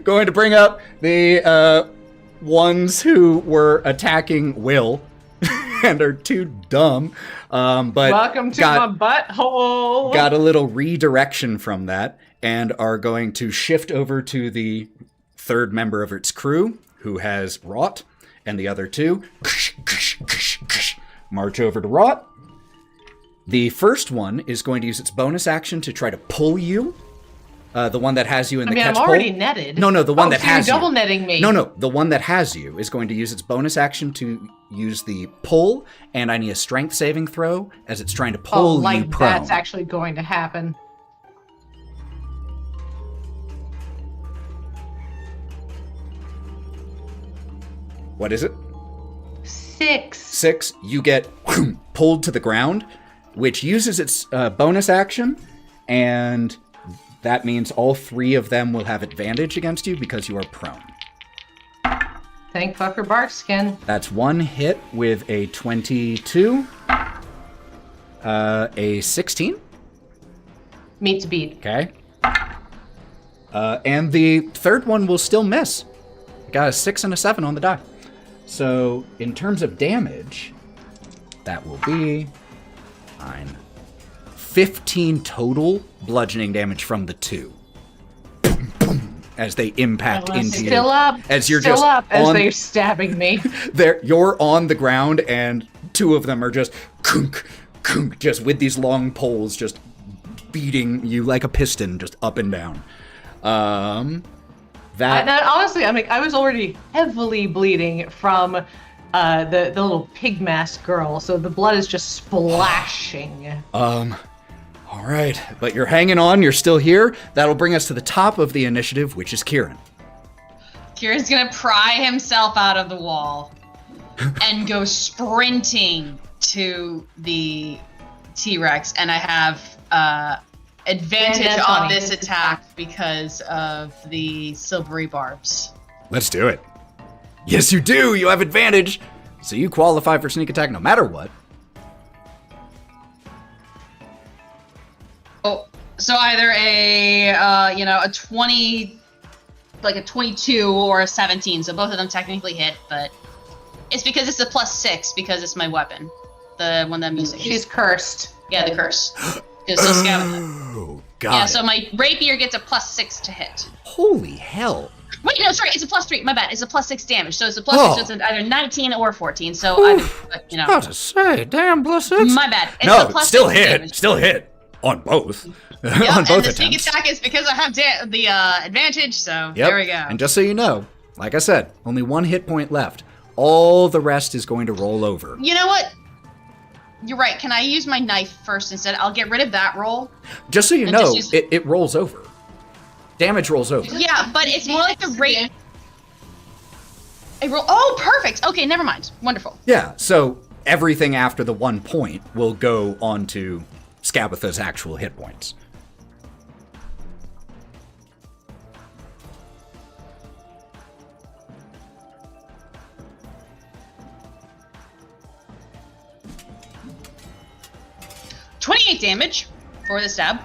going to bring up the ones who were attacking Will and are too dumb. But Welcome to my butthole. got a little redirection from that and are going to shift over to the third member of its crew, who has Wraught, and the other two march over to Wraught. The first one is going to use its bonus action to try to pull you. The one that has you in the catch I'm already pole. netted. No, the one that so has you're double you. netting me. No, the one that has you is going to use its bonus action to use the pull, and I need a strength saving throw as it's trying to pull you like prone. that's actually going to happen. What is it? 6. 6, you get pulled to the ground, which uses its bonus action, and that means all 3 of them will have advantage against you because you are prone. Thank fucker Barkskin. That's 1 hit with a 22, a 16, Meets beat. okay? And the third one will still miss. Got a 6 and a 7 on the die. So, in terms of damage, that will be 15 total bludgeoning damage from the 2. As they impact into you. Still up. As you're still just up as on- they're stabbing me. You're on the ground, and 2 of them are just kunk, kunk, just with these long poles, just beating you like a piston, just up and down. Honestly, I was already heavily bleeding from the little pig mask girl, so the blood is just splashing. All right, but you're hanging on. You're still here. That'll bring us to the top of the initiative, which is Kieren. Kieran's gonna pry himself out of the wall and go sprinting to the T-Rex, and I have advantage that's on funny. this attack because of the silvery barbs. Let's do it. Yes, you do. You have advantage, so you qualify for sneak attack no matter what. Oh, so either a 20, like a 22 or a 17. So both of them technically hit, but it's because it's a +6 because it's my weapon, the one that I'm using. She's cursed. Yeah, the curse. Because so Oh, got yeah, it. so my rapier gets a +6 to hit. Holy hell. Wait, no, sorry, it's a +3. My bad. It's a +6 damage. So it's a +6, Oh. so it's either 19 or 14. So either, How to say, damn, +6. my bad. It's No, a +6 still hit. damage. Still hit. On both. Yep, On both and the sneak attempts. attack is because I have the advantage. So Yep. there we go. And just so you know, like I said, only 1 hit point left. All the rest is going to roll over. You know what? You're right. Can I use my knife first instead? I'll get rid of that roll. Just so you And know, just use- it rolls over. Damage rolls over. Yeah, but it's more like the rate. I roll. Oh, perfect. Okay, never mind. Wonderful. Yeah, so everything after the 1 point will go on to Skabatha's actual hit points. $28 damage for the stab.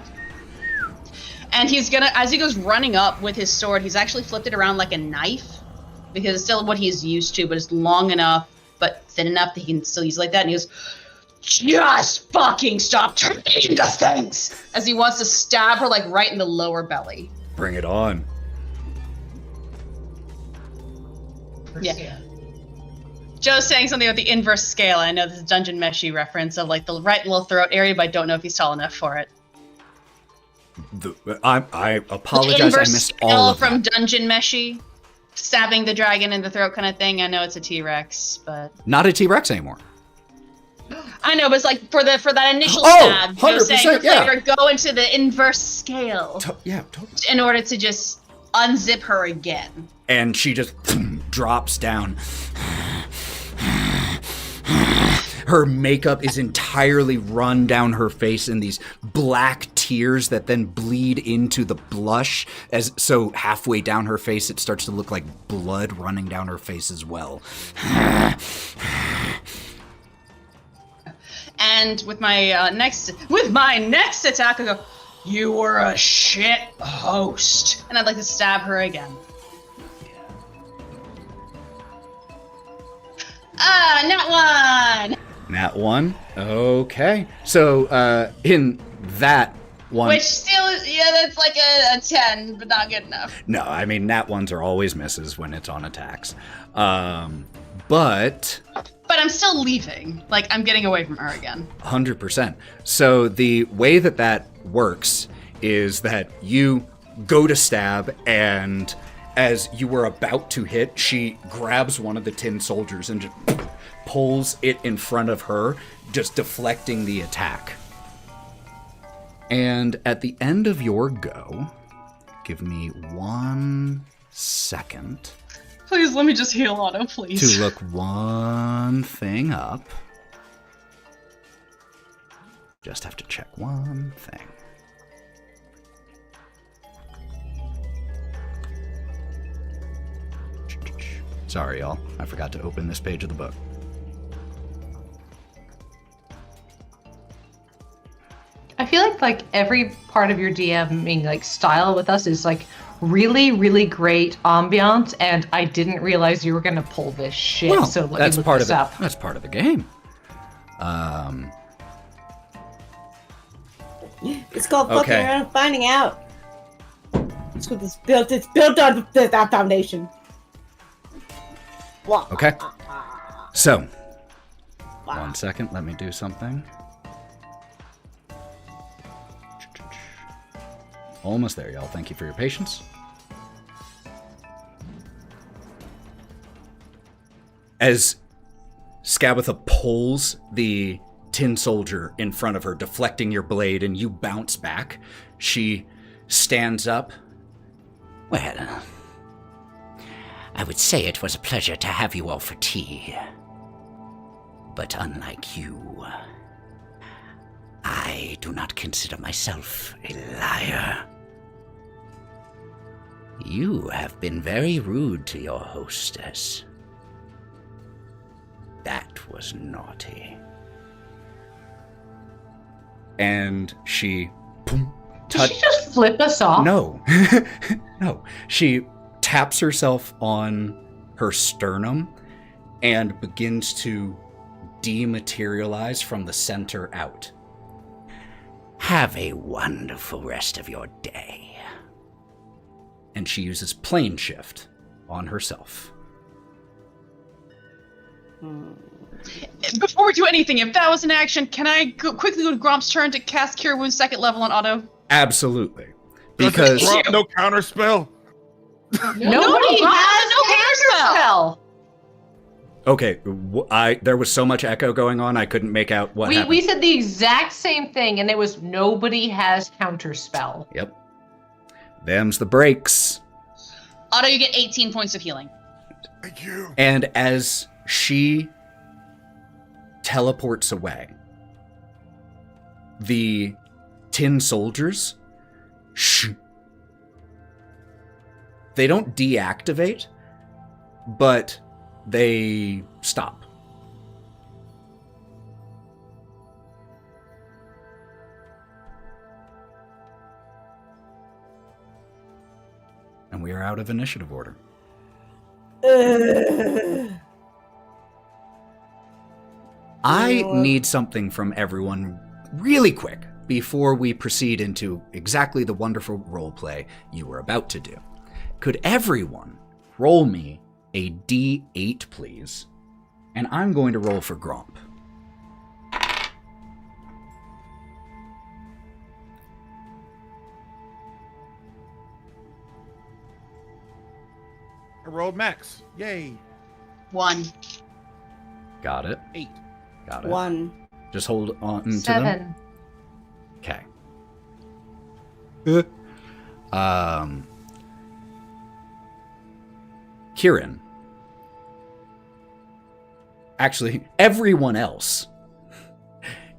And he's gonna, as he goes running up with his sword, he's actually flipped it around like a knife because it's still what he's used to, but it's long enough but thin enough that he can still use it like that. And he goes, just fucking stop turning into things! As he wants to stab her, like, right in the lower belly. Bring it on. Yeah. Joe's saying something about the inverse scale. I know this is Dungeon Meshy reference of, like, the right little throat area, but I don't know if he's tall enough for it. I apologize. The I inverse missed scale all of from that. Dungeon Meshy, stabbing the dragon in the throat kind of thing. I know it's a T-Rex, but Not a T-Rex anymore. I know, but it's like for that initial Oh, stab, Joe's saying 100%, yeah. flavor go into the inverse scale Yeah, totally. in order to just unzip her again. And she just drops down. Her makeup is entirely run down her face in these black tears that then bleed into the blush. So halfway down her face, it starts to look like blood running down her face as well. And with my next attack, I go, "You were a shit host," and I'd like to stab her again. Not one. Nat 1. Okay. So in that one. Which still, that's like a 10, but not good enough. No, I mean, nat 1s are always misses when it's on attacks. But I'm still leaving. Like, I'm getting away from her again. 100%. So the way that works is that you go to stab, and as you were about to hit, she grabs one of the tin soldiers and just pulls it in front of her, just deflecting the attack. And at the end of your go, give me 1 second. Please let me just heal Otto, please. To look one thing up. Just have to check one thing. Sorry, y'all. I forgot to open this page of the book. I feel like every part of your DMing like style with us is like really, really great ambiance, and I didn't realize you were gonna pull this shit. Well, so let that's me look part this of up. it. That's part of the game. It's called fucking Okay. around and finding out. That's what it's built. It's built on that foundation. Wow. Okay. So, 1 second. Let me do something. Almost there, y'all. Thank you for your patience. As Skabatha pulls the tin soldier in front of her, deflecting your blade, and you bounce back, she stands up. Well, I would say it was a pleasure to have you all for tea. But unlike you, I do not consider myself a liar. You have been very rude to your hostess. That was naughty. And she... Did she just flip us off? No. No. She taps herself on her sternum and begins to dematerialize from the center out. Have a wonderful rest of your day. And she uses plane shift on herself. Before we do anything, if that was an action, can I quickly go to Gromp's turn to cast Cure Wounds 2nd level on Otto? Absolutely. Does Because... Gromp no counter spell? Nobody has no counterspell. Okay, there was so much echo going on, I couldn't make out what happened. We said the exact same thing, and it was nobody has counterspell. Yep. Them's the breaks. Otto, you get 18 points of healing. Thank you. And as she teleports away, the tin soldiers, they don't deactivate, but they stop. And we are out of initiative order. I need something from everyone really quick before we proceed into exactly the wonderful roleplay you were about to do. Could everyone roll me a D8, please? And I'm going to roll for Gromp. I rolled max. Yay. 1. Got it. 8. Got it. 1. Just hold on to them. 7. Okay. Kieren. Actually, everyone else,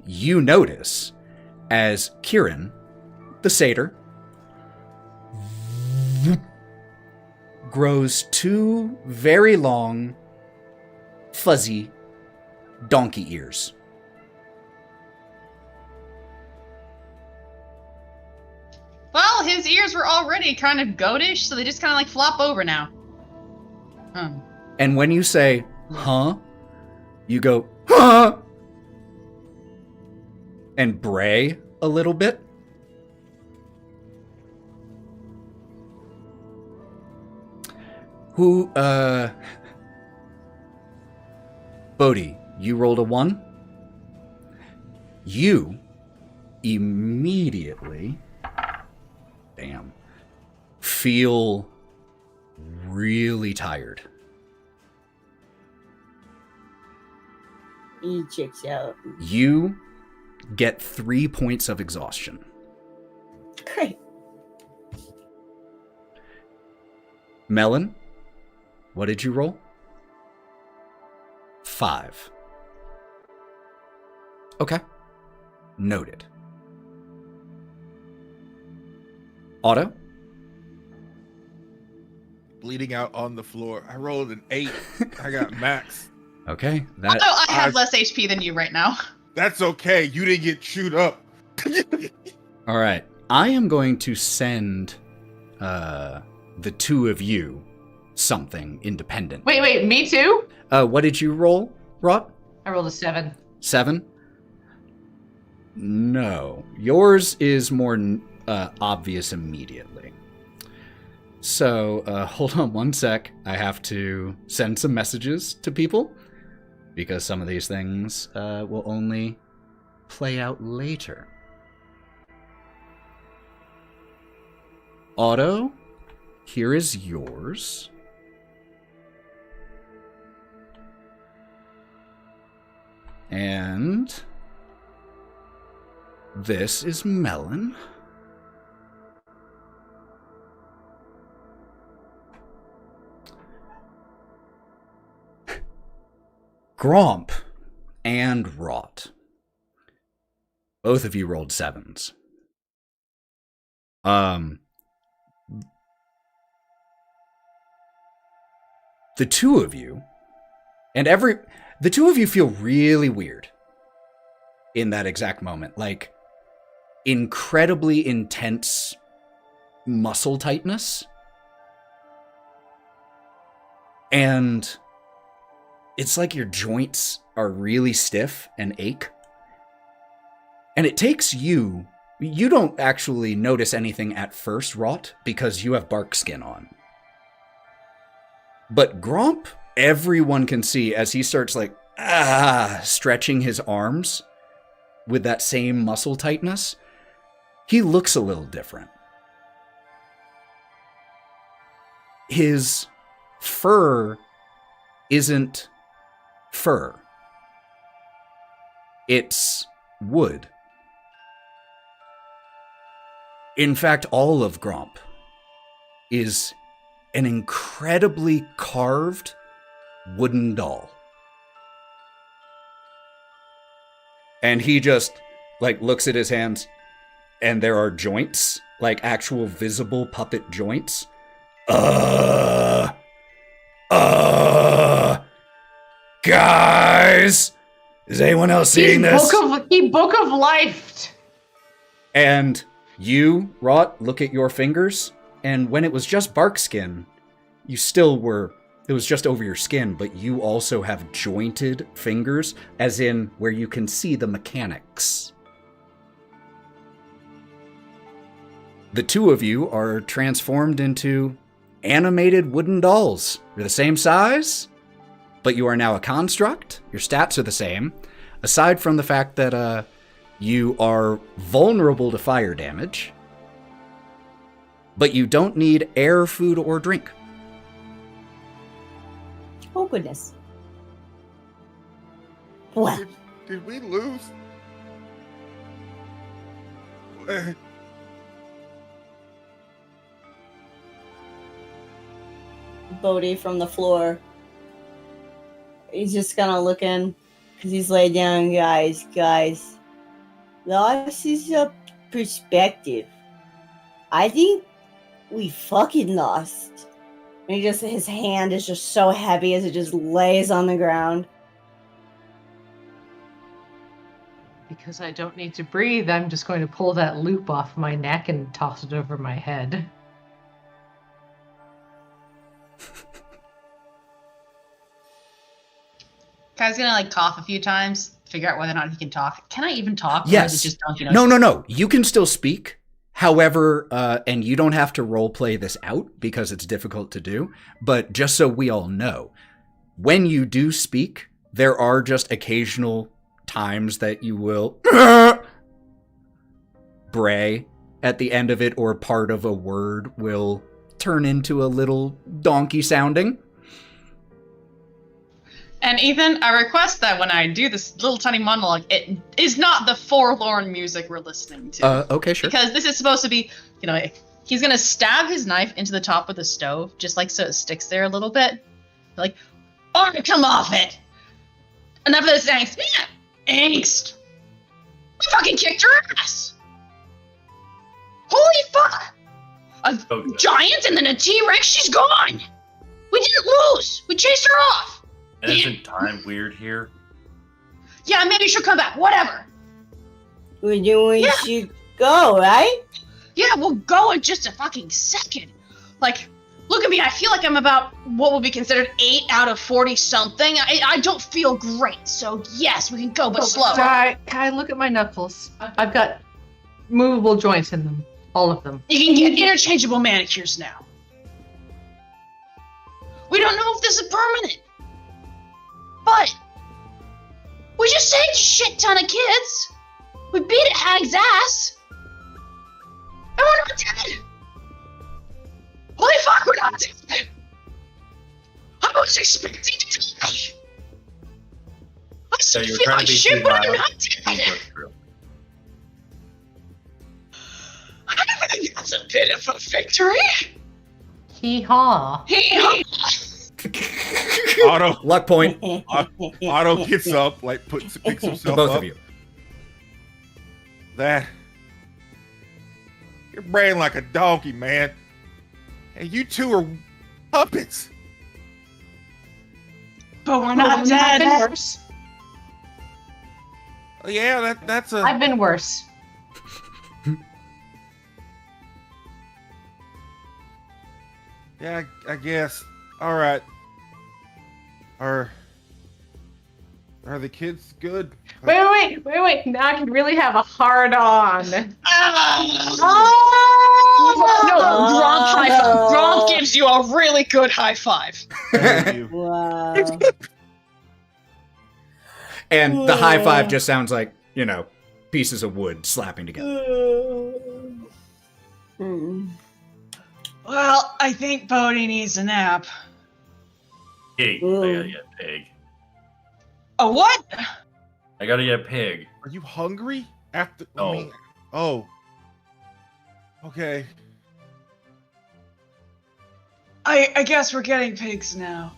you notice as Kieren, the satyr, grows 2 very long, fuzzy donkey ears. Well, his ears were already kind of goatish, so they just kind of like flop over now. And when you say, huh, you go, huh, and bray a little bit. Bodhi, you rolled a 1. You immediately, feel really tired. He checks out. You get 3 points of exhaustion. Great. Melon, what did you roll? 5. Okay. Noted. Otto? Bleeding out on the floor. I rolled an 8. I got max. Okay. Although I have less HP than you right now. That's okay. You didn't get chewed up. All right. I am going to send the 2 of you something independent. Wait, me too? What did you roll, Wraught? I rolled a 7. 7? No. Yours is more obvious immediately. So, hold on one sec. I have to send some messages to people, because some of these things will only play out later. Otto, here is yours. And this is Melon. Gromp and Wraught. Both of you rolled 7s. The 2 of you, and the 2 of you feel really weird in that exact moment. Like, incredibly intense muscle tightness. And it's like your joints are really stiff and ache. And it takes you don't actually notice anything at first, Wraught, because you have bark skin on. But Gromp, everyone can see as he starts stretching his arms with that same muscle tightness. He looks a little different. His fur isn't fur. It's wood. In fact, all of Gromp is an incredibly carved wooden doll. And he just, looks at his hands, and there are joints, actual visible puppet joints. Guys! Is anyone else seeing this? He book of life. And you, Wraught, look at your fingers, and when it was just bark skin, you still were it was just over your skin, but you also have jointed fingers, as in where you can see the mechanics. The two of you are transformed into animated wooden dolls. You're the same size, but you are now a construct. Your stats are the same, aside from the fact that you are vulnerable to fire damage, but you don't need air, food, or drink. Oh, goodness. Well, Did we lose? Bodhi from the floor. He's just kind of looking because he's laid down, guys. Lost is a perspective. I think we fucking lost. And his hand is just so heavy as it just lays on the ground. Because I don't need to breathe, I'm just going to pull that loop off my neck and toss it over my head. Kai's gonna like cough a few times, figure out whether or not he can talk. Can I even talk? Yes. Or is it just donkey noise? No. You can still speak. However, and you don't have to role play this out because it's difficult to do, but just so we all know, when you do speak, there are just occasional times that you will bray at the end of it, or part of a word will turn into a little donkey sounding. And Ethan, I request that when I do this little tiny monologue, it is not the forlorn music we're listening to. Okay, sure. Because this is supposed to be, he's gonna stab his knife into the top of the stove, just like so it sticks there a little bit. Like, oh, come off it! Enough of this angst. Man, angst! We fucking kicked your ass! Holy fuck! A giant and then a T-Rex, she's gone! We didn't lose! We chased her off! And isn't time weird here? Yeah, maybe she'll come back. Whatever. We should go, right? Yeah, we'll go in just a fucking second. Like, look at me. I feel like I'm about what would be considered 8 out of 40 something. I don't feel great. So yes, we can go, but slow. Kai, look at my knuckles. I've got movable joints in them. All of them. You can get interchangeable manicures now. We don't know if this is permanent. But we just saved a shit ton of kids. We beat at Hag's ass. And we're not dead. Holy fuck, we're not dead. I was expecting to die. I So still you were feel trying like to be shit, too but I'm loud. not dead. I think that's a bit of a victory. Hee-haw. Otto, Luck point. Otto gets up, like picks himself To both up. of you. You're braying like a donkey, man. And you two are puppets. But we're not I've dead. been worse. Yeah, that's a. I've been worse. Yeah, I guess. All right. Are the kids good? Wait. Now I can really have a hard on. No, Gromp high five. Gromp gives you a really good high five. Thank you. Wow. And the high five just sounds like, pieces of wood slapping together. Well, I think Bodhi needs a nap. Pig. I gotta get pig. A what? I gotta get pig. Are you hungry? After? No. Oh. Okay. I guess we're getting pigs now.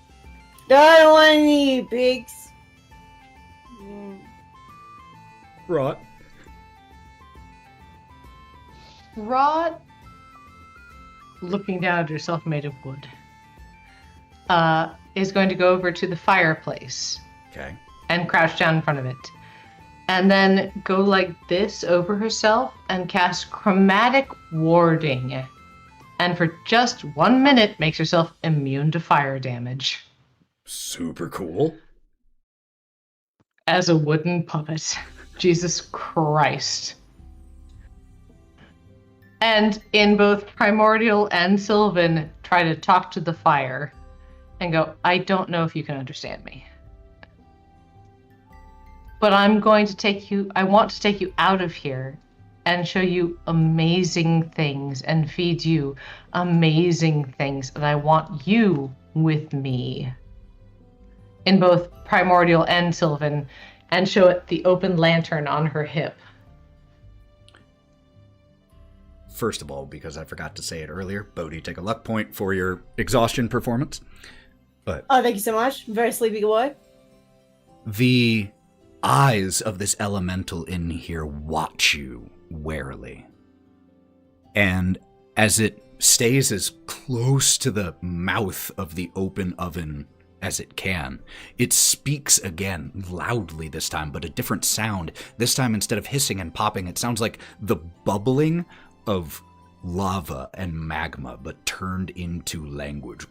I don't want any pigs. Wraught. Wraught, looking down at herself made of wood, is going to go over to the fireplace Okay. and crouch down in front of it. And then go like this over herself and cast chromatic warding. and for just 1 minute makes herself immune to fire damage. Super cool. As a wooden puppet. Jesus Christ. And in both Primordial and Sylvan, try to talk to the fire and go, I don't know if you can understand me. But I want to take you out of here and show you amazing things and feed you amazing things. And I want you with me. In both Primordial and Sylvan, and show it the open lantern on her hip. First of all, because I forgot to say it earlier, Bodhi, take a luck point for your exhaustion performance. But Oh, thank you so much. Very sleepy boy. the eyes of this elemental in here watch you warily. And as it stays as close to the mouth of the open oven as it can, it speaks again, loudly this time, but a different sound. This time, instead of hissing and popping, it sounds like the bubbling of lava and magma, but turned into language.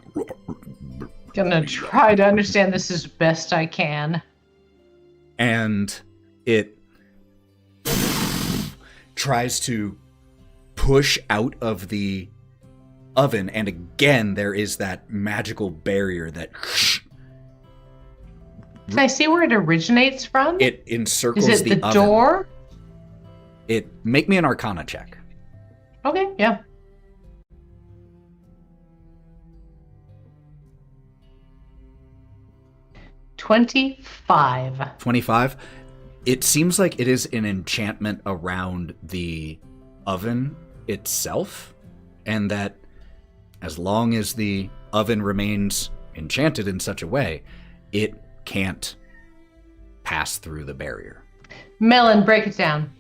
Gonna try to understand this as best I can. And it tries to push out of the oven, and again there is that magical barrier that Can I see where it originates from? it encircles Is it the oven. door? Make me an Arcana check. Okay, yeah. $25. 25. It seems like it is an enchantment around the oven itself, and that as long as the oven remains enchanted in such a way, it can't pass through the barrier. Melon, break it down.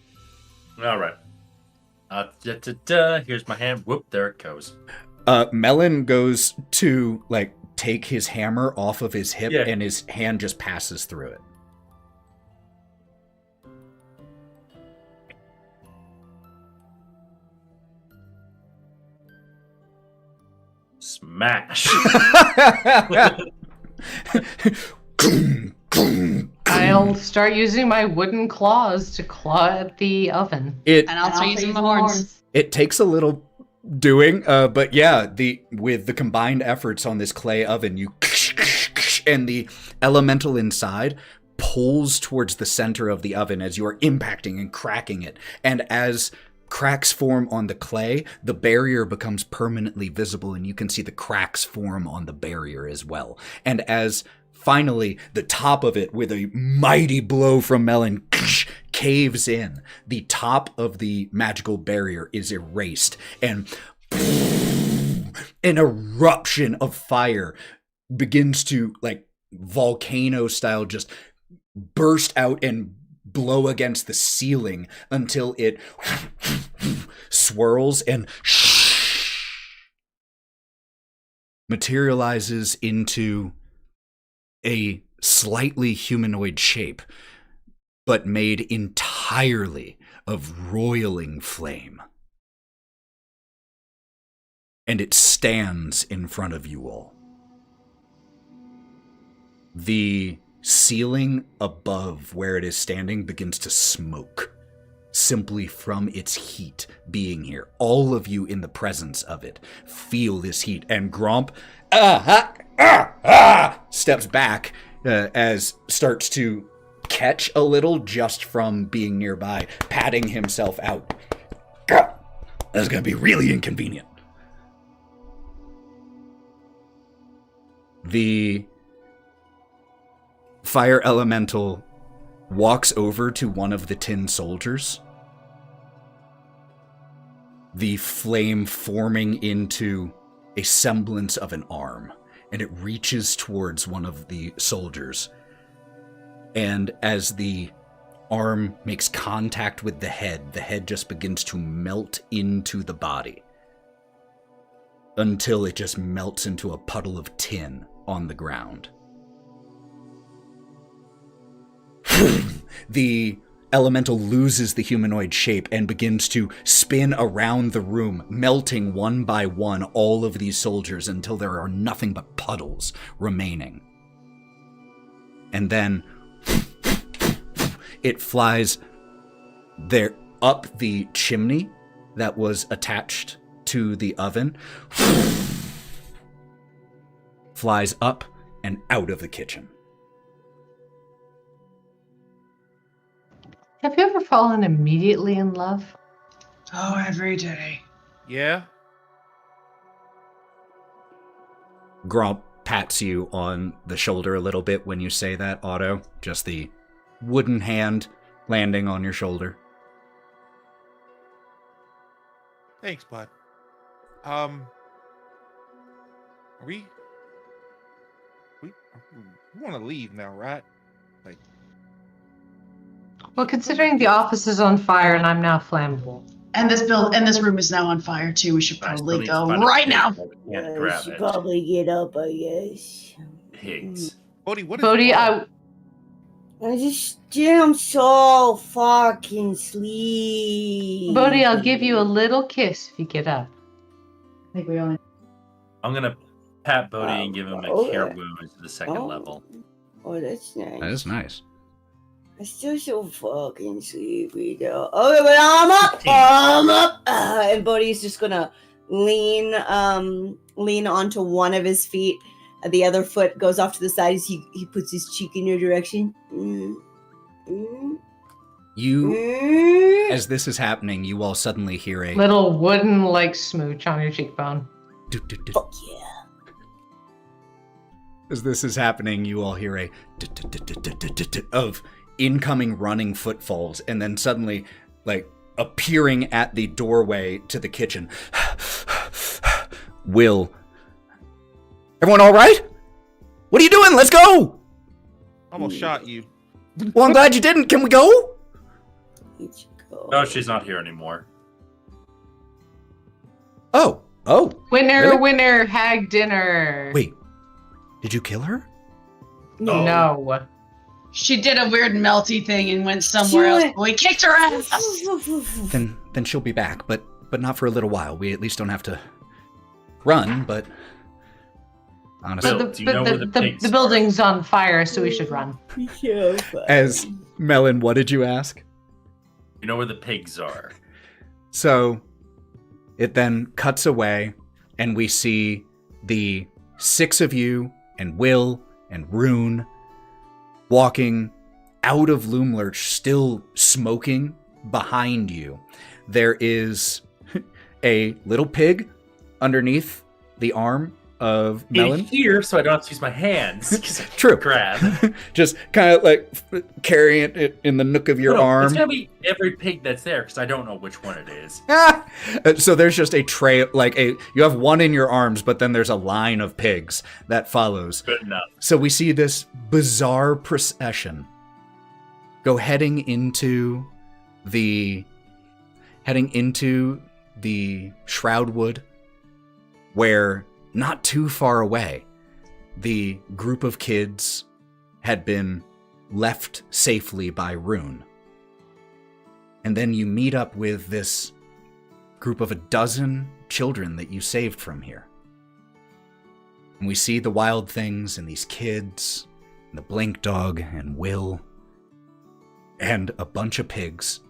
All right. Here's my hand. Whoop, there it goes. Melon goes to take his hammer off of his hip, Yeah. and his hand just passes through it. Smash. I'll start using my wooden claws to claw at the oven. It And I'll start using the horns. It takes a little doing, but yeah, with the combined efforts on this clay oven, you and the elemental inside pulls towards the center of the oven as you are impacting and cracking it. And as cracks form on the clay, the barrier becomes permanently visible, and you can see the cracks form on the barrier as well. And as finally the top of it, with a mighty blow from Melon, caves in, the top of the magical barrier is erased, and an eruption of fire begins to, volcano style, just burst out and blow against the ceiling until it swirls and materializes into a slightly humanoid shape, but made entirely of roiling flame. And it stands in front of you all. The ceiling above where it is standing begins to smoke, simply from its heat being here. All of you in the presence of it feel this heat, and Gromp steps back as starts to catch a little just from being nearby, patting himself out. That's gonna be really inconvenient. The fire elemental walks over to one of the tin soldiers, the flame forming into a semblance of an arm, and it reaches towards one of the soldiers. And as the arm makes contact with the head just begins to melt into the body until it just melts into a puddle of tin on the ground. The elemental loses the humanoid shape and begins to spin around the room, melting one by one all of these soldiers until there are nothing but puddles remaining. And then it flies there up the chimney that was attached to the oven, flies up and out of the kitchen. Have you ever fallen immediately in love? Oh, every day. Yeah. Gromp pats you on the shoulder a little bit when you say that, Otto. Just the wooden hand landing on your shoulder. Thanks, bud. Are we want to leave now, right? Like, Well, considering the office is on fire and I'm now flammable. And this room is now on fire too. We should probably go right now. Can't grab should it. probably get up, I guess. Pigs. Bodhi, what is Bodhi, wrong? I'm so fucking sleepy. Bodhi, I'll give you a little kiss if you get up. I think we only. I'm gonna pat Bodhi and give him a Oh, cure yeah. wound to the second level. Oh, that's nice. That is nice. I'm still so fucking sleepy though. Okay, but I'm up. And Bodhi's just gonna lean onto one of his feet. The other foot goes off to the side as he puts his cheek in your direction. You, as this is happening, you all suddenly hear a Little wooden like smooch on your cheekbone. Fuck yeah. As this is happening, you all hear a of incoming running footfalls, and then suddenly, like, appearing at the doorway to the kitchen. Will. Everyone all right? What are you doing? Let's go! Almost shot you. Well, I'm glad you didn't. Can we go? Let's go. No, she's not here anymore. Oh. Winner, Really? winner, hag dinner. Wait. Did you kill her? Oh. No. She did a weird melty thing and went somewhere else. We kicked her ass. Then she'll be back, but not for a little while. We at least don't have to run, but honestly. Will, do you know where the pigs the building's on fire, so we should run. As Melon, what did you ask? You know where the pigs are. So it then cuts away, and we see the 6 of you and Will and Rune walking out of Loomlurch, still smoking behind you. There is a little pig underneath the arm of Melon. In here, so I don't have to use my hands. 'Cause I can't True. grab. Just kind of like carrying it in the nook of your No, arm. It's gonna be every pig that's there because I don't know which one it is. So there's just a tray, you have one in your arms, but then there's a line of pigs that follows. Good enough. So we see this bizarre procession go heading into the Shroudwood, where not too far away, the group of kids had been left safely by Rune. And then you meet up with this group of 12 children that you saved from here. And we see the Wylde things and these kids, and the Blink Dog and Will, and a bunch of pigs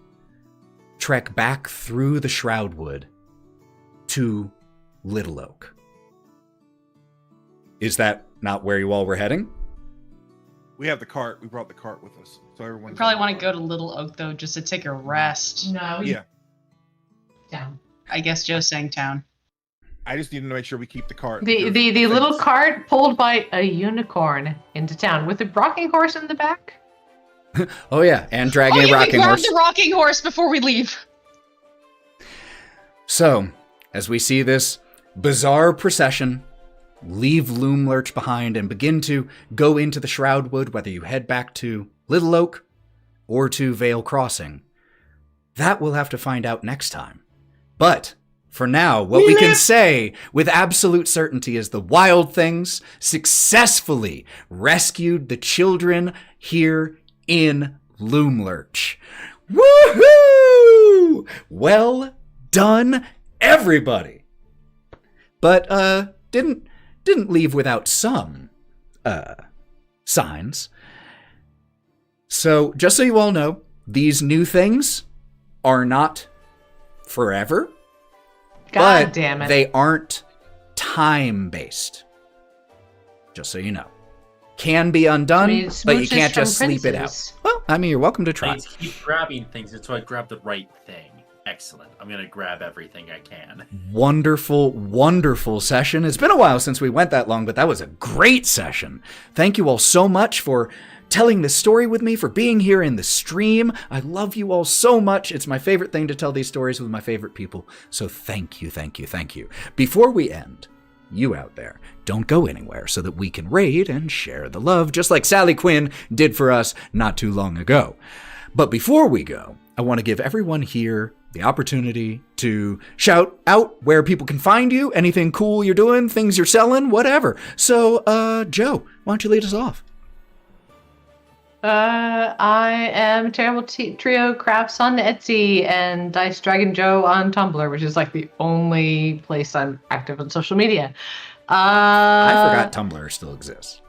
trek back through the Shroudwood to Little Oak. Is that not where you all were heading? We have the cart. We brought the cart with us, so everyone. We probably want to go to Little Oak though, just to take a rest. No. Yeah. Down. I guess Joe's saying town. I just need to make sure we keep the cart. The little cart pulled by a unicorn into town with a rocking horse in the back. Oh yeah, and dragging a we rocking grabbed horse. the rocking horse before we leave. So, as we see this bizarre procession leave Loomlurch behind and begin to go into the Shroudwood, whether you head back to Little Oak or to Vale Crossing, that we'll have to find out next time. But for now, what we can say with absolute certainty is the Wylde things successfully rescued the children here in Loom Lurch. Woohoo! Well done, everybody. But didn't leave without some signs. So just so you all know, these new things are not forever. God damn it. They aren't time-based. Just so you know. Can be undone, but you can't just sleep it out. Well, I mean, you're welcome to try. Please keep grabbing things until I grab the right thing. Excellent. I'm going to grab everything I can. Wonderful, wonderful session. It's been a while since we went that long, but that was a great session. Thank you all so much for telling this story with me, for being here in the stream. I love you all so much. It's my favorite thing to tell these stories with my favorite people. So thank you, thank you, thank you. Before we end, you out there, don't go anywhere so that we can raid and share the love, just like Sally Quinn did for us not too long ago. But before we go, I want to give everyone here the opportunity to shout out where people can find you, anything cool you're doing, things you're selling, whatever. So, Joe, why don't you lead us off? I am Terrible Trio Crafts on Etsy and dicedragonjo on Tumblr, which is like the only place I'm active on social media. I forgot Tumblr still exists.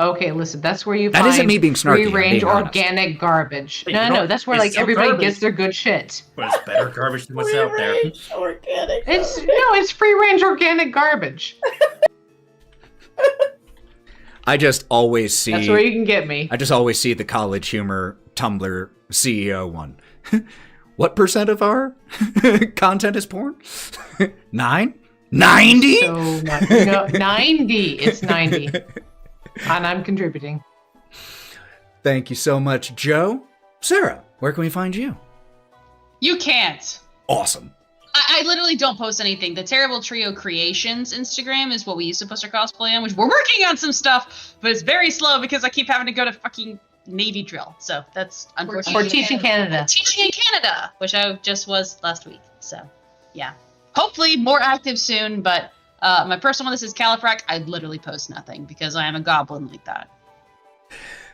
Okay, listen, that's where you That find isn't me being snarky, I'm free-range being honest. organic garbage. Hey, No, that's where like it's everybody garbage. gets their good shit. But it's better garbage than what's out there. Organic. It's free-range organic garbage. I just always see... That's where you can get me. I just always see the college humor Tumblr CEO one. What % of our content is porn? 9? 90? So much. No, 90. It's 90. And I'm contributing. Thank you so much, Joe. Sarah, where can we find you? You can't. Awesome. I literally don't post anything. The Terrible Trio Creations Instagram is what we used to post our cosplay on, which we're working on some stuff, but it's very slow because I keep having to go to fucking Navy drill. So that's unfortunate. Or Teaching Canada. Teaching in Canada, which I just was last week. So, yeah. Hopefully more active soon, but my personal one, this is Califrac. I literally post nothing because I am a goblin like that.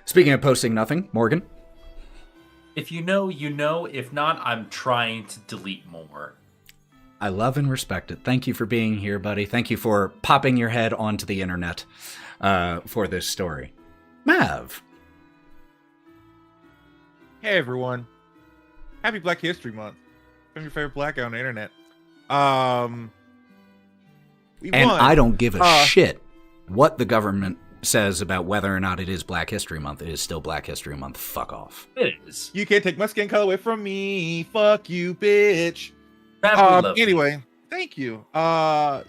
Speaking of posting nothing, Morgan. If you know, you know. If not, I'm trying to delete more. I love and respect it. Thank you for being here, buddy. Thank you for popping your head onto the internet for this story. Mav. Hey everyone. Happy Black History Month. From your favorite black guy on the internet. We And won. I don't give a shit what the government says about whether or not it is Black History Month. It is still Black History Month. Fuck off. It is. You can't take my skin color away from me. Fuck you, bitch. Lovely. Anyway, thank you.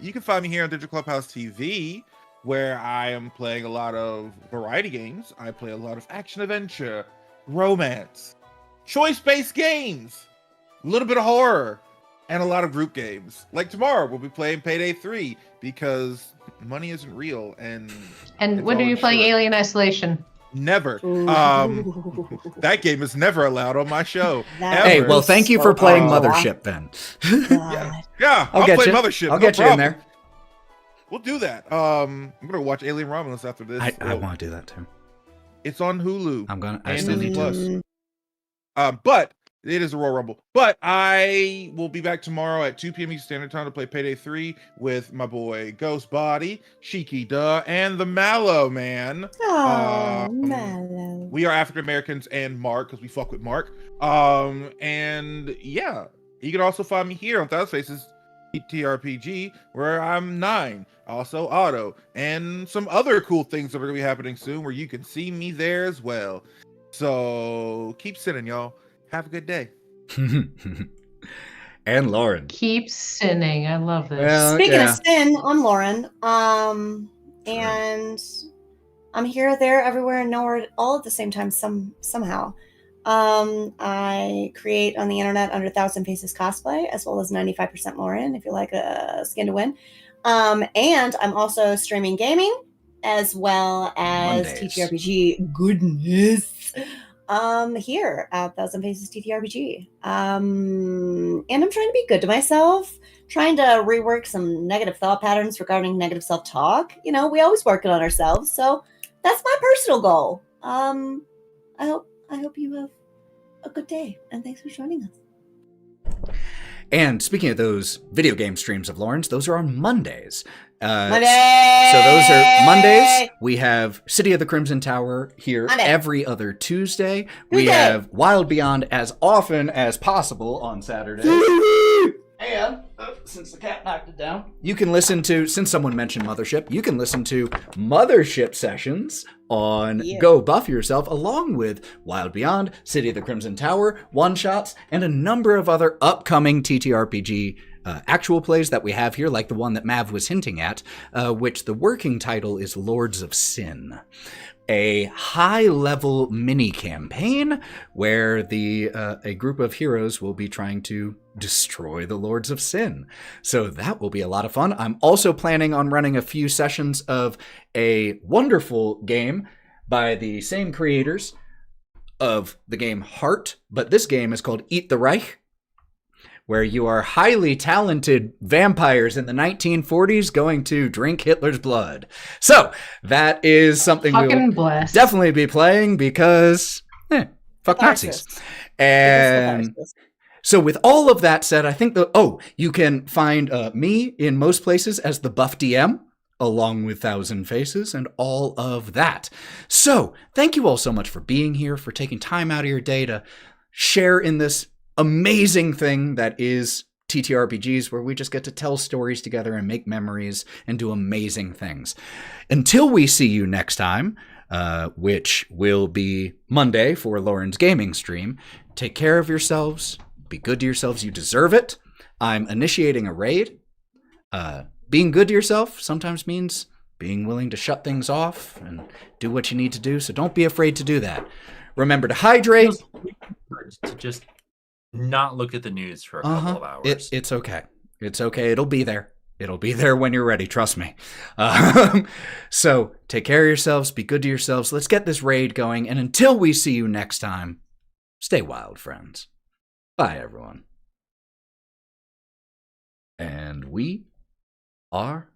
You can find me here on digitalclubhousetv, where I am playing a lot of variety games. I play a lot of action adventure, romance, choice-based games, a little bit of horror, and a lot of group games. Like tomorrow, we'll be playing Payday 3 because money isn't real. And when are you playing insured. Alien Isolation? Never. That game is never allowed on my show. That Hey, ever. well, thank you for playing Oh. Mothership then. God. Yeah, I'll I'll get play you. Mothership. I'll no get you in problem. there. We'll do that. I'm gonna watch Alien Romulus after this. I want to do that too. It's on Hulu. I and still Disney need to. Plus. But it is a Royal Rumble. But I will be back tomorrow at 2 p.m. Eastern Standard Time to play Payday 3 with my boy Ghost Body, Shiki Duh, and the Mallow Man. Oh, mellow. We are African Americans and Mark because we fuck with Mark. And yeah, you can also find me here on Thousand Faces TRPG, where I'm 9. Also Otto, and some other cool things that are gonna be happening soon, where you can see me there as well. So keep sinning, y'all. Have a good day. And Lauren. Keep sinning. I love this. Well, Speaking yeah. of sin, I'm Lauren. And I'm here, there, everywhere, and nowhere all at the same time. Somehow. I create on the internet under 1,000 Faces Cosplay, as well as 95% Lauren, if you like a skin to win. And I'm also streaming gaming, as well as Mondays. TTRPG goodness. Here at 1,000 Faces TTRPG. And I'm trying to be good to myself, trying to rework some negative thought patterns regarding negative self-talk. You know, we always working on ourselves, so that's my personal goal. I I hope you have a good day, and thanks for joining us. And speaking of those video game streams of Lauren's, those are on Mondays. Monday! So those are Mondays. We have City of the Crimson Tower here Monday. every other Tuesday. We have Wylde Beyond as often as possible on Saturday. And since the cat knocked it down, you can listen to, since someone mentioned Mothership, you can listen to Mothership sessions on Go Buff Yourself, along with Wylde Beyond, City of the Crimson Tower, one-shots, and a number of other upcoming TTRPG actual plays that we have here, like the one that Mav was hinting at, which the working title is Lords of Sin. A high-level mini-campaign where a group of heroes will be trying to destroy the Lords of Sin. So that will be a lot of fun. I'm also planning on running a few sessions of a wonderful game by the same creators of the game Heart, but this game is called Eat the Reich, where you are highly talented vampires in the 1940s going to drink Hitler's blood. So that is something we'll definitely be playing because, fuck Nazis. And so with all of that said, I think you can find me in most places as the Buff DM, along with Thousand Faces and all of that. So thank you all so much for being here, for taking time out of your day to share in this amazing thing that is TTRPGs, where we just get to tell stories together and make memories and do amazing things. Until we see you next time, which will be Monday for Lauren's gaming stream, take care of yourselves, be good to yourselves, you deserve it. I'm initiating a raid. Being good to yourself sometimes means being willing to shut things off and do what you need to do, so don't be afraid to do that. Remember to hydrate. To just not look at the news for a couple of hours. It's okay. It's okay. It'll be there. It'll be there when you're ready. Trust me. So take care of yourselves. Be good to yourselves. Let's get this raid going. And until we see you next time, stay wild, friends. Bye, everyone. And we are